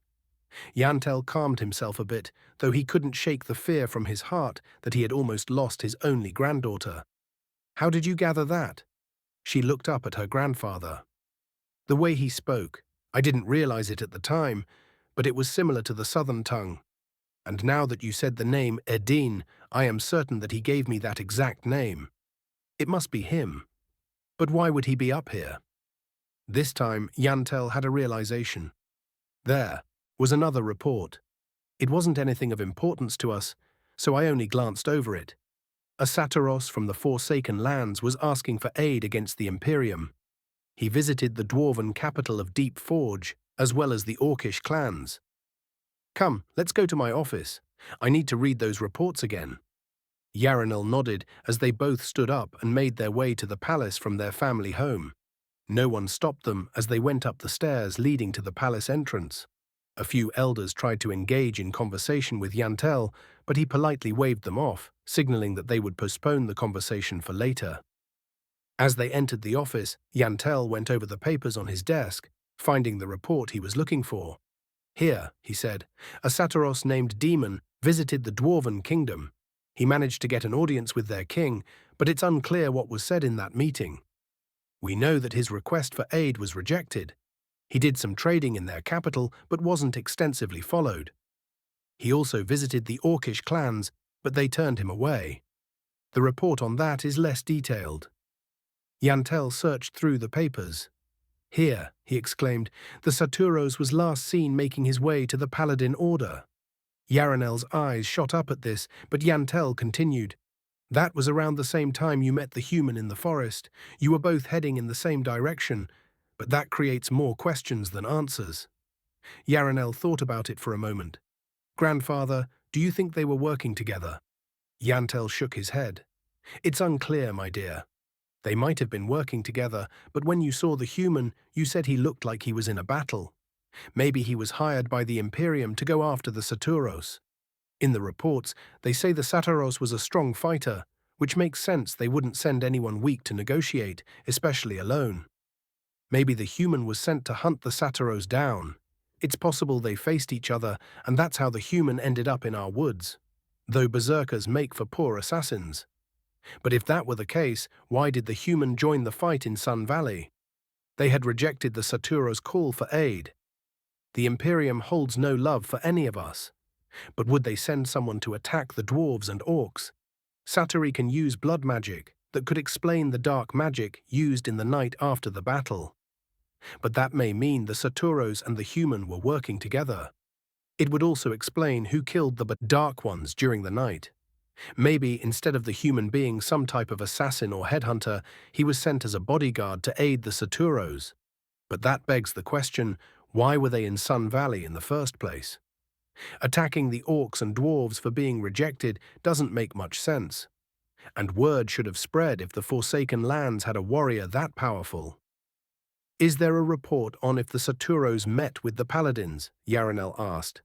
Yantel calmed himself a bit, though he couldn't shake the fear from his heart that he had almost lost his only granddaughter. How did you gather that? She looked up at her grandfather. The way he spoke, I didn't realize it at the time, but it was similar to the southern tongue. And now that you said the name Edin, I am certain that he gave me that exact name. It must be him. But why would he be up here? This time, Yantel had a realization. There was another report. It wasn't anything of importance to us, so I only glanced over it. A Satyros from the Forsaken Lands was asking for aid against the Imperium. He visited the dwarven capital of Deep Forge, as well as the Orcish clans. Come, let's go to my office. I need to read those reports again. Yarinel nodded as they both stood up and made their way to the palace from their family home. No one stopped them as they went up the stairs leading to the palace entrance. A few elders tried to engage in conversation with Yantel, but he politely waved them off, signaling that they would postpone the conversation for later. As they entered the office, Yantel went over the papers on his desk, finding the report he was looking for. "Here," he said, "a Satyros named Damon visited the Dwarven kingdom. He managed to get an audience with their king, but it's unclear what was said in that meeting. We know that his request for aid was rejected. He did some trading in their capital, but wasn't extensively followed. He also visited the Orcish clans, but they turned him away. The report on that is less detailed." Yantel searched through the papers. "Here," he exclaimed, "the Satyros was last seen making his way to the Paladin Order." Yarinel's eyes shot up at this, but Yantel continued, "That was around the same time you met the human in the forest. You were both heading in the same direction, but that creates more questions than answers." Yarinel thought about it for a moment. "Grandfather, do you think they were working together?" Yantel shook his head. "It's unclear, my dear. They might have been working together, but when you saw the human, you said he looked like he was in a battle. Maybe he was hired by the Imperium to go after the Satyros. In the reports, they say the Satyros was a strong fighter, which makes sense. They wouldn't send anyone weak to negotiate, especially alone. Maybe the human was sent to hunt the Satyros down. It's possible they faced each other, and that's how the human ended up in our woods, though berserkers make for poor assassins. But if that were the case, why did the human join the fight in Sun Valley? They had rejected the Satyros' call for aid. The Imperium holds no love for any of us. But would they send someone to attack the Dwarves and Orcs? Satyri can use blood magic that could explain the dark magic used in the night after the battle. But that may mean the Satyros and the human were working together. It would also explain who killed the Dark Ones during the night. Maybe instead of the human being some type of assassin or headhunter, he was sent as a bodyguard to aid the Satyros. But that begs the question, why were they in Sun Valley in the first place? Attacking the Orcs and Dwarves for being rejected doesn't make much sense. And word should have spread if the Forsaken Lands had a warrior that powerful. "Is there a report on if the Satyros met with the Paladins?" Yarinel asked.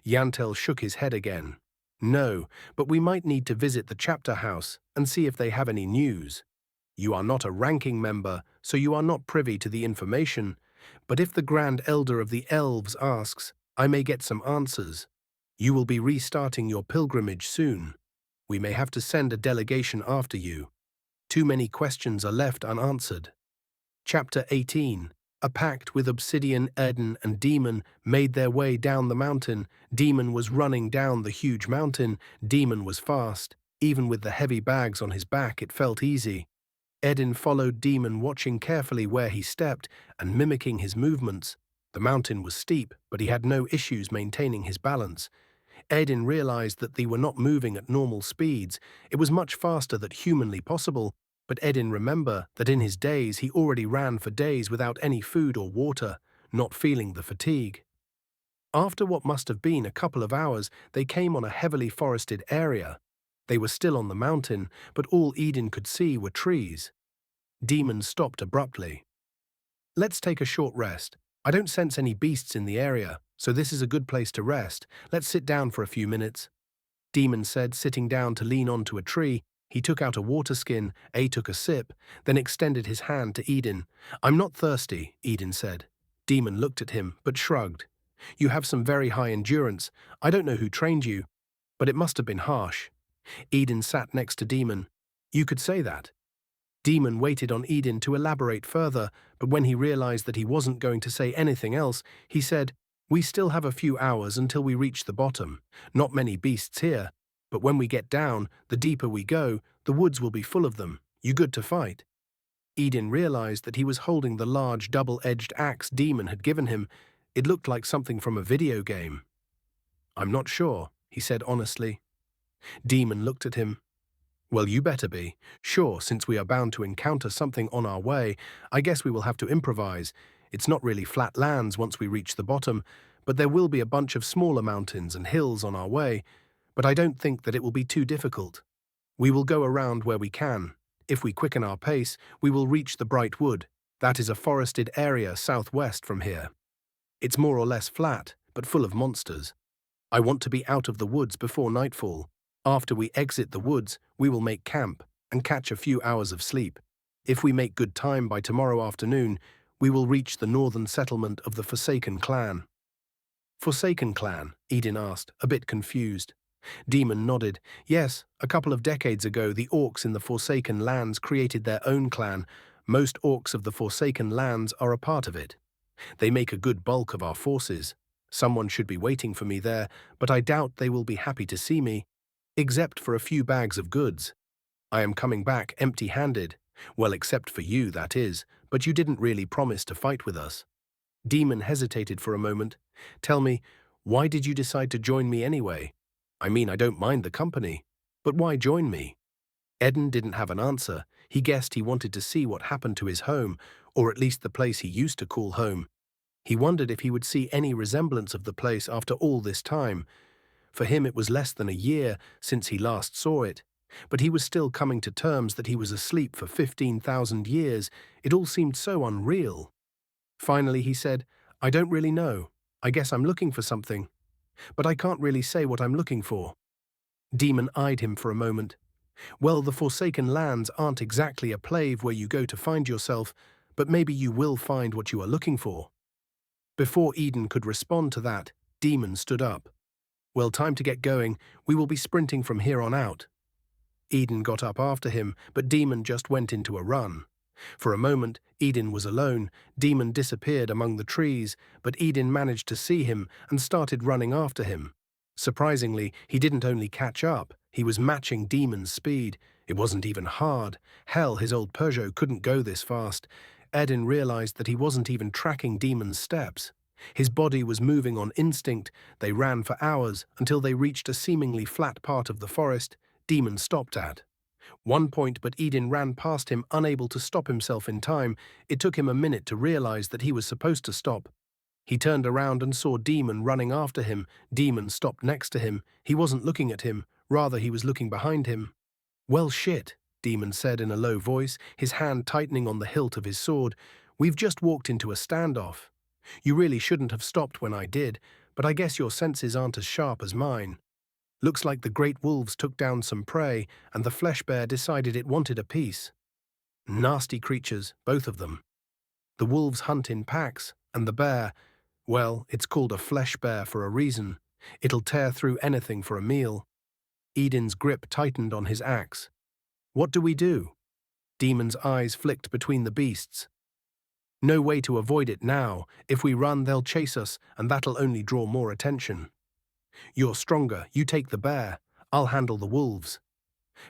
Yantel shook his head again. "No, but we might need to visit the chapter house and see if they have any news. You are not a ranking member, so you are not privy to the information, but if the Grand Elder of the Elves asks, I may get some answers. You will be restarting your pilgrimage soon. We may have to send a delegation after you. Too many questions are left unanswered." Chapter 18. A pact with Obsidian, Edin, and Damon made their way down the mountain. Damon was running down the huge mountain. Damon was fast. Even with the heavy bags on his back, it felt easy. Edin followed Damon, watching carefully where he stepped and mimicking his movements. The mountain was steep, but he had no issues maintaining his balance. Edin realized that they were not moving at normal speeds. It was much faster than humanly possible, but Edin remembered that in his days he already ran for days without any food or water, not feeling the fatigue. After what must have been a couple of hours, they came on a heavily forested area. They were still on the mountain, but all Edin could see were trees. Damon stopped abruptly. "Let's take a short rest. I don't sense any beasts in the area, so this is a good place to rest. Let's sit down for a few minutes," Damon said, sitting down to lean onto a tree. He took out a water skin, took a sip, then extended his hand to Edin. "I'm not thirsty," Edin said. Damon looked at him, but shrugged. "You have some very high endurance. I don't know who trained you, but it must have been harsh." Edin sat next to Damon. "You could say that." Damon waited on Edin to elaborate further, but when he realized that he wasn't going to say anything else, he said, "We still have a few hours until we reach the bottom. Not many beasts here, but when we get down, the deeper we go, the woods will be full of them. You good to fight?" Edin realized that he was holding the large double-edged axe Damon had given him. It looked like something from a video game. "I'm not sure," he said honestly. Damon looked at him. "Well, you better be. Sure, since we are bound to encounter something on our way, I guess we will have to improvise. It's not really flat lands once we reach the bottom, but there will be a bunch of smaller mountains and hills on our way, but I don't think that it will be too difficult." We will go around where we can. If we quicken our pace, we will reach the bright wood. That is a forested area southwest from here. It's more or less flat, but full of monsters. I want to be out of the woods before nightfall. After we exit the woods, we will make camp and catch a few hours of sleep. If we make good time by tomorrow afternoon, we will reach the northern settlement of the Forsaken clan. Forsaken clan? Edin asked, a bit confused. Damon nodded. Yes, a couple of decades ago, the Orcs in the Forsaken lands created their own clan. Most Orcs of the Forsaken lands are a part of it. They make a good bulk of our forces. Someone should be waiting for me there, but I doubt they will be happy to see me, except for a few bags of goods. I am coming back empty-handed. Well, except for you, that is, but you didn't really promise to fight with us. Damon hesitated for a moment. Tell me, why did you decide to join me anyway? I mean, I don't mind the company, but why join me? Edin didn't have an answer. He guessed he wanted to see what happened to his home, or at least the place he used to call home. He wondered if he would see any resemblance of the place after all this time. For him it was less than a year since he last saw it, but he was still coming to terms that he was asleep for 15,000 years. It all seemed so unreal. Finally he said, I don't really know. I guess I'm looking for something, but I can't really say what I'm looking for. Damon eyed him for a moment. Well, the Forsaken lands aren't exactly a place where you go to find yourself, but maybe you will find what you are looking for. Before Edin could respond to that, Damon stood up. Well, time to get going. We will be sprinting from here on out. Edin got up after him, but Damon just went into a run. For a moment, Edin was alone. Damon disappeared among the trees, but Edin managed to see him and started running after him. Surprisingly, he didn't only catch up, he was matching Damon's speed. It wasn't even hard. Hell, his old Peugeot couldn't go this fast. Edin realized that he wasn't even tracking Damon's steps. His body was moving on instinct. They ran for hours until they reached a seemingly flat part of the forest Damon stopped at. One point, but Edin ran past him, unable to stop himself in time. It took him a minute to realize that he was supposed to stop. He turned around and saw Damon running after him. Damon stopped next to him. He wasn't looking at him. Rather, he was looking behind him. Well, shit, Damon said in a low voice, his hand tightening on the hilt of his sword. We've just walked into a standoff. You really shouldn't have stopped when I did, but I guess your senses aren't as sharp as mine. Looks like the great wolves took down some prey, and the flesh bear decided it wanted a piece. Nasty creatures, both of them. The wolves hunt in packs, and the bear, well, it's called a flesh bear for a reason. It'll tear through anything for a meal. Edin's grip tightened on his axe. What do we do? Damon's eyes flicked between the beasts. No way to avoid it now. If we run, they'll chase us, and that'll only draw more attention. You're stronger. You take the bear. I'll handle the wolves.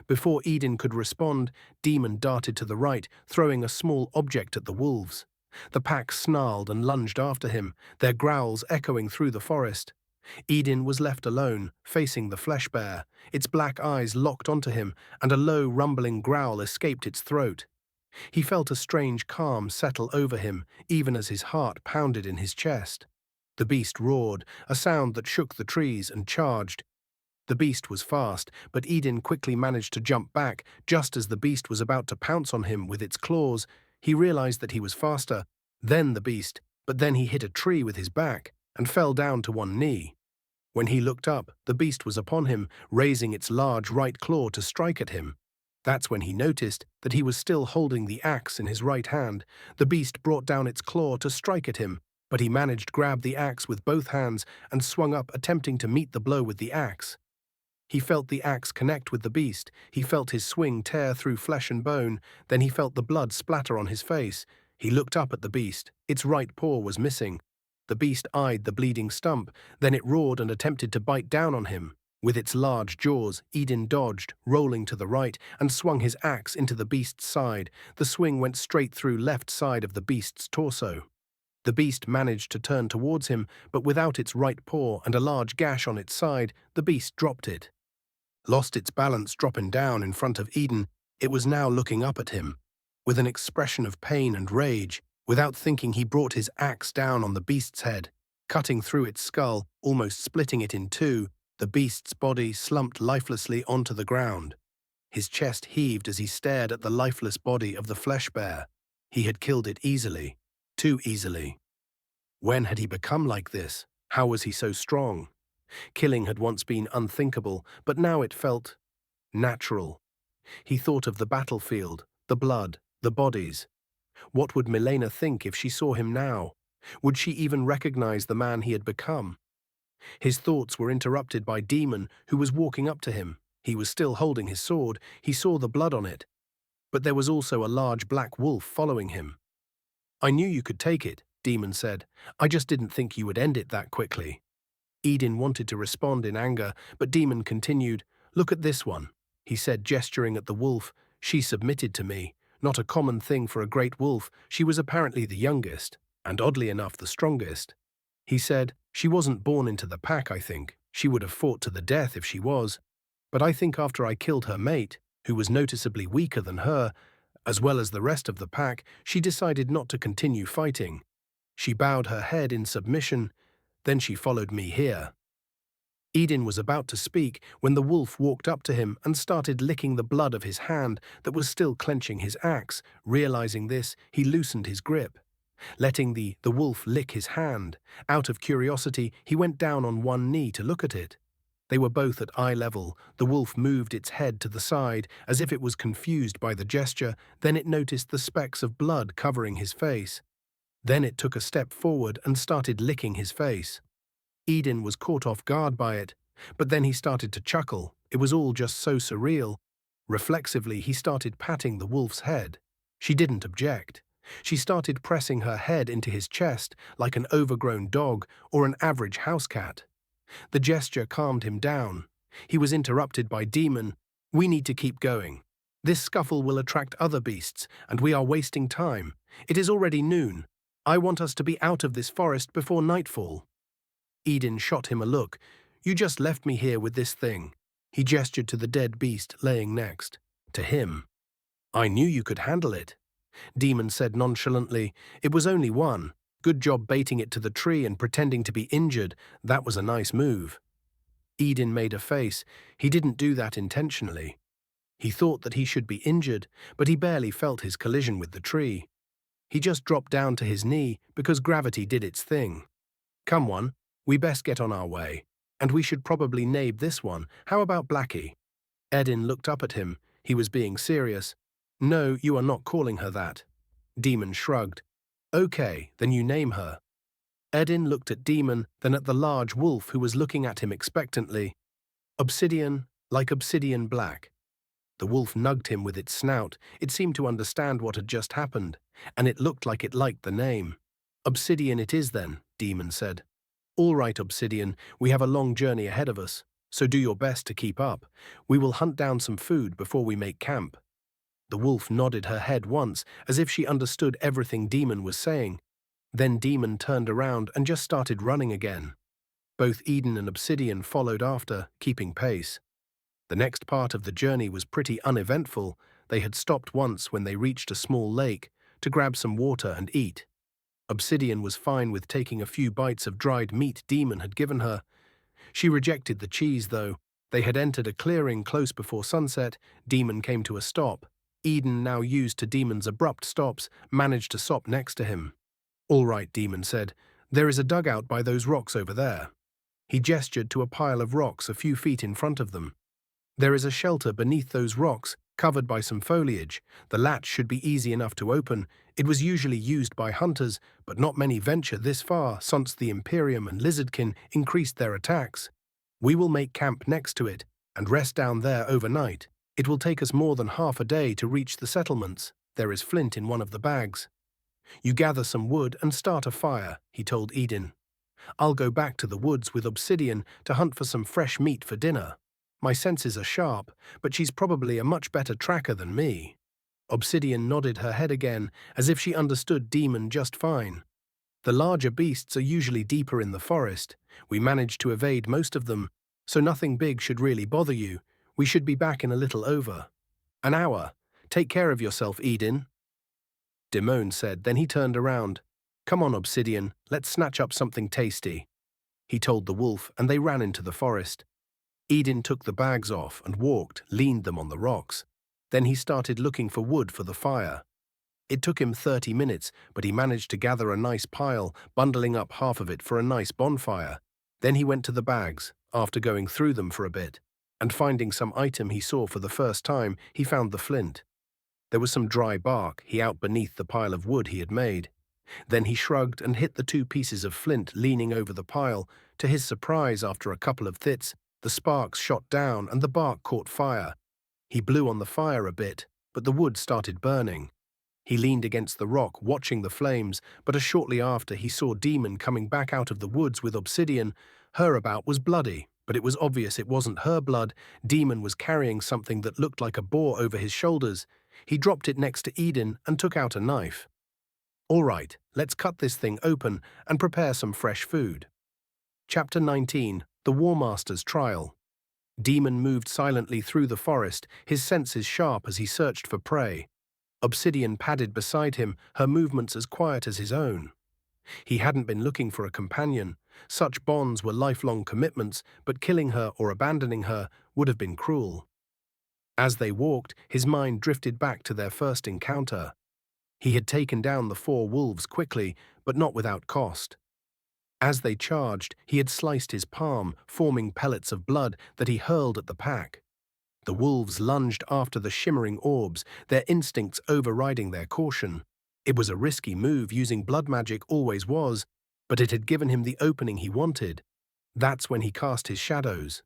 Before Edin could respond, Damon darted to the right, throwing a small object at the wolves. The pack snarled and lunged after him, their growls echoing through the forest. Edin was left alone, facing the flesh bear. Its black eyes locked onto him, and a low, rumbling growl escaped its throat. He felt a strange calm settle over him, even as his heart pounded in his chest. The beast roared, a sound that shook the trees, and charged. The beast was fast, but Edin quickly managed to jump back. Just as the beast was about to pounce on him with its claws, he realized that he was faster. Then the beast, but then he hit a tree with his back and fell down to one knee. When he looked up, the beast was upon him, raising its large right claw to strike at him. That's when he noticed that he was still holding the axe in his right hand. The beast brought down its claw to strike at him, but he managed to grab the axe with both hands and swung up, attempting to meet the blow with the axe. He felt the axe connect with the beast. He felt his swing tear through flesh and bone. Then he felt the blood splatter on his face. He looked up at the beast. Its right paw was missing. The beast eyed the bleeding stump. Then it roared and attempted to bite down on him. With its large jaws, Edin dodged, rolling to the right, and swung his axe into the beast's side. The swing went straight through left side of the beast's torso. The beast managed to turn towards him, but without its right paw and a large gash on its side, the beast dropped it. Lost its balance dropping down in front of Edin, it was now looking up at him. With an expression of pain and rage, without thinking he brought his axe down on the beast's head, cutting through its skull, almost splitting it in two. The beast's body slumped lifelessly onto the ground. His chest heaved as he stared at the lifeless body of the flesh bear. He had killed it easily, too easily. When had he become like this? How was he so strong? Killing had once been unthinkable, but now it felt natural. He thought of the battlefield, the blood, the bodies. What would Milena think if she saw him now? Would she even recognize the man he had become? His thoughts were interrupted by Damon, who was walking up to him. He was still holding his sword. He saw the blood on it. But there was also a large black wolf following him. "I knew you could take it," Damon said. "I just didn't think you would end it that quickly." Edin wanted to respond in anger, but Damon continued. "Look at this one," he said, gesturing at the wolf. "She submitted to me. Not a common thing for a great wolf. She was apparently the youngest, and oddly enough the strongest." He said, "She wasn't born into the pack, I think. She would have fought to the death if she was. But I think after I killed her mate, who was noticeably weaker than her, as well as the rest of the pack, she decided not to continue fighting. She bowed her head in submission, then she followed me here." Edin was about to speak when the wolf walked up to him and started licking the blood of his hand that was still clenching his axe. Realizing this, he loosened his grip. Letting the wolf lick his hand, out of curiosity, he went down on one knee to look at it. They were both at eye level. The wolf moved its head to the side, as if it was confused by the gesture, then it noticed the specks of blood covering his face. Then it took a step forward and started licking his face. Edin was caught off guard by it, but then he started to chuckle. It was all just so surreal. Reflexively, he started patting the wolf's head. She didn't object. She started pressing her head into his chest like an overgrown dog or an average house cat. The gesture calmed him down. He was interrupted by Damon. "We need to keep going. This scuffle will attract other beasts, and we are wasting time. It is already noon. I want us to be out of this forest before nightfall." Edin shot him a look. "You just left me here with this thing." He gestured to the dead beast laying next to him. "I knew you could handle it," Damon said nonchalantly. "It was only one. Good job baiting it to the tree and pretending to be injured. That was a nice move." Edin made a face. He didn't do that intentionally. He thought that he should be injured, but he barely felt his collision with the tree. He just dropped down to his knee because gravity did its thing. "Come on, we best get on our way. And we should probably name this one. How about Blackie?" Edin looked up at him. He was being serious. "No, you are not calling her that." Damon shrugged. "Okay, then you name her." Edin looked at Damon, then at the large wolf who was looking at him expectantly. "Obsidian, like obsidian black." The wolf nugged him with its snout. It seemed to understand what had just happened, and it looked like it liked the name. "Obsidian it is then," Damon said. "All right, Obsidian, we have a long journey ahead of us, so do your best to keep up. We will hunt down some food before we make camp." The wolf nodded her head once, as if she understood everything Damon was saying. Then Damon turned around and just started running again. Both Edin and Obsidian followed after, keeping pace. The next part of the journey was pretty uneventful. They had stopped once when they reached a small lake to grab some water and eat. Obsidian was fine with taking a few bites of dried meat Damon had given her. She rejected the cheese, though. They had entered a clearing close before sunset. Damon came to a stop. Edin, now used to Damon's abrupt stops, managed to stop next to him. "All right," Damon said. "There is a dugout by those rocks over there." He gestured to a pile of rocks a few feet in front of them. "There is a shelter beneath those rocks, covered by some foliage. The latch should be easy enough to open. It was usually used by hunters, but not many venture this far since the Imperium and Lizardkin increased their attacks. We will make camp next to it and rest down there overnight. It will take us more than half a day to reach the settlements. There is flint in one of the bags. You gather some wood and start a fire," he told Edin. "I'll go back to the woods with Obsidian to hunt for some fresh meat for dinner. My senses are sharp, but she's probably a much better tracker than me." Obsidian nodded her head again, as if she understood Damon just fine. "The larger beasts are usually deeper in the forest. We managed to evade most of them, so nothing big should really bother you. We should be back in a little over an hour. Take care of yourself, Edin." Damon said, then he turned around. "Come on, Obsidian, let's snatch up something tasty." He told the wolf, and they ran into the forest. Edin took the bags off and walked, leaned them on the rocks. Then he started looking for wood for the fire. It took him 30 minutes, but he managed to gather a nice pile, bundling up half of it for a nice bonfire. Then he went to the bags, after going through them for a bit, and finding some item he saw for the first time, he found the flint. There was some dry bark out beneath the pile of wood he had made. Then he shrugged and hit the 2 pieces of flint leaning over the pile. To his surprise, after a couple of thits, the sparks shot down and the bark caught fire. He blew on the fire a bit, but the wood started burning. He leaned against the rock, watching the flames, but shortly after he saw Damon coming back out of the woods with obsidian. Her about was bloody, but it was obvious it wasn't her blood. Damon was carrying something that looked like a boar over his shoulders. He dropped it next to Edin and took out a knife. "All right, let's cut this thing open and prepare some fresh food." Chapter 19. The Warmaster's Trial. Damon moved silently through the forest, his senses sharp as he searched for prey. Obsidian padded beside him, her movements as quiet as his own. He hadn't been looking for a companion. Such bonds were lifelong commitments, but killing her or abandoning her would have been cruel. As they walked, his mind drifted back to their first encounter. He had taken down the 4 wolves quickly, but not without cost. As they charged, he had sliced his palm, forming pellets of blood that he hurled at the pack. The wolves lunged after the shimmering orbs, their instincts overriding their caution. It was a risky move, using blood magic always was, but it had given him the opening he wanted. That's when he cast his shadows.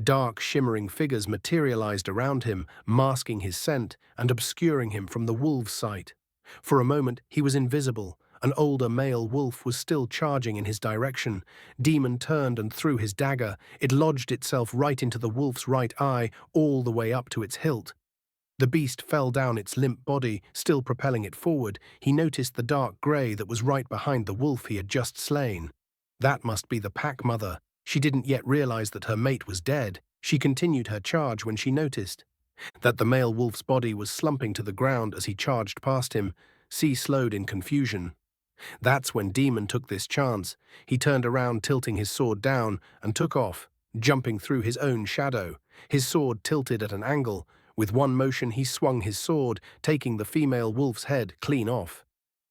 Dark, shimmering figures materialized around him, masking his scent and obscuring him from the wolves' sight. For a moment, he was invisible. An older male wolf was still charging in his direction. Damon turned and threw his dagger. It lodged itself right into the wolf's right eye, all the way up to its hilt. The beast fell down its limp body, still propelling it forward. He noticed the dark grey that was right behind the wolf he had just slain. That must be the pack mother. She didn't yet realize that her mate was dead. She continued her charge when she noticed that the male wolf's body was slumping to the ground as he charged past him. She slowed in confusion. That's when Damon took this chance. He turned around, tilting his sword down, and took off, jumping through his own shadow. His sword tilted at an angle. With one motion he swung his sword, taking the female wolf's head clean off.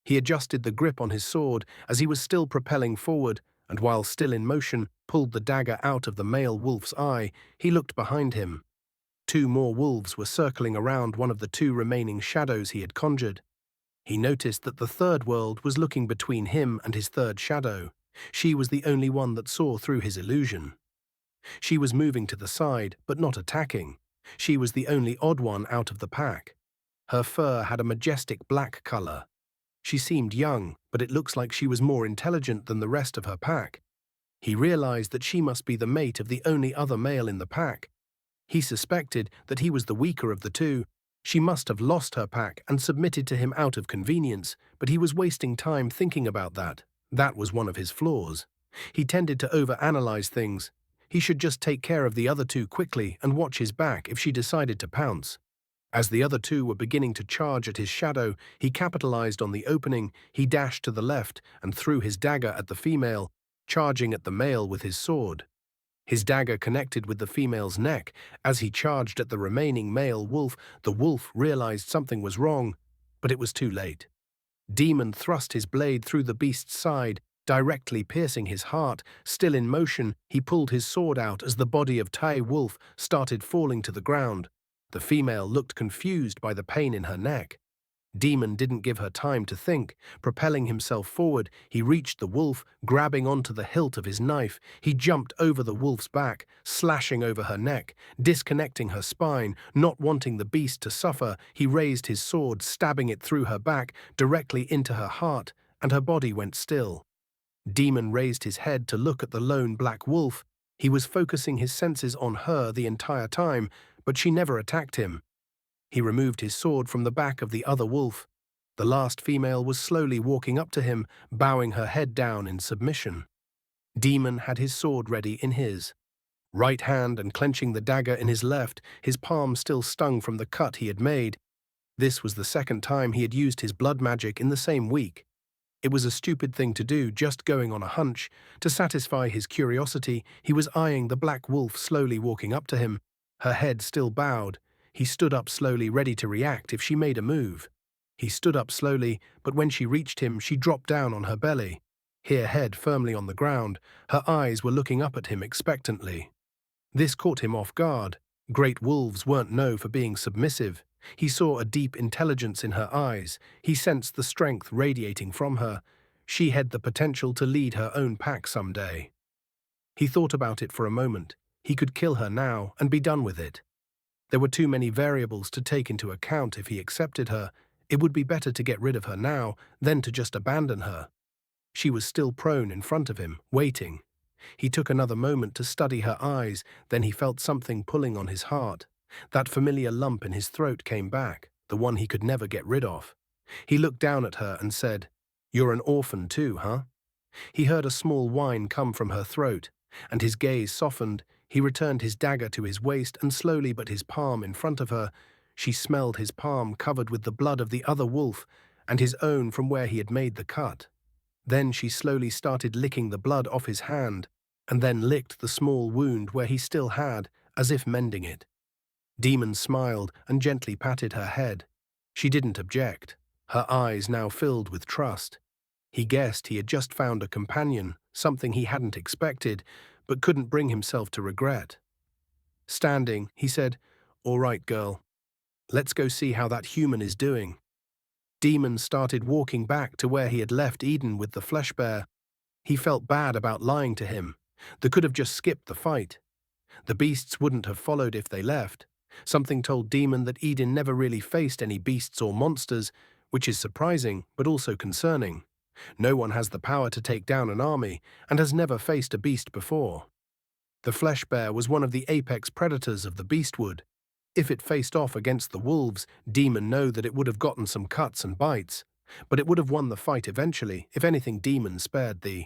He adjusted the grip on his sword as he was still propelling forward, and while still in motion, pulled the dagger out of the male wolf's eye. He looked behind him. 2 more wolves were circling around one of the 2 remaining shadows he had conjured. He noticed that the third world was looking between him and his third shadow. She was the only one that saw through his illusion. She was moving to the side, but not attacking. She was the only odd one out of the pack. Her fur had a majestic black color. She seemed young, but it looks like she was more intelligent than the rest of her pack. He realized that she must be the mate of the only other male in the pack. He suspected that he was the weaker of the 2. She must have lost her pack and submitted to him out of convenience, but he was wasting time thinking about that. That was one of his flaws. He tended to overanalyze things. He should just take care of the other 2 quickly and watch his back if she decided to pounce. As the other 2 were beginning to charge at his shadow, he capitalized on the opening. He dashed to the left and threw his dagger at the female, charging at the male with his sword. His dagger connected with the female's neck. As he charged at the remaining male wolf, the wolf realized something was wrong, but it was too late. Damon thrust his blade through the beast's side, directly piercing his heart. Still in motion, he pulled his sword out as the body of Tai Wolf started falling to the ground. The female looked confused by the pain in her neck. Damon didn't give her time to think. Propelling himself forward, he reached the wolf, grabbing onto the hilt of his knife. He jumped over the wolf's back, slashing over her neck, disconnecting her spine. Not wanting the beast to suffer, he raised his sword, stabbing it through her back, directly into her heart, and her body went still. Damon raised his head to look at the lone black wolf. He was focusing his senses on her the entire time, but she never attacked him. He removed his sword from the back of the other wolf. The last female was slowly walking up to him, bowing her head down in submission. Damon had his sword ready in his right hand and clenching the dagger in his left, his palm still stung from the cut he had made. This was the second time he had used his blood magic in the same week. It was a stupid thing to do, just going on a hunch. To satisfy his curiosity, he was eyeing the black wolf slowly walking up to him, her head still bowed. He stood up slowly, ready to react if she made a move. He stood up slowly, but when she reached him, she dropped down on her belly, her head firmly on the ground. Her eyes were looking up at him expectantly. This caught him off guard. Great wolves weren't known for being submissive. He saw a deep intelligence in her eyes. He sensed the strength radiating from her. She had the potential to lead her own pack someday. He thought about it for a moment. He could kill her now and be done with it. There were too many variables to take into account if he accepted her. It would be better to get rid of her now than to just abandon her. She was still prone in front of him, waiting. He took another moment to study her eyes, then he felt something pulling on his heart. That familiar lump in his throat came back, the one he could never get rid of. He looked down at her and said, "You're an orphan too, huh?" He heard a small whine come from her throat, and his gaze softened. He returned his dagger to his waist and slowly but his palm in front of her. She smelled his palm covered with the blood of the other wolf and his own from where he had made the cut. Then she slowly started licking the blood off his hand, and then licked the small wound where he still had, as if mending it. Damon smiled and gently patted her head. She didn't object, her eyes now filled with trust. He guessed he had just found a companion, something he hadn't expected, but couldn't bring himself to regret. Standing, he said, "All right, girl. Let's go see how that human is doing." Damon started walking back to where he had left Edin with the flesh bear. He felt bad about lying to him. They could have just skipped the fight. The beasts wouldn't have followed if they left. Something told Damon that Edin never really faced any beasts or monsters, which is surprising but also concerning. No one has the power to take down an army and has never faced a beast before. The flesh bear was one of the apex predators of the beastwood. If it faced off against the wolves, Damon knew that it would have gotten some cuts and bites, but it would have won the fight eventually. If anything, Damon spared the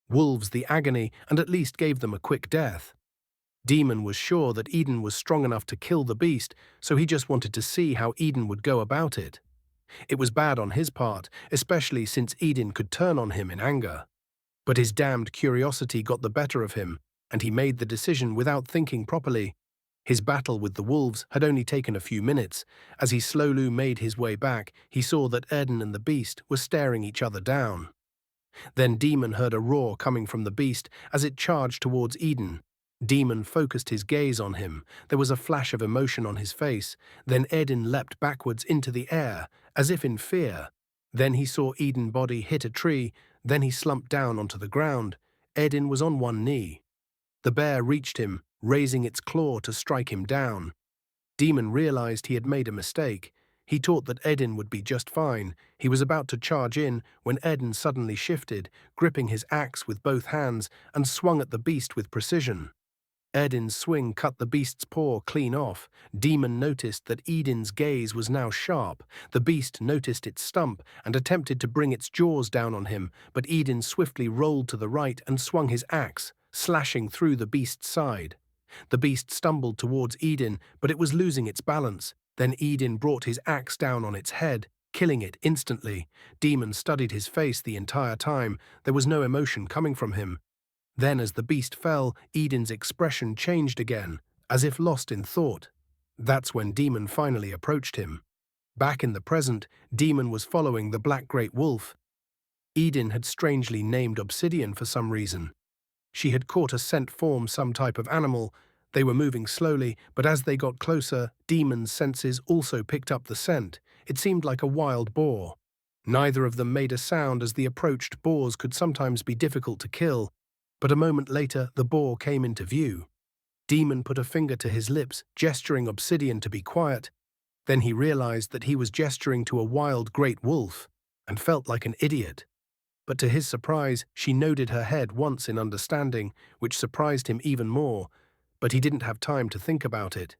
wolves the agony and at least gave them a quick death. Damon was sure that Edin was strong enough to kill the beast, so he just wanted to see how Edin would go about it. It was bad on his part, especially since Edin could turn on him in anger. But his damned curiosity got the better of him, and he made the decision without thinking properly. His battle with the wolves had only taken a few minutes. As he slowly made his way back, he saw that Edin and the beast were staring each other down. Then Damon heard a roar coming from the beast as it charged towards Edin. Damon focused his gaze on him. There was a flash of emotion on his face. Then Edin leapt backwards into the air, as if in fear. Then he saw Edin's body hit a tree. Then he slumped down onto the ground. Edin was on one knee. The bear reached him, raising its claw to strike him down. Damon realized he had made a mistake. He thought that Edin would be just fine. He was about to charge in when Edin suddenly shifted, gripping his axe with both hands, and swung at the beast with precision. Edin's swing cut the beast's paw clean off. Damon noticed that Edin's gaze was now sharp. The beast noticed its stump and attempted to bring its jaws down on him, but Edin swiftly rolled to the right and swung his axe, slashing through the beast's side. The beast stumbled towards Edin, but it was losing its balance. Then Edin brought his axe down on its head, killing it instantly. Damon studied his face the entire time. There was no emotion coming from him. Then as the beast fell, Edin's expression changed again, as if lost in thought. That's when Damon finally approached him. Back in the present, Damon was following the black great wolf. Edin had strangely named Obsidian for some reason. She had caught a scent form, some type of animal. They were moving slowly, but as they got closer, Damon's senses also picked up the scent. It seemed like a wild boar. Neither of them made a sound, as the approached boars could sometimes be difficult to kill. But a moment later, the boar came into view. Damon put a finger to his lips, gesturing Obsidian to be quiet. Then he realized that he was gesturing to a wild great wolf, and felt like an idiot. But to his surprise, she nodded her head once in understanding, which surprised him even more. But he didn't have time to think about it.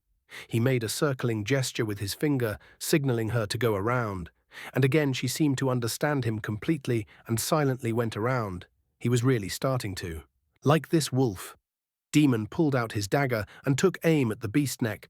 He made a circling gesture with his finger, signaling her to go around. And again she seemed to understand him completely and silently went around. He was really starting to. Like this wolf. Damon pulled out his dagger and took aim at the beast neck.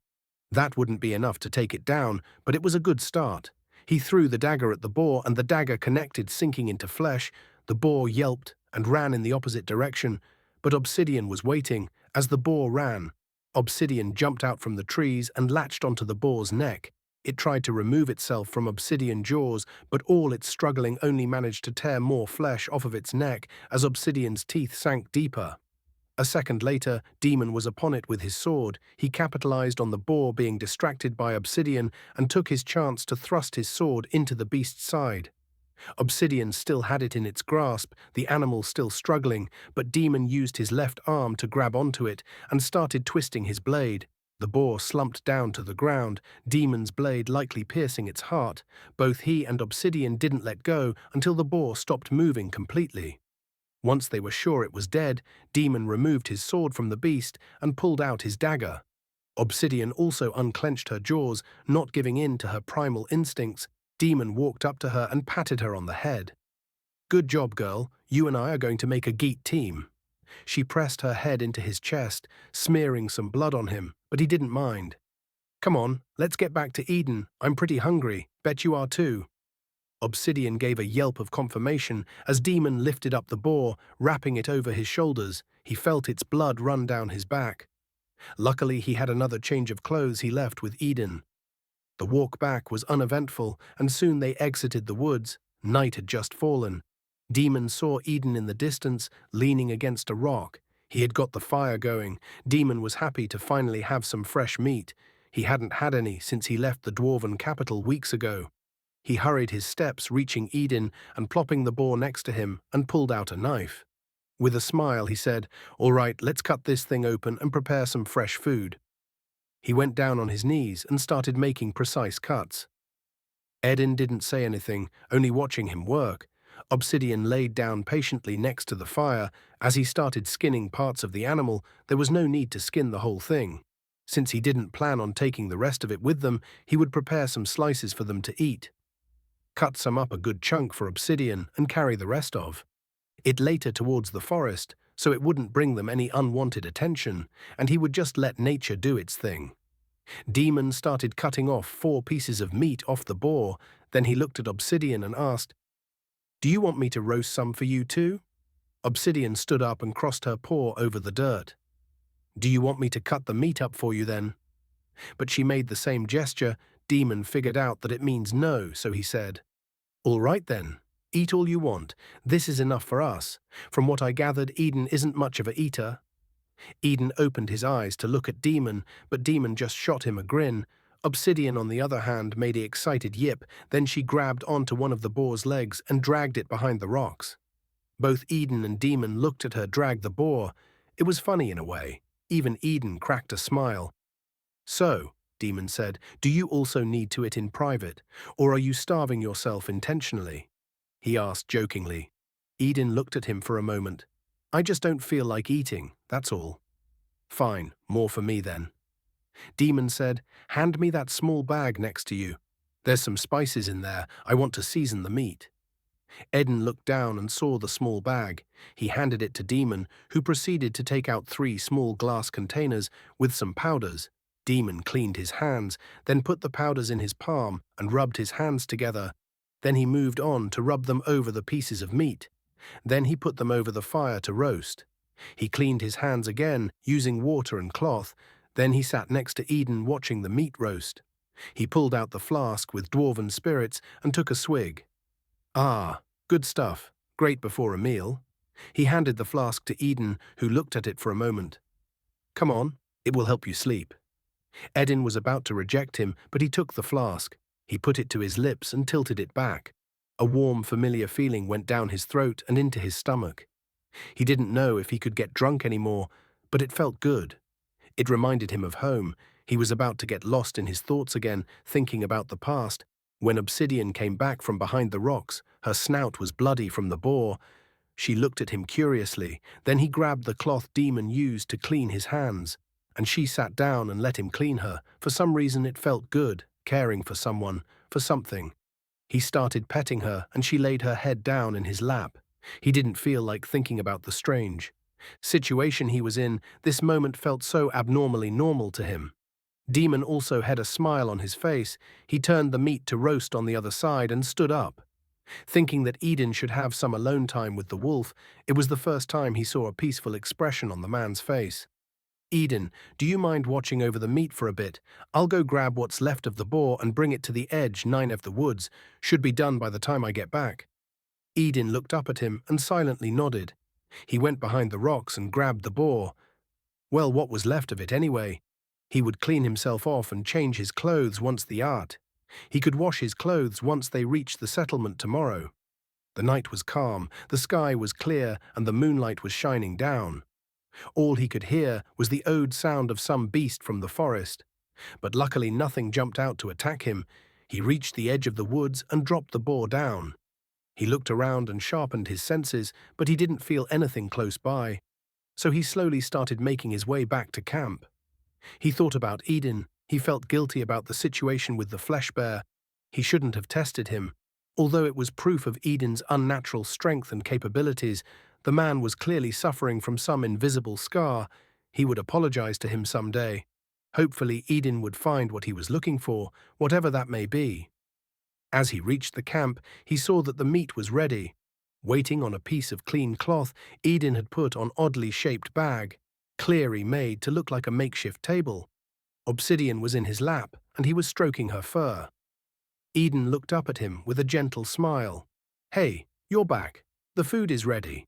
That wouldn't be enough to take it down, but it was a good start. He threw the dagger at the boar, and the dagger connected, sinking into flesh. The boar yelped and ran in the opposite direction, but Obsidian was waiting. As the boar ran, Obsidian jumped out from the trees and latched onto the boar's neck. It tried to remove itself from Obsidian jaws, but all its struggling only managed to tear more flesh off of its neck as Obsidian's teeth sank deeper. A second later, Damon was upon it with his sword. He capitalized on the boar being distracted by Obsidian and took his chance to thrust his sword into the beast's side. Obsidian still had it in its grasp, the animal still struggling, but Damon used his left arm to grab onto it and started twisting his blade. The boar slumped down to the ground, Damon's blade likely piercing its heart. Both he and Obsidian didn't let go until the boar stopped moving completely. Once they were sure it was dead, Damon removed his sword from the beast and pulled out his dagger. Obsidian also unclenched her jaws, not giving in to her primal instincts. Damon walked up to her and patted her on the head. "Good job, girl. You and I are going to make a geet team." She pressed her head into his chest, smearing some blood on him, but he didn't mind. "Come on, let's get back to Edin. I'm pretty hungry. Bet you are too." Obsidian gave a yelp of confirmation as Damon lifted up the boar, wrapping it over his shoulders. He felt its blood run down his back. Luckily, he had another change of clothes he left with Edin. The walk back was uneventful, and soon they exited the woods. Night had just fallen. Damon saw Edin in the distance, leaning against a rock. He had got the fire going. Damon was happy to finally have some fresh meat. He hadn't had any since he left the dwarven capital weeks ago. He hurried his steps, reaching Edin and plopping the boar next to him, and pulled out a knife. With a smile, he said, "All right, let's cut this thing open and prepare some fresh food." He went down on his knees and started making precise cuts. Edin didn't say anything, only watching him work. Obsidian laid down patiently next to the fire. As he started skinning parts of the animal, there was no need to skin the whole thing. Since he didn't plan on taking the rest of it with them, he would prepare some slices for them to eat. Cut some up a good chunk for Obsidian and carry the rest of it later towards the forest, so it wouldn't bring them any unwanted attention, and he would just let nature do its thing. Damon started cutting off 4 pieces of meat off the boar. Then he looked at Obsidian and asked, "Do you want me to roast some for you too?" Obsidian stood up and crossed her paw over the dirt. "Do you want me to cut the meat up for you then?" But she made the same gesture. Damon figured out that it means no, so he said, "All right then, eat all you want. This is enough for us. From what I gathered, Edin isn't much of a eater." Edin opened his eyes to look at Damon, but Damon just shot him a grin. Obsidian, on the other hand, made an excited yip. Then she grabbed onto one of the boar's legs and dragged it behind the rocks. Both Edin and Damon looked at her drag the boar. It was funny in a way. Even Edin cracked a smile. "So," Damon said, "do you also need to eat in private, or are you starving yourself intentionally?" he asked jokingly. Edin looked at him for a moment. "I just don't feel like eating, that's all." "Fine, more for me then." Damon said, "Hand me that small bag next to you. There's some spices in there. I want to season the meat." Edin looked down and saw the small bag. He handed it to Damon, who proceeded to take out 3 small glass containers with some powders. Damon cleaned his hands, then put the powders in his palm and rubbed his hands together. Then he moved on to rub them over the pieces of meat. Then he put them over the fire to roast. He cleaned his hands again, using water and cloth. Then he sat next to Edin watching the meat roast. He pulled out the flask with dwarven spirits and took a swig. "Ah, good stuff. Great before a meal." He handed the flask to Edin, who looked at it for a moment. "Come on, it will help you sleep." Edin was about to reject him, but he took the flask. He put it to his lips and tilted it back. A warm, familiar feeling went down his throat and into his stomach. He didn't know if he could get drunk anymore, but it felt good. It reminded him of home. He was about to get lost in his thoughts again, thinking about the past, when Obsidian came back from behind the rocks. Her snout was bloody from the boar. She looked at him curiously. Then he grabbed the cloth Damon used to clean his hands, and she sat down and let him clean her. For some reason it felt good, caring for someone, for something. He started petting her, and she laid her head down in his lap. He didn't feel like thinking about the strange situation he was in. This moment felt so abnormally normal to him. Demon also had a smile on his face. He turned the meat to roast on the other side and stood up. Thinking that Edin should have some alone time with the wolf, it was the first time he saw a peaceful expression on the man's face. Edin, do you mind watching over the meat for a bit? I'll go grab what's left of the boar and bring it to the edge 9 of the woods. Should be done by the time I get back. Edin looked up at him and silently nodded. He went behind the rocks and grabbed the boar. Well, what was left of it anyway? He would clean himself off and change his clothes once the art. He could wash his clothes once they reached the settlement tomorrow. The night was calm, the sky was clear, and the moonlight was shining down. All he could hear was the odd sound of some beast from the forest. But luckily nothing jumped out to attack him. He reached the edge of the woods and dropped the boar down. He looked around and sharpened his senses, but he didn't feel anything close by. So he slowly started making his way back to camp. He thought about Edin. He felt guilty about the situation with the flesh bear. He shouldn't have tested him. Although it was proof of Edin's unnatural strength and capabilities, the man was clearly suffering from some invisible scar. He would apologize to him someday. Hopefully Edin would find what he was looking for, whatever that may be. As he reached the camp, he saw that the meat was ready. Waiting on a piece of clean cloth, Edin had put on oddly shaped bag, clearly made to look like a makeshift table. Obsidian was in his lap, and he was stroking her fur. Edin looked up at him with a gentle smile. Hey, you're back. The food is ready.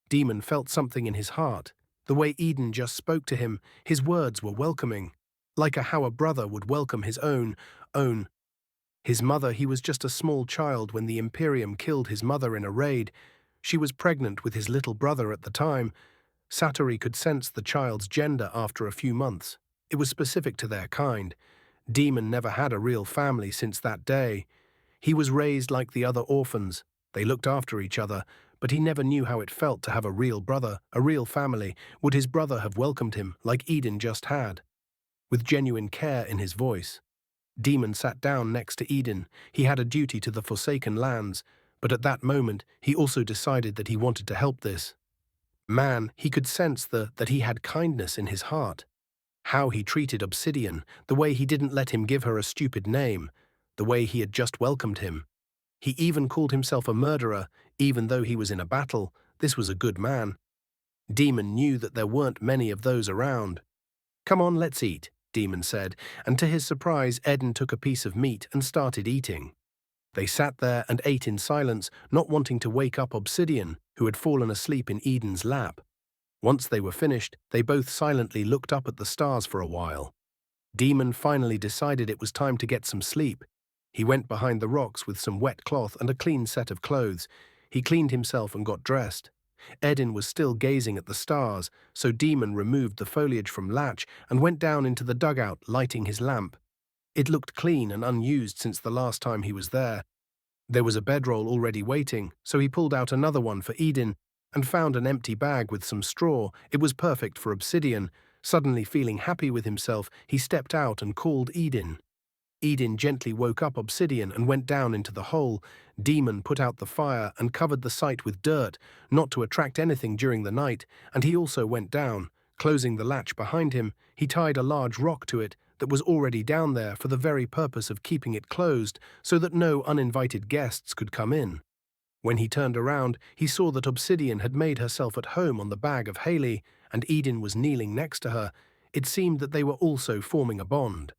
Demon felt something in his heart. The way Edin just spoke to him, his words were welcoming, like how a brother would welcome his own. His mother, he was just a small child when the Imperium killed his mother in a raid. She was pregnant with his little brother at the time. Satori could sense the child's gender after a few months. It was specific to their kind. Demon never had a real family since that day. He was raised like the other orphans. They looked after each other, but he never knew how it felt to have a real brother, a real family. Would his brother have welcomed him like Edin just had? With genuine care in his voice. Demon sat down next to Edin. He had a duty to the Forsaken Lands, but at that moment he also decided that he wanted to help this man. He could sense that he had kindness in his heart. How he treated Obsidian, the way he didn't let him give her a stupid name, the way he had just welcomed him. He even called himself a murderer, even though he was in a battle. This was a good man. Demon knew that there weren't many of those around. Come on, let's eat, Demon said, and to his surprise, Edin took a piece of meat and started eating. They sat there and ate in silence, not wanting to wake up Obsidian, who had fallen asleep in Edin's lap. Once they were finished, they both silently looked up at the stars for a while. Demon finally decided it was time to get some sleep. He went behind the rocks with some wet cloth and a clean set of clothes. He cleaned himself and got dressed. Edin was still gazing at the stars, so Demon removed the foliage from Latch and went down into the dugout, lighting his lamp. It looked clean and unused since the last time he was there. There was a bedroll already waiting, so he pulled out another one for Edin and found an empty bag with some straw. It was perfect for Obsidian. Suddenly feeling happy with himself, he stepped out and called Edin. Edin gently woke up Obsidian and went down into the hole. Demon put out the fire and covered the site with dirt, not to attract anything during the night, and he also went down. Closing the latch behind him, he tied a large rock to it that was already down there for the very purpose of keeping it closed so that no uninvited guests could come in. When he turned around, he saw that Obsidian had made herself at home on the bag of Haley, and Edin was kneeling next to her. It seemed that they were also forming a bond.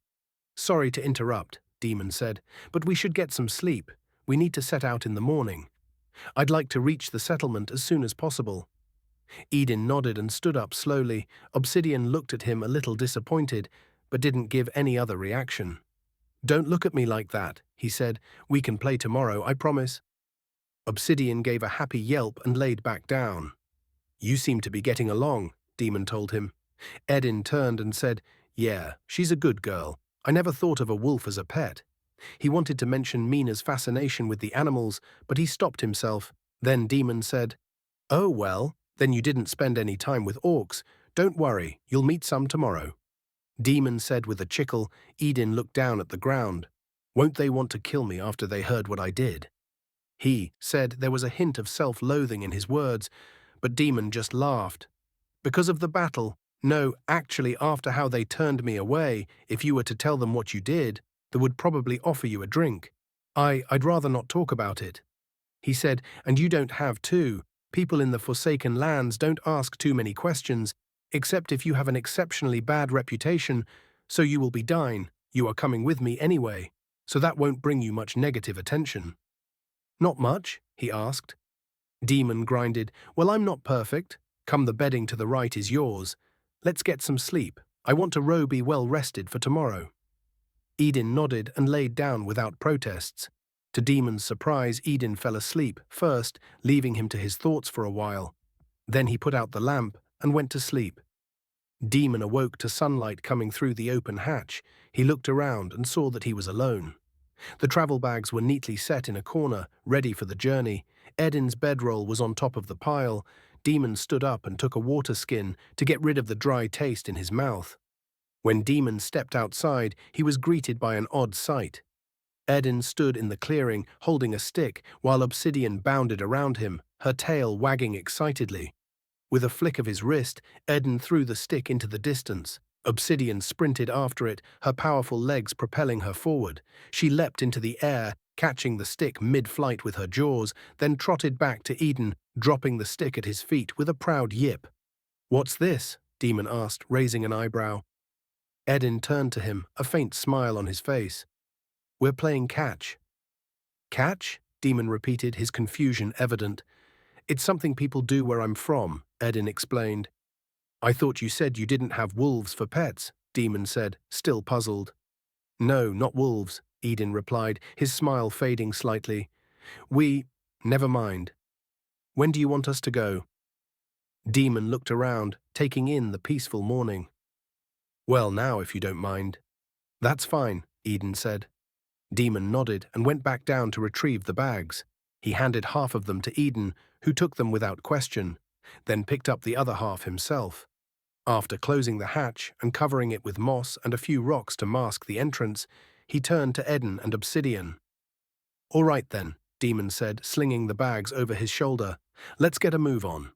Sorry to interrupt, Demon said, but we should get some sleep. We need to set out in the morning. I'd like to reach the settlement as soon as possible. Edin nodded and stood up slowly. Obsidian looked at him a little disappointed, but didn't give any other reaction. Don't look at me like that, he said. We can play tomorrow, I promise. Obsidian gave a happy yelp and laid back down. You seem to be getting along, Demon told him. Edin turned and said, Yeah, she's a good girl. I never thought of a wolf as a pet. He wanted to mention Mina's fascination with the animals, but he stopped himself. Then Demon said, Oh, well, then you didn't spend any time with orcs. Don't worry, you'll meet some tomorrow. Demon said with a chickle. Edin looked down at the ground. Won't they want to kill me after they heard what I did? He said there was a hint of self-loathing in his words, but Demon just laughed. Because of the battle? No, actually, after how they turned me away, if you were to tell them what you did, they would probably offer you a drink. I'd rather not talk about it. He said, and you don't have to. People in the Forsaken Lands don't ask too many questions, except if you have an exceptionally bad reputation, so you will be dying. You are coming with me anyway, so that won't bring you much negative attention. Not much? He asked. Damon grinded, well, I'm not perfect. Come, the bedding to the right is yours. Let's get some sleep. I want to row be well rested for tomorrow. Edin nodded and laid down without protests. To Damon's surprise, Edin fell asleep first, leaving him to his thoughts for a while. Then he put out the lamp and went to sleep. Damon awoke to sunlight coming through the open hatch. He looked around and saw that he was alone. The travel bags were neatly set in a corner, ready for the journey. Edin's bedroll was on top of the pile. Damon stood up and took a water skin to get rid of the dry taste in his mouth. When Damon stepped outside, he was greeted by an odd sight. Edin stood in the clearing, holding a stick, while Obsidian bounded around him, her tail wagging excitedly. With a flick of his wrist, Edin threw the stick into the distance. Obsidian sprinted after it, her powerful legs propelling her forward. She leapt into the air, catching the stick mid-flight with her jaws, then trotted back to Edin, dropping the stick at his feet with a proud yip. "What's this?" Damon asked, raising an eyebrow. Edin turned to him, a faint smile on his face. "We're playing catch." "Catch?" Damon repeated, his confusion evident. "It's something people do where I'm from," Edin explained. "I thought you said you didn't have wolves for pets," Damon said, still puzzled. "No, not wolves," Edin replied, his smile fading slightly. Never mind. When do you want us to go?" Damon looked around, taking in the peaceful morning. "Well, now, if you don't mind." "That's fine," Edin said. Damon nodded and went back down to retrieve the bags. He handed half of them to Edin, who took them without question, then picked up the other half himself. After closing the hatch and covering it with moss and a few rocks to mask the entrance, he turned to Edin and Obsidian. "All right then," Damon said, slinging the bags over his shoulder. "Let's get a move on."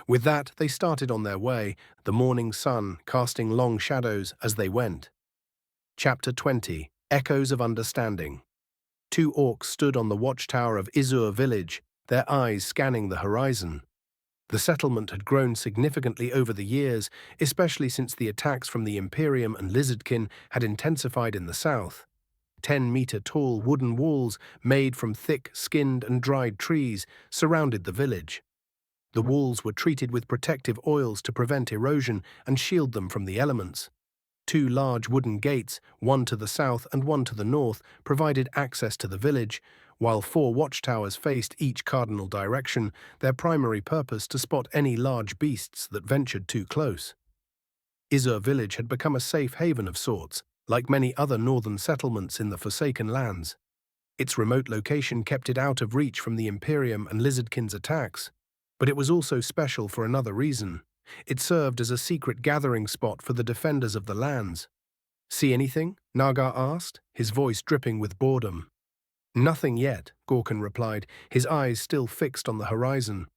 With that, they started on their way, the morning sun casting long shadows as they went. Chapter 20. Echoes of Understanding. Two orcs stood on the watchtower of Izur village, their eyes scanning the horizon. The settlement had grown significantly over the years, especially since the attacks from the Imperium and Lizardkin had intensified in the south. 10-meter-tall wooden walls, made from thick, skinned and dried trees, surrounded the village. The walls were treated with protective oils to prevent erosion and shield them from the elements. Two large wooden gates, one to the south and one to the north, provided access to the village, while 4 watchtowers faced each cardinal direction, their primary purpose to spot any large beasts that ventured too close. Izur village had become a safe haven of sorts, like many other northern settlements in the Forsaken Lands. Its remote location kept it out of reach from the Imperium and Lizardkin's attacks, but it was also special for another reason. It served as a secret gathering spot for the defenders of the lands. "See anything?" Nagar asked, his voice dripping with boredom. "Nothing yet," Gorkan replied, his eyes still fixed on the horizon.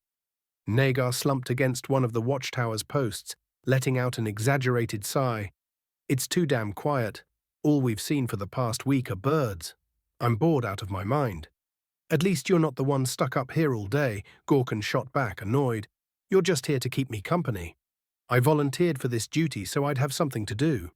Nagar slumped against one of the watchtower's posts, letting out an exaggerated sigh. "It's too damn quiet. All we've seen for the past week are birds. I'm bored out of my mind." "At least you're not the one stuck up here all day," Gorkan shot back, annoyed. "You're just here to keep me company. I volunteered for this duty so I'd have something to do."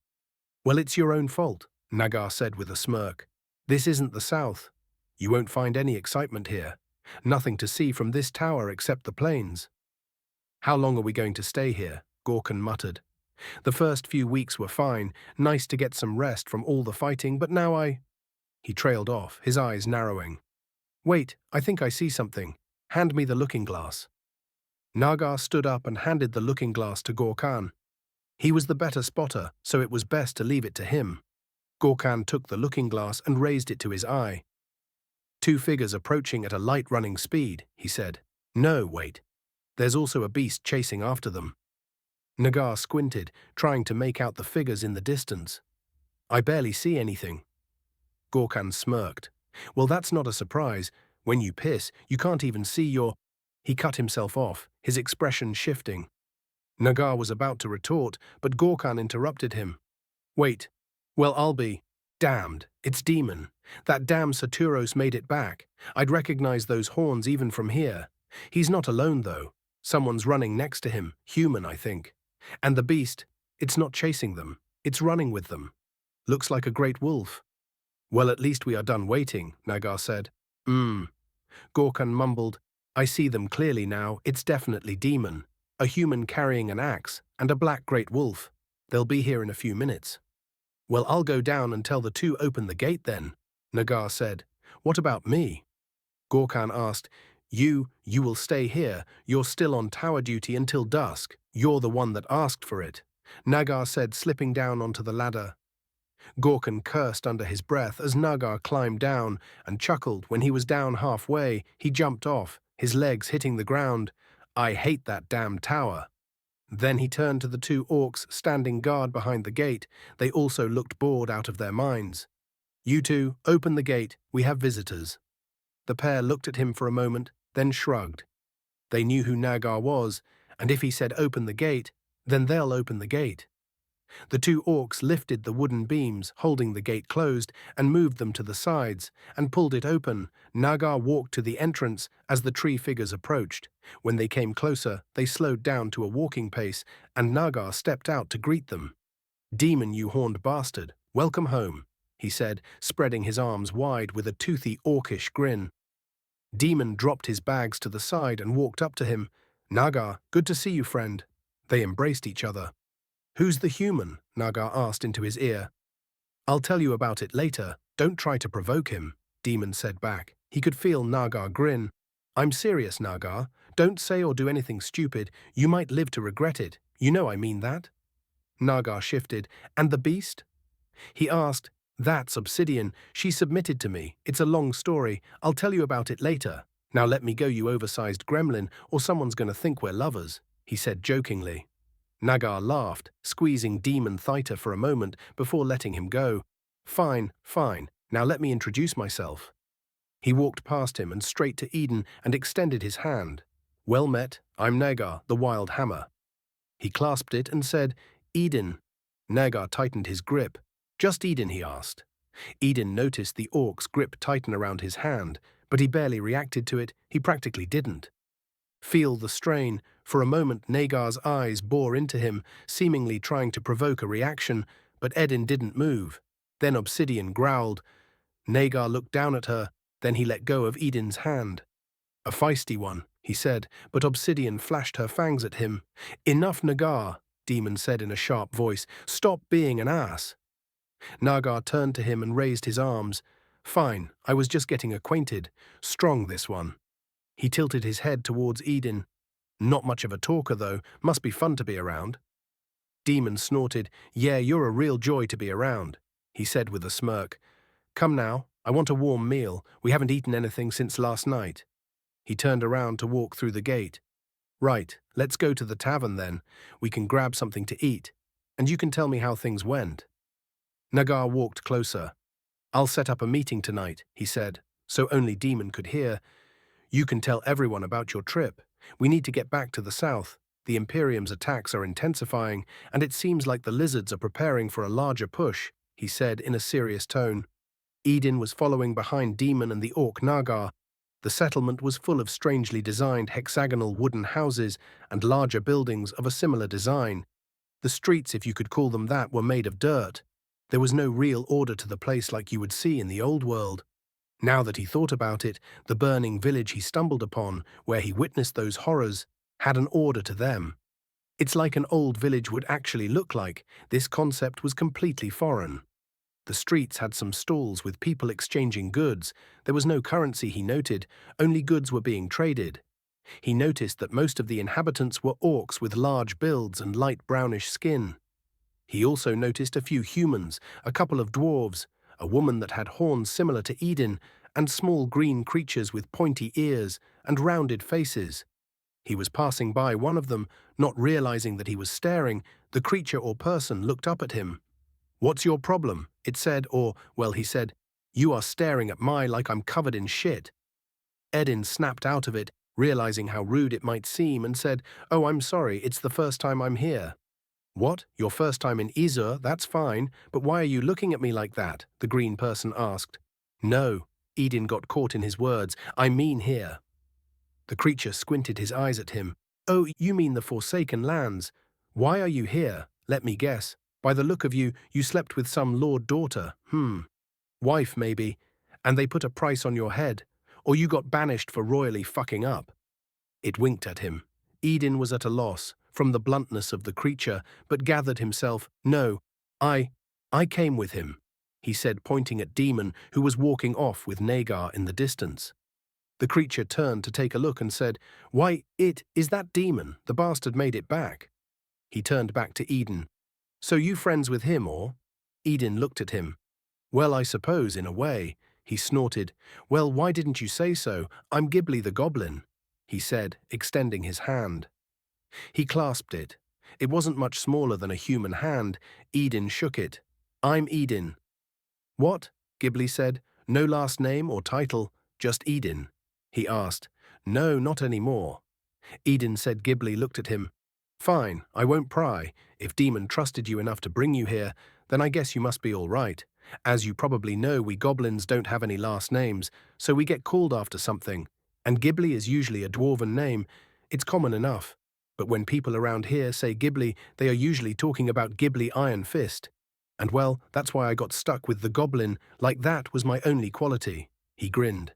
"Well, it's your own fault," Nagar said with a smirk. "This isn't the south. You won't find any excitement here. Nothing to see from this tower except the plains." "How long are we going to stay here?" Gorkan muttered. "The first few weeks were fine, nice to get some rest from all the fighting, but now He trailed off, his eyes narrowing. "Wait, I think I see something. Hand me the looking glass." Nagar stood up and handed the looking glass to Gorkan. He was the better spotter, so it was best to leave it to him. Gorkan took the looking glass and raised it to his eye. "Two figures approaching at a light running speed," he said. "No, wait. There's also a beast chasing after them." Nagar squinted, trying to make out the figures in the distance. "I barely see anything." Gorkan smirked. "Well, that's not a surprise. When you piss, you can't even see your—" He cut himself off, his expression shifting. Nagar was about to retort, but Gorkhan interrupted him. Wait. Well, I'll be damned. It's Demon. That damn Saturos made it back. I'd recognize those horns even from here. He's not alone, though. Someone's running next to him, human, I think. And the beast, it's not chasing them. It's running with them. Looks like a great wolf. Well, at least we are done waiting, Nagar said. Gorkhan mumbled. I see them clearly now. It's definitely Demon. A human carrying an axe, and a black great wolf. They'll be here in a few minutes. Well, I'll go down and tell the two open the gate then, Nagar said. What about me? Gorkhan asked. You will stay here. You're still on tower duty until dusk. You're the one that asked for it, Nagar said, slipping down onto the ladder. Gorkhan cursed under his breath as Nagar climbed down and chuckled. When he was down halfway, he jumped off, his legs hitting the ground. I hate that damn tower. Then he turned to the two orcs standing guard behind the gate. They also looked bored out of their minds. You two, open the gate. We have visitors. The pair looked at him for a moment, then shrugged. They knew who Nagar was, and if he said open the gate, then they'll open the gate. The two orcs lifted the wooden beams, holding the gate closed, and moved them to the sides, and pulled it open. Nagar walked to the entrance as the tree figures approached. When they came closer, they slowed down to a walking pace, and Nagar stepped out to greet them. Demon, you horned bastard, welcome home, he said, spreading his arms wide with a toothy orcish grin. Demon dropped his bags to the side and walked up to him. Nagar, good to see you, friend. They embraced each other. Who's the human? Nagar asked into his ear. I'll tell you about it later. Don't try to provoke him, Demon said back. He could feel Nagar grin. I'm serious, Nagar. Don't say or do anything stupid. You might live to regret it. You know I mean that. Nagar shifted. And the beast? He asked. That's Obsidian. She submitted to me. It's a long story. I'll tell you about it later. Now let me go, you oversized gremlin, or someone's going to think we're lovers, he said jokingly. Nagar laughed, squeezing Demon Thita for a moment before letting him go. Fine, fine. Now let me introduce myself. He walked past him and straight to Edin and extended his hand. Well met, I'm Nagar, the Wild Hammer. He clasped it and said, Edin. Nagar tightened his grip. Just Edin, he asked. Edin noticed the orc's grip tighten around his hand, but he barely reacted to it. He practically didn't. Feel the strain. For a moment, Nagar's eyes bore into him, seemingly trying to provoke a reaction, but Edin didn't move. Then Obsidian growled. Nagar looked down at her, then he let go of Edin's hand. A feisty one, he said, but Obsidian flashed her fangs at him. Enough, Nagar, Demon said in a sharp voice. Stop being an ass. Nagar turned to him and raised his arms. Fine, I was just getting acquainted. Strong, this one. He tilted his head towards Edin. Not much of a talker, though. Must be fun to be around. Demon snorted. Yeah, you're a real joy to be around, he said with a smirk. Come now, I want a warm meal. We haven't eaten anything since last night. He turned around to walk through the gate. Right, let's go to the tavern then. We can grab something to eat, and you can tell me how things went. Nagar walked closer. I'll set up a meeting tonight, he said, so only Demon could hear. You can tell everyone about your trip. We need to get back to the south. The Imperium's attacks are intensifying, and it seems like the lizards are preparing for a larger push, he said in a serious tone. Edin was following behind Demon and the orc Nagar. The settlement was full of strangely designed hexagonal wooden houses and larger buildings of a similar design. The streets, if you could call them that, were made of dirt. There was no real order to the place like you would see in the old world. Now that he thought about it, the burning village he stumbled upon, where he witnessed those horrors, had an order to them. It's like an old village would actually look like. This concept was completely foreign. The streets had some stalls with people exchanging goods. There was no currency, he noted, only goods were being traded. He noticed that most of the inhabitants were orcs with large builds and light brownish skin. He also noticed a few humans, a couple of dwarves, a woman that had horns similar to Edin, and small green creatures with pointy ears and rounded faces. He was passing by one of them, not realizing that he was staring. The creature or person looked up at him. What's your problem? It said, or, well, he said, you are staring at my like I'm covered in shit. Edin snapped out of it. realizing how rude it might seem, and said, "Oh, I'm sorry, it's the first time I'm here." "What? Your first time in Izur? That's fine, but why are you looking at me like that?" the green person asked. "No," Edin got caught in his words, "I mean here." The creature squinted his eyes at him. "Oh, you mean the Forsaken Lands. Why are you here? Let me guess. By the look of you, you slept with some lord daughter. Wife, maybe. And they put a price on your head. Or you got banished for royally fucking up." It winked at him. Edin was at a loss, from the bluntness of the creature, but gathered himself. "No, I came with him," he said, pointing at Damon, who was walking off with Nagar in the distance. The creature turned to take a look and said, "Why, is that Damon? The bastard made it back." He turned back to Edin. "So you friends with him, or?" Edin looked at him. "Well, I suppose, in a way." He snorted. "Well, why didn't you say so? I'm Ghibli the Goblin," he said, extending his hand. He clasped it. It wasn't much smaller than a human hand. Edin shook it. "I'm Edin." "What?" Ghibli said. "No last name or title, just Edin?" He asked. "No, not anymore." Edin said. Ghibli looked at him. "Fine, I won't pry. If Damon trusted you enough to bring you here, then I guess you must be all right. As you probably know, we goblins don't have any last names, so we get called after something. And Ghibli is usually a dwarven name. It's common enough. But when people around here say Ghibli, they are usually talking about Ghibli Iron Fist. And well, that's why I got stuck with the goblin, like that was my only quality." He grinned.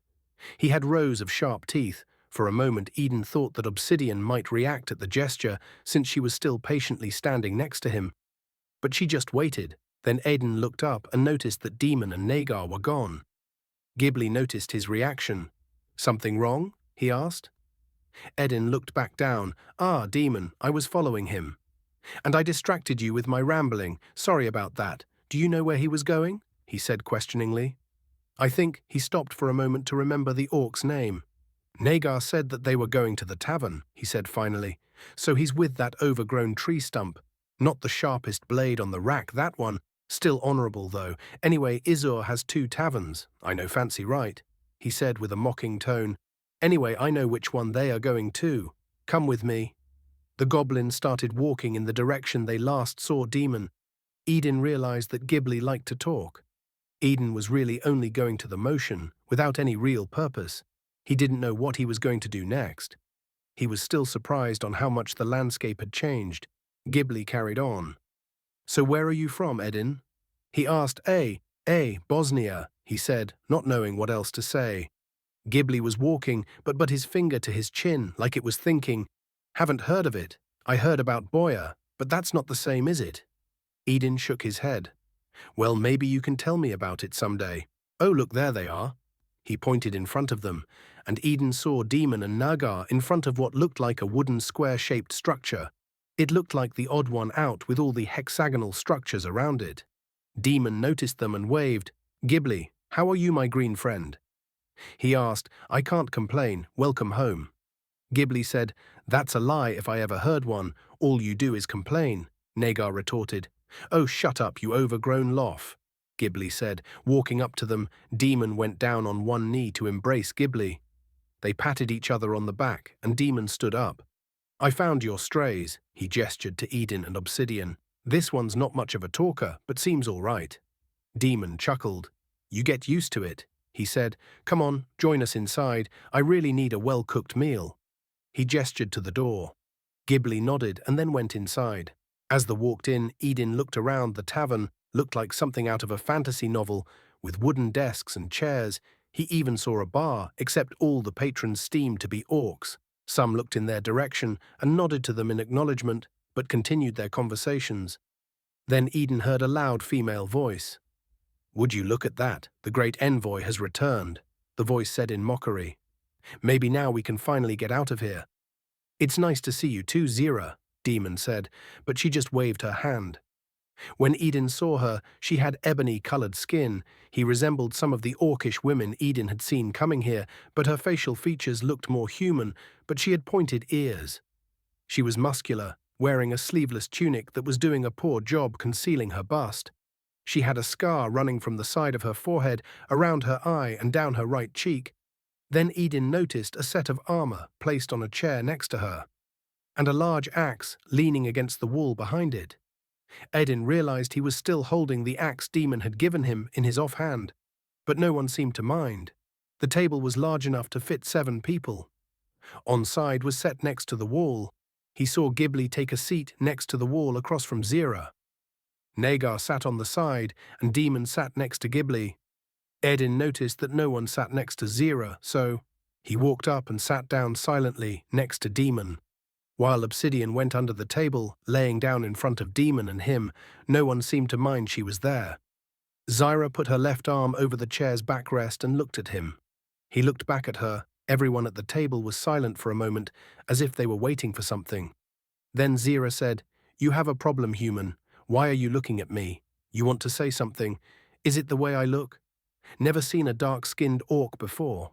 He had rows of sharp teeth. For a moment, Edin thought that Obsidian might react at the gesture, since she was still patiently standing next to him. But she just waited. Then Edin looked up and noticed that Damon and Nagar were gone. Ghibli noticed his reaction. "Something wrong?" he asked. Edin looked back down. "Ah, Damon, I was following him. And I distracted you with my rambling. Sorry about that. Do you know where he was going?" he said questioningly. "I think," he stopped for a moment to remember the orc's name. "Nagar said that they were going to the tavern," he said finally. "So he's with that overgrown tree stump. Not the sharpest blade on the rack, that one. Still honorable, though. Anyway, Izur has 2 taverns. I know fancy right," he said with a mocking tone. "Anyway, I know which one they are going to. Come with me." The goblins started walking in the direction they last saw Damon. Edin realized that Ghibli liked to talk. Edin was really only going to the motion, without any real purpose. He didn't know what he was going to do next. He was still surprised on how much the landscape had changed. Ghibli carried on. "So where are you from, Edin?" he asked. Bosnia," he said, not knowing what else to say. Ghibli was walking, but his finger to his chin, like it was thinking, "Haven't heard of it. I heard about Boya, but that's not the same, is it?" Edin shook his head. "Well, maybe you can tell me about it someday. Oh, look, there they are." He pointed in front of them, and Edin saw Damon and Nagar in front of what looked like a wooden square-shaped structure. It looked like the odd one out with all the hexagonal structures around it. Damon noticed them and waved. "Ghibli, how are you, my green friend?" He asked. "I can't complain. Welcome home." Ghibli said, "That's a lie if I ever heard one. All you do is complain," Nagar retorted. "Oh, shut up, you overgrown loaf," Ghibli said. Walking up to them, Damon went down on one knee to embrace Ghibli. They patted each other on the back, and Damon stood up. "I found your strays," he gestured to Edin and Obsidian. "This one's not much of a talker, but seems all right." Damon chuckled. "You get used to it," he said. "Come on, join us inside. I really need a well-cooked meal." He gestured to the door. Ghibli nodded and then went inside. As they walked in, Edin looked around. The tavern looked like something out of a fantasy novel, with wooden desks and chairs. He even saw a bar, except all the patrons seemed to be orcs. Some looked in their direction and nodded to them in acknowledgement, but continued their conversations. Then Edin heard a loud female voice. "Would you look at that? The great envoy has returned," the voice said in mockery. "Maybe now we can finally get out of here." "It's nice to see you too, Zyra," Damon said, but she just waved her hand. When Edin saw her, she had ebony-colored skin. He resembled some of the orcish women Edin had seen coming here, but her facial features looked more human, but she had pointed ears. She was muscular, wearing a sleeveless tunic that was doing a poor job concealing her bust. She had a scar running from the side of her forehead, around her eye and down her right cheek. Then Edin noticed a set of armor placed on a chair next to her, and a large axe leaning against the wall behind it. Edin realized he was still holding the axe Demon had given him in his offhand, but no one seemed to mind. The table was large enough to fit 7 people. On side was set next to the wall. He saw Ghibli take a seat next to the wall across from Zyra. Nagar sat on the side, and Demon sat next to Ghibli. Edin noticed that no one sat next to Zyra, so he walked up and sat down silently next to Demon. While Obsidian went under the table, laying down in front of Demon and him, no one seemed to mind she was there. Zyra put her left arm over the chair's backrest and looked at him. He looked back at her. Everyone at the table was silent for a moment, as if they were waiting for something. Then Zyra said, "You have a problem, human. Why are you looking at me? You want to say something? Is it the way I look? Never seen a dark-skinned orc before."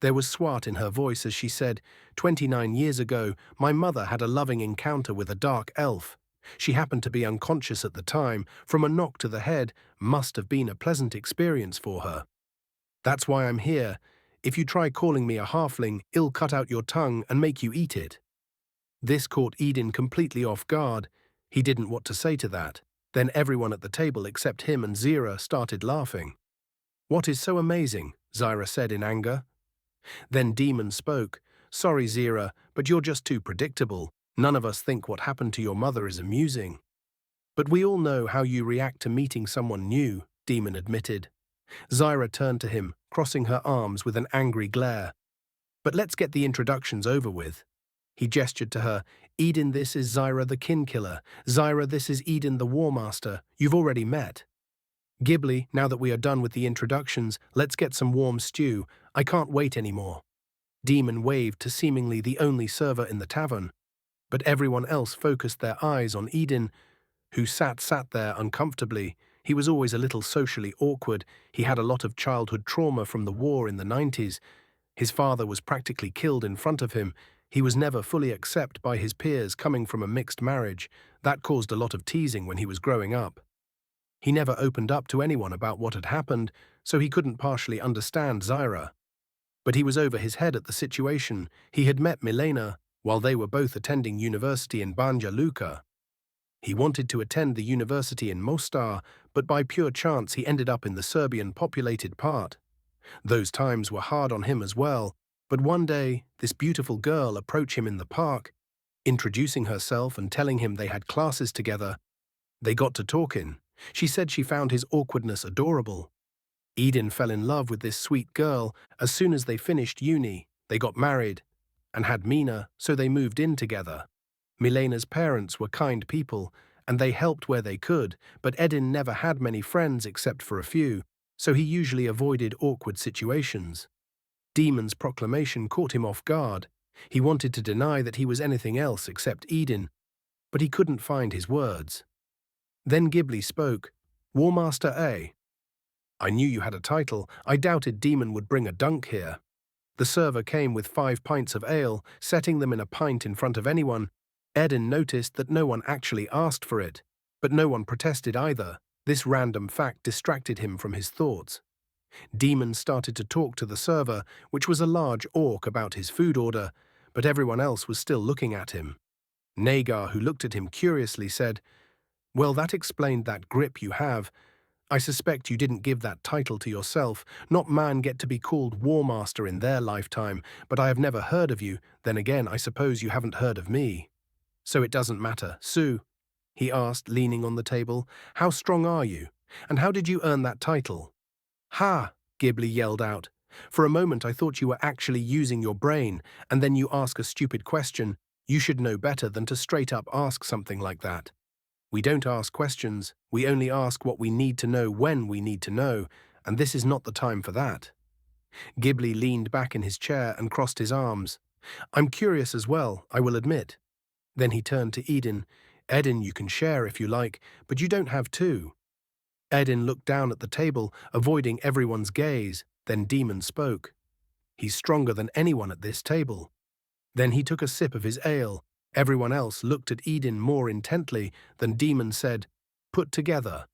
There was swart in her voice as she said, 29 years ago, my mother had a loving encounter with a dark elf. She happened to be unconscious at the time. From a knock to the head must have been a pleasant experience for her. That's why I'm here. If you try calling me a halfling, I'll cut out your tongue and make you eat it." This caught Edin completely off guard. He didn't know what to say to that. Then everyone at the table except him and Zyra started laughing. "What is so amazing?" Zyra said in anger. Then Demon spoke. "Sorry, Zyra, but you're just too predictable. None of us think what happened to your mother is amusing." "But we all know how you react to meeting someone new," Demon admitted. Zyra turned to him, crossing her arms with an angry glare. "But let's get the introductions over with." He gestured to her. "Edin, this is Zyra the Kinkiller. Zyra, this is Edin the War Master. You've already met. Ghibli, now that we are done with the introductions, let's get some warm stew. I can't wait anymore." Demon waved to seemingly the only server in the tavern, but everyone else focused their eyes on Edin, who sat there uncomfortably. He was always a little socially awkward. He had a lot of childhood trauma from the war in the 90s. His father was practically killed in front of him. He was never fully accepted by his peers coming from a mixed marriage. That caused a lot of teasing when he was growing up. He never opened up to anyone about what had happened, so he couldn't partially understand Zyra. But he was over his head at the situation. He had met Milena while they were both attending university in Banja Luka. He wanted to attend the university in Mostar, but by pure chance he ended up in the Serbian-populated part. Those times were hard on him as well, but one day this beautiful girl approached him in the park, introducing herself and telling him they had classes together. They got to talking. She said she found his awkwardness adorable. Edin fell in love with this sweet girl. As soon as they finished uni, they got married and had Mina, so they moved in together. Milena's parents were kind people, and they helped where they could, but Edin never had many friends except for a few, so he usually avoided awkward situations. Demon's proclamation caught him off guard. He wanted to deny that he was anything else except Edin, but he couldn't find his words. Then Ghibli spoke. "War Master A. I knew you had a title. I doubted Demon would bring a dunk here." The server came with 5 pints of ale, setting them in a pint in front of anyone. Edin noticed that no one actually asked for it, but no one protested either. This random fact distracted him from his thoughts. Demon started to talk to the server, which was a large orc, about his food order, but everyone else was still looking at him. Nagar, who looked at him curiously, said, "Well, that explained that grip you have. I suspect you didn't give that title to yourself. Not man get to be called War Master in their lifetime, but I have never heard of you. Then again, I suppose you haven't heard of me. So it doesn't matter. Sue," he asked, leaning on the table, "how strong are you? And how did you earn that title?" "Ha!" Ghibli yelled out. "For a moment I thought you were actually using your brain, and then you ask a stupid question. You should know better than to straight up ask something like that. We don't ask questions, we only ask what we need to know when we need to know, and this is not the time for that." Ghibli leaned back in his chair and crossed his arms. "I'm curious as well, I will admit." Then he turned to Edin. "Edin, you can share if you like, but you don't have to." Edin looked down at the table, avoiding everyone's gaze. Then Demon spoke. "He's stronger than anyone at this table." Then he took a sip of his ale. Everyone else looked at Edin more intently. Then Demon said, "Put together."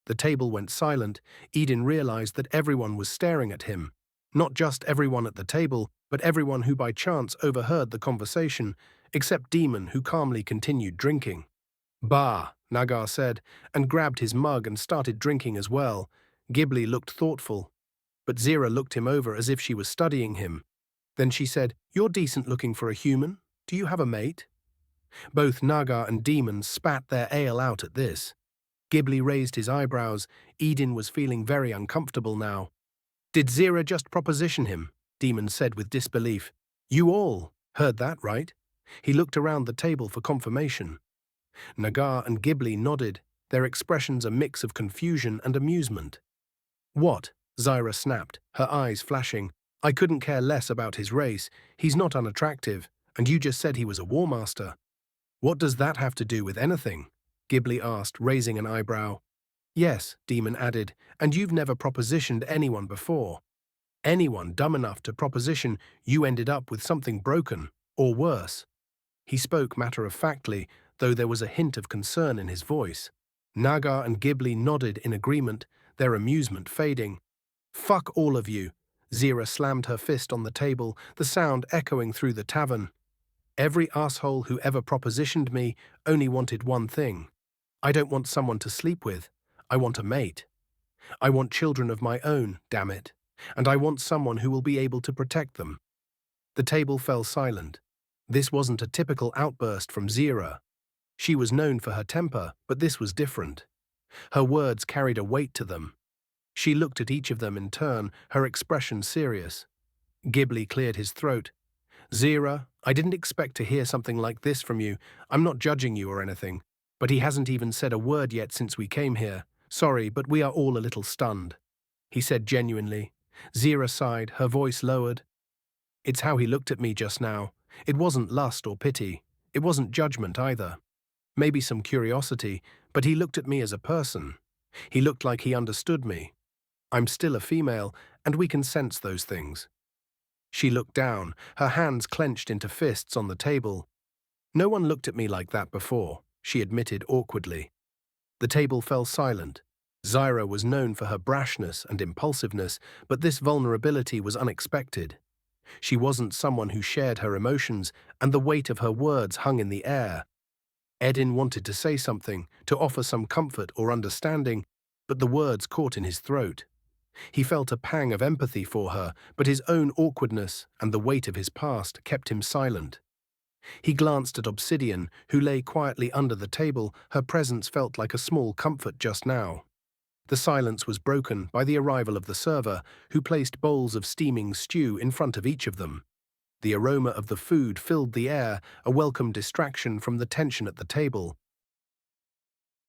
The table went silent. Edin realized that everyone was staring at him. Not just everyone at the table, but everyone who by chance overheard the conversation, except Damon, who calmly continued drinking. "Bah," Nagar said, and grabbed his mug and started drinking as well. Ghibli looked thoughtful, but Zyra looked him over as if she was studying him. Then she said, "You're decent looking for a human. Do you have a mate?" Both Nagar and Damon spat their ale out at this. Ghibli raised his eyebrows. Edin was feeling very uncomfortable now. "Did Zyra just proposition him?" Damon said with disbelief. "You all heard that, right?" He looked around the table for confirmation. Nagar and Ghibli nodded, their expressions a mix of confusion and amusement. "What?" Zyra snapped, her eyes flashing. "I couldn't care less about his race. He's not unattractive, and you just said he was a war master." "What does that have to do with anything?" Ghibli asked, raising an eyebrow. "Yes," Damon added, "and you've never propositioned anyone before. Anyone dumb enough to proposition you ended up with something broken, or worse." He spoke matter-of-factly, though there was a hint of concern in his voice. Nagar and Ghibli nodded in agreement, their amusement fading. "Fuck all of you." Zyra slammed her fist on the table, the sound echoing through the tavern. "Every asshole who ever propositioned me only wanted one thing. I don't want someone to sleep with. I want a mate. I want children of my own, damn it. And I want someone who will be able to protect them." The table fell silent. This wasn't a typical outburst from Zyra. She was known for her temper, but this was different. Her words carried a weight to them. She looked at each of them in turn, her expression serious. Ghibli cleared his throat. "Zyra, I didn't expect to hear something like this from you. I'm not judging you or anything. But he hasn't even said a word yet since we came here. Sorry, but we are all a little stunned," he said genuinely. Zyra sighed, her voice lowered. "It's how he looked at me just now. It wasn't lust or pity. It wasn't judgment either. Maybe some curiosity, but he looked at me as a person. He looked like he understood me. I'm still a female, and we can sense those things." She looked down, her hands clenched into fists on the table. "No one looked at me like that before," she admitted awkwardly. The table fell silent. Zyra was known for her brashness and impulsiveness, but this vulnerability was unexpected. She wasn't someone who shared her emotions, and the weight of her words hung in the air. Edin wanted to say something, to offer some comfort or understanding, but the words caught in his throat. He felt a pang of empathy for her, but his own awkwardness and the weight of his past kept him silent. He glanced at Obsidian, who lay quietly under the table. Her presence felt like a small comfort just now. The silence was broken by the arrival of the server, who placed bowls of steaming stew in front of each of them. The aroma of the food filled the air, a welcome distraction from the tension at the table.